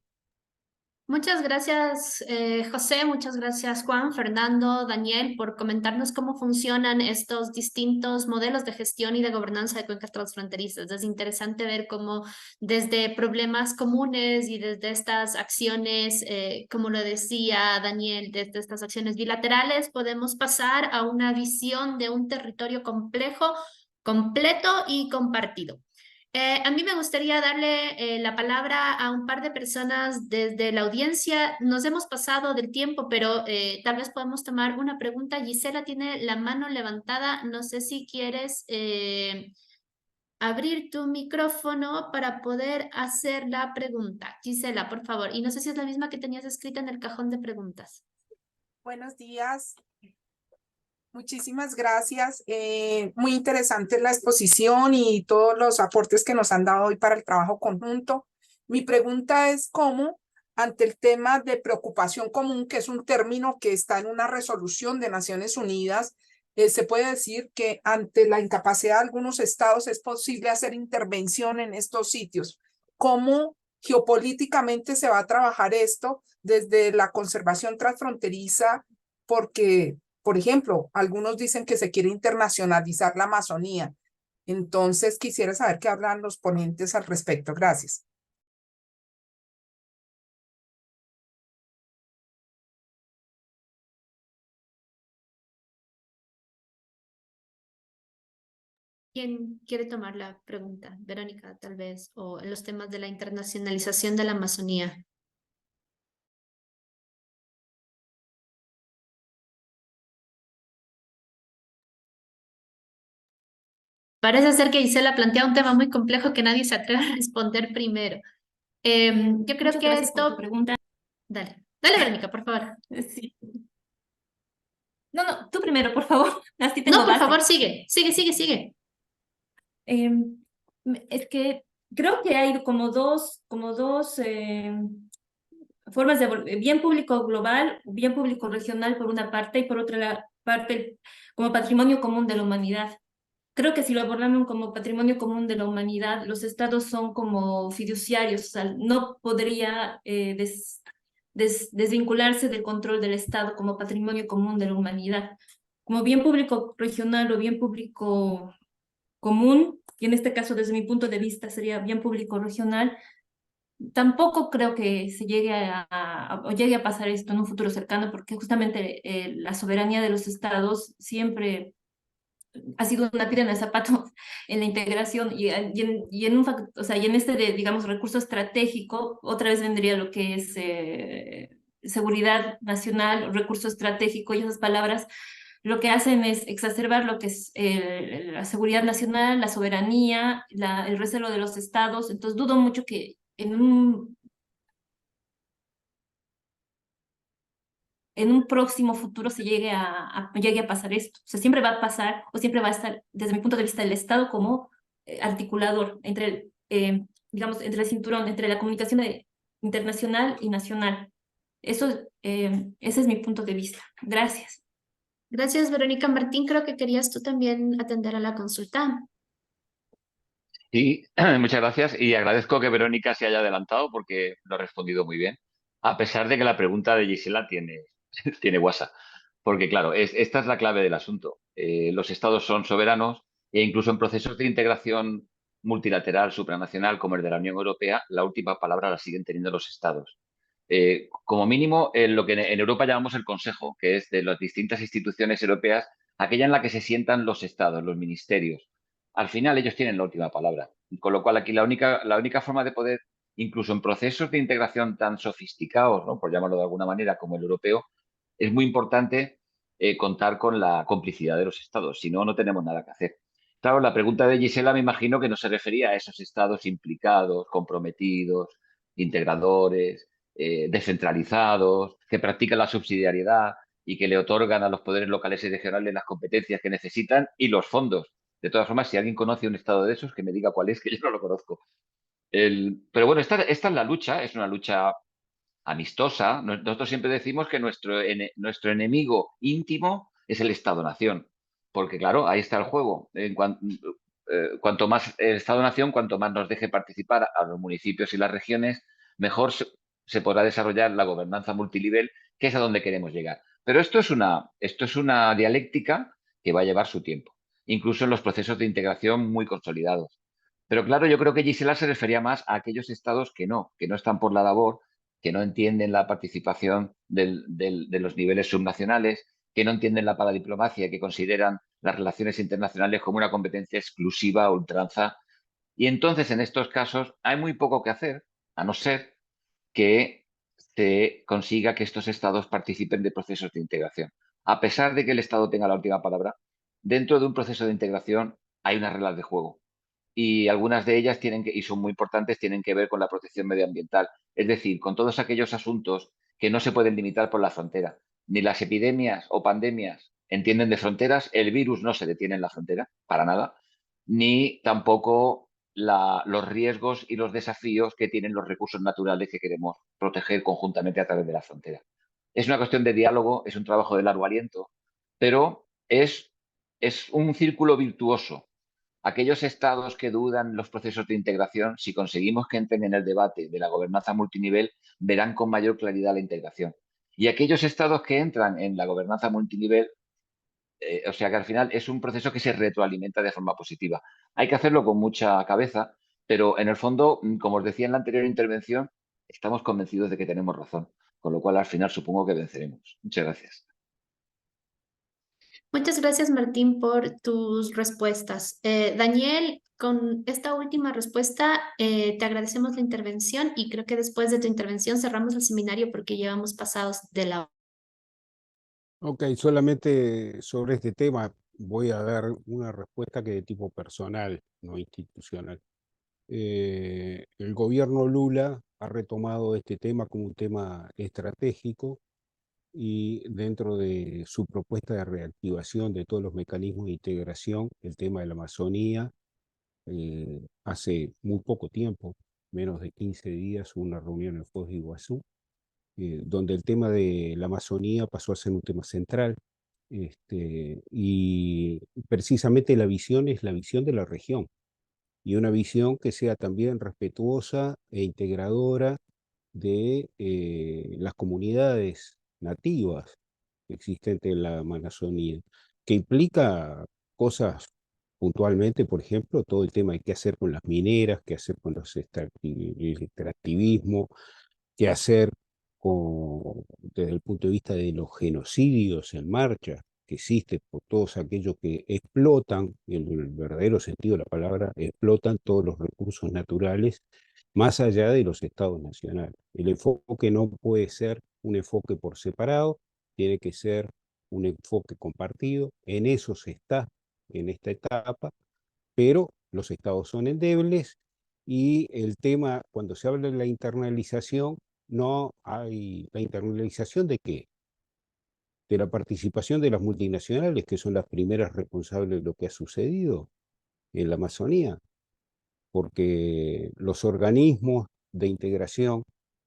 Muchas gracias, José, muchas gracias, Juan, Fernando, Daniel, por comentarnos cómo funcionan estos distintos modelos de gestión y de gobernanza de cuencas transfronterizas. Es interesante ver cómo desde problemas comunes y desde estas acciones, como lo decía Daniel, desde estas acciones bilaterales, podemos pasar a una visión de un territorio complejo, completo y compartido. A mí me gustaría darle la palabra a un par de personas desde la audiencia. Nos hemos pasado del tiempo, pero tal vez podemos tomar una pregunta. Gisela tiene la mano levantada. No sé si quieres abrir tu micrófono para poder hacer la pregunta. Gisela, por favor. Y no sé si es la misma que tenías escrita en el cajón de preguntas. Buenos días. Muchísimas gracias. Muy interesante la exposición y todos los aportes que nos han dado hoy para el trabajo conjunto. Mi pregunta es cómo, ante el tema de preocupación común, que es un término que está en una resolución de Naciones Unidas, se puede decir que ante la incapacidad de algunos estados es posible hacer intervención en estos sitios. ¿Cómo geopolíticamente se va a trabajar esto desde la conservación transfronteriza, porque, por ejemplo, algunos dicen que se quiere internacionalizar la Amazonía. Entonces, quisiera saber qué hablan los ponentes al respecto. Gracias. ¿Quién quiere tomar la pregunta? Verónica, tal vez, o en los temas de la internacionalización de la Amazonía. Parece ser que Gisela plantea un tema muy complejo que nadie se atreve a responder primero. Yo creo Muchas que gracias por tu esto... pregunta. Dale, dale, Verónica, por favor. Sí. No, tú primero, por favor. Así tengo No, por base. favor, sigue, sigue. Es que creo que hay como dos formas de bien público global, bien público regional por una parte y por otra parte como patrimonio común de la humanidad. Creo que si lo abordamos como patrimonio común de la humanidad, los estados son como fiduciarios, o sea, no podría desvincularse del control del Estado como patrimonio común de la humanidad. Como bien público regional o bien público común, y en este caso desde mi punto de vista sería bien público regional, tampoco creo que se llegue o llegue a pasar esto en un futuro cercano, porque justamente la soberanía de los estados siempre ha sido una piedra en el zapato en la integración y en un o sea, y en este digamos, recurso estratégico, otra vez vendría lo que es seguridad nacional, recurso estratégico, y esas palabras lo que hacen es exacerbar lo que es la seguridad nacional, la soberanía, el recelo de los estados. Entonces dudo mucho que en un próximo futuro se llegue llegue a pasar esto. O sea, siempre va a pasar, o siempre va a estar, desde mi punto de vista, el Estado como articulador entre, digamos, entre el cinturón, entre la comunicación internacional y nacional. Ese es mi punto de vista. Gracias. Gracias, Verónica. Martín, creo que querías tú también atender a la consulta. Sí, muchas gracias y agradezco que Verónica se haya adelantado porque lo ha respondido muy bien, a pesar de que la pregunta de Gisela tiene guasa. Porque claro, esta es la clave del asunto. Los estados son soberanos e incluso en procesos de integración multilateral supranacional como el de la Unión Europea, la última palabra la siguen teniendo los estados. Como mínimo, en lo que en Europa llamamos el Consejo, que es de las distintas instituciones europeas, aquella en la que se sientan los estados, los ministerios. Al final ellos tienen la última palabra. Con lo cual aquí la única forma de poder, incluso en procesos de integración tan sofisticados, ¿no?, por llamarlo de alguna manera, como el europeo, es muy importante contar con la complicidad de los estados. Si no, no tenemos nada que hacer. Claro, la pregunta de Gisela me imagino que no se refería a esos estados implicados, comprometidos, integradores, descentralizados, que practican la subsidiariedad y que le otorgan a los poderes locales y regionales las competencias que necesitan y los fondos. De todas formas, si alguien conoce un estado de esos, que me diga cuál es, que yo no lo conozco. Pero bueno, esta es la lucha, es una lucha amistosa. Nosotros siempre decimos que nuestro enemigo íntimo es el Estado-Nación, porque claro, ahí está el juego. Cuanto más el Estado-Nación, cuanto más nos deje participar a los municipios y las regiones, mejor se podrá desarrollar la gobernanza multinivel, que es a donde queremos llegar. Pero esto es una dialéctica que va a llevar su tiempo, incluso en los procesos de integración muy consolidados. Pero claro, yo creo que Gisela se refería más a aquellos estados que no están por la labor, que no entienden la participación de los niveles subnacionales, que no entienden la paradiplomacia, que consideran las relaciones internacionales como una competencia exclusiva a ultranza. Y entonces, en estos casos, hay muy poco que hacer, a no ser que se consiga que estos estados participen de procesos de integración. A pesar de que el Estado tenga la última palabra, dentro de un proceso de integración hay unas reglas de juego. Y algunas de ellas y son muy importantes, tienen que ver con la protección medioambiental. Es decir, con todos aquellos asuntos que no se pueden limitar por la frontera. Ni las epidemias o pandemias entienden de fronteras, el virus no se detiene en la frontera, para nada, ni tampoco los riesgos y los desafíos que tienen los recursos naturales que queremos proteger conjuntamente a través de la frontera. Es una cuestión de diálogo, es un trabajo de largo aliento, pero es un círculo virtuoso aquellos estados que dudan los procesos de integración, si conseguimos que entren en el debate de la gobernanza multinivel, verán con mayor claridad la integración. Y aquellos estados que entran en la gobernanza multinivel, o sea que al final es un proceso que se retroalimenta de forma positiva. Hay que hacerlo con mucha cabeza, pero en el fondo, como os decía en la anterior intervención, estamos convencidos de que tenemos razón, con lo cual al final supongo que venceremos. Muchas gracias. Muchas gracias, Martín, por tus respuestas. Daniel, con esta última respuesta, te agradecemos la intervención y creo que después de tu intervención cerramos el seminario porque llevamos pasados de la hora. Ok, solamente sobre este tema voy a dar una respuesta que de tipo personal, no institucional. El gobierno Lula ha retomado este tema como un tema estratégico y dentro de su propuesta de reactivación de todos los mecanismos de integración, el tema de la Amazonía, hace muy poco tiempo, menos de 15 días, hubo una reunión en Foz de Iguazú, donde el tema de la Amazonía pasó a ser un tema central. Y precisamente la visión es la visión de la región, y una visión que sea también respetuosa e integradora de las comunidades nativas existentes en la Amazonía, que implica cosas puntualmente, por ejemplo, todo el tema de qué hacer con las mineras, qué hacer con el extractivismo, qué hacer desde el punto de vista de los genocidios en marcha que existen por todos aquellos que explotan, en el verdadero sentido de la palabra, explotan todos los recursos naturales más allá de los estados nacionales. El enfoque no puede ser un enfoque por separado, tiene que ser un enfoque compartido. En eso se está en esta etapa, pero los estados son endebles y el tema, cuando se habla de la internalización, no hay la internalización de qué, de la participación de las multinacionales, que son las primeras responsables de lo que ha sucedido en la Amazonía, porque los organismos de integración,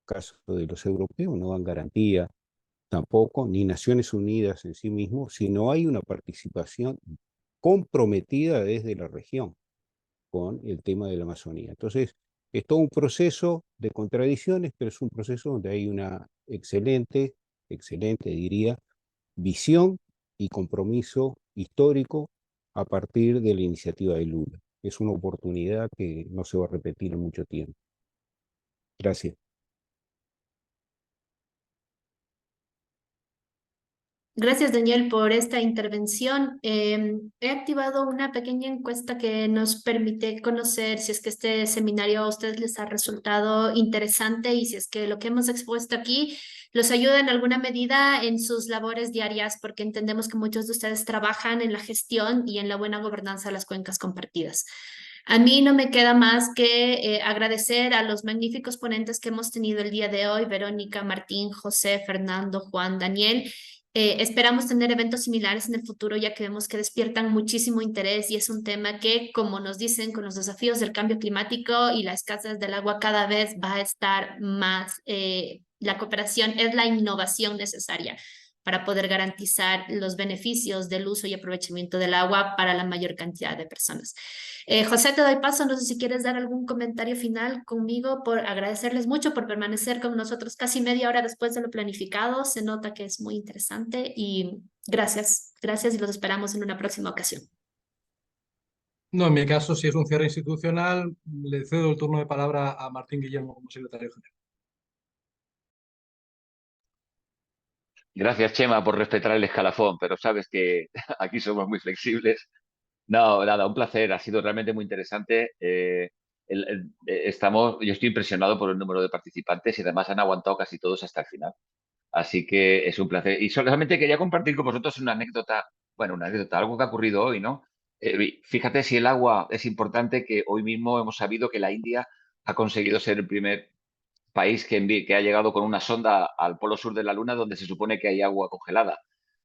caso de los europeos, no dan garantía tampoco, ni Naciones Unidas en sí mismo, si no hay una participación comprometida desde la región con el tema de la Amazonía. Entonces, es todo un proceso de contradicciones, pero es un proceso donde hay una excelente diría, visión y compromiso histórico a partir de la iniciativa de Lula. Es una oportunidad que no se va a repetir en mucho tiempo. Gracias. Gracias, Daniel, por esta intervención. He activado una pequeña encuesta que nos permite conocer si es que este seminario a ustedes les ha resultado interesante y si es que lo que hemos expuesto aquí los ayuda en alguna medida en sus labores diarias, porque entendemos que muchos de ustedes trabajan en la gestión y en la buena gobernanza de las cuencas compartidas. A mí no me queda más que agradecer a los magníficos ponentes que hemos tenido el día de hoy, Verónica, Martín, José, Fernando, Juan, Daniel. Esperamos tener eventos similares en el futuro, ya que vemos que despiertan muchísimo interés y es un tema que, como nos dicen, con los desafíos del cambio climático y la escasez del agua cada vez va a estar más. La cooperación es la innovación necesaria para poder garantizar los beneficios del uso y aprovechamiento del agua para la mayor cantidad de personas. José, te doy paso, no sé si quieres dar algún comentario final conmigo, por agradecerles mucho por permanecer con nosotros casi media hora después de lo planificado. Se nota que es muy interesante y gracias y los esperamos en una próxima ocasión. No, en mi caso, si es un cierre institucional, le cedo el turno de palabra a Martín Guillermo como secretario general. Gracias, Chema, por respetar el escalafón, pero sabes que aquí somos muy flexibles. No, nada, un placer. Ha sido realmente muy interesante. Yo estoy impresionado por el número de participantes y además han aguantado casi todos hasta el final. Así que es un placer. Y solamente quería compartir con vosotros una anécdota, algo que ha ocurrido hoy, ¿no? Fíjate si el agua es importante, que hoy mismo hemos sabido que la India ha conseguido ser el primer país que ha llegado con una sonda al polo sur de la Luna donde se supone que hay agua congelada.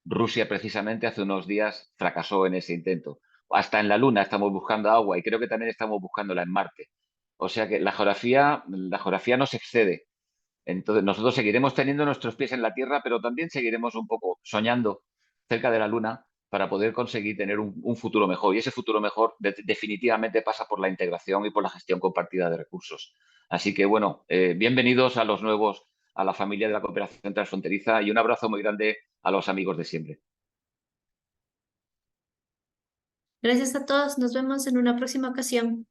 Rusia precisamente hace unos días fracasó en ese intento. Hasta en la Luna estamos buscando agua y creo que también estamos buscándola en Marte. O sea que la geografía nos excede. Entonces nosotros seguiremos teniendo nuestros pies en la Tierra, pero también seguiremos un poco soñando cerca de la Luna para poder conseguir tener un futuro mejor. Y ese futuro mejor definitivamente pasa por la integración y por la gestión compartida de recursos. Así que, bueno, bienvenidos a los nuevos, a la familia de la cooperación transfronteriza, y un abrazo muy grande a los amigos de siempre. Gracias a todos. Nos vemos en una próxima ocasión.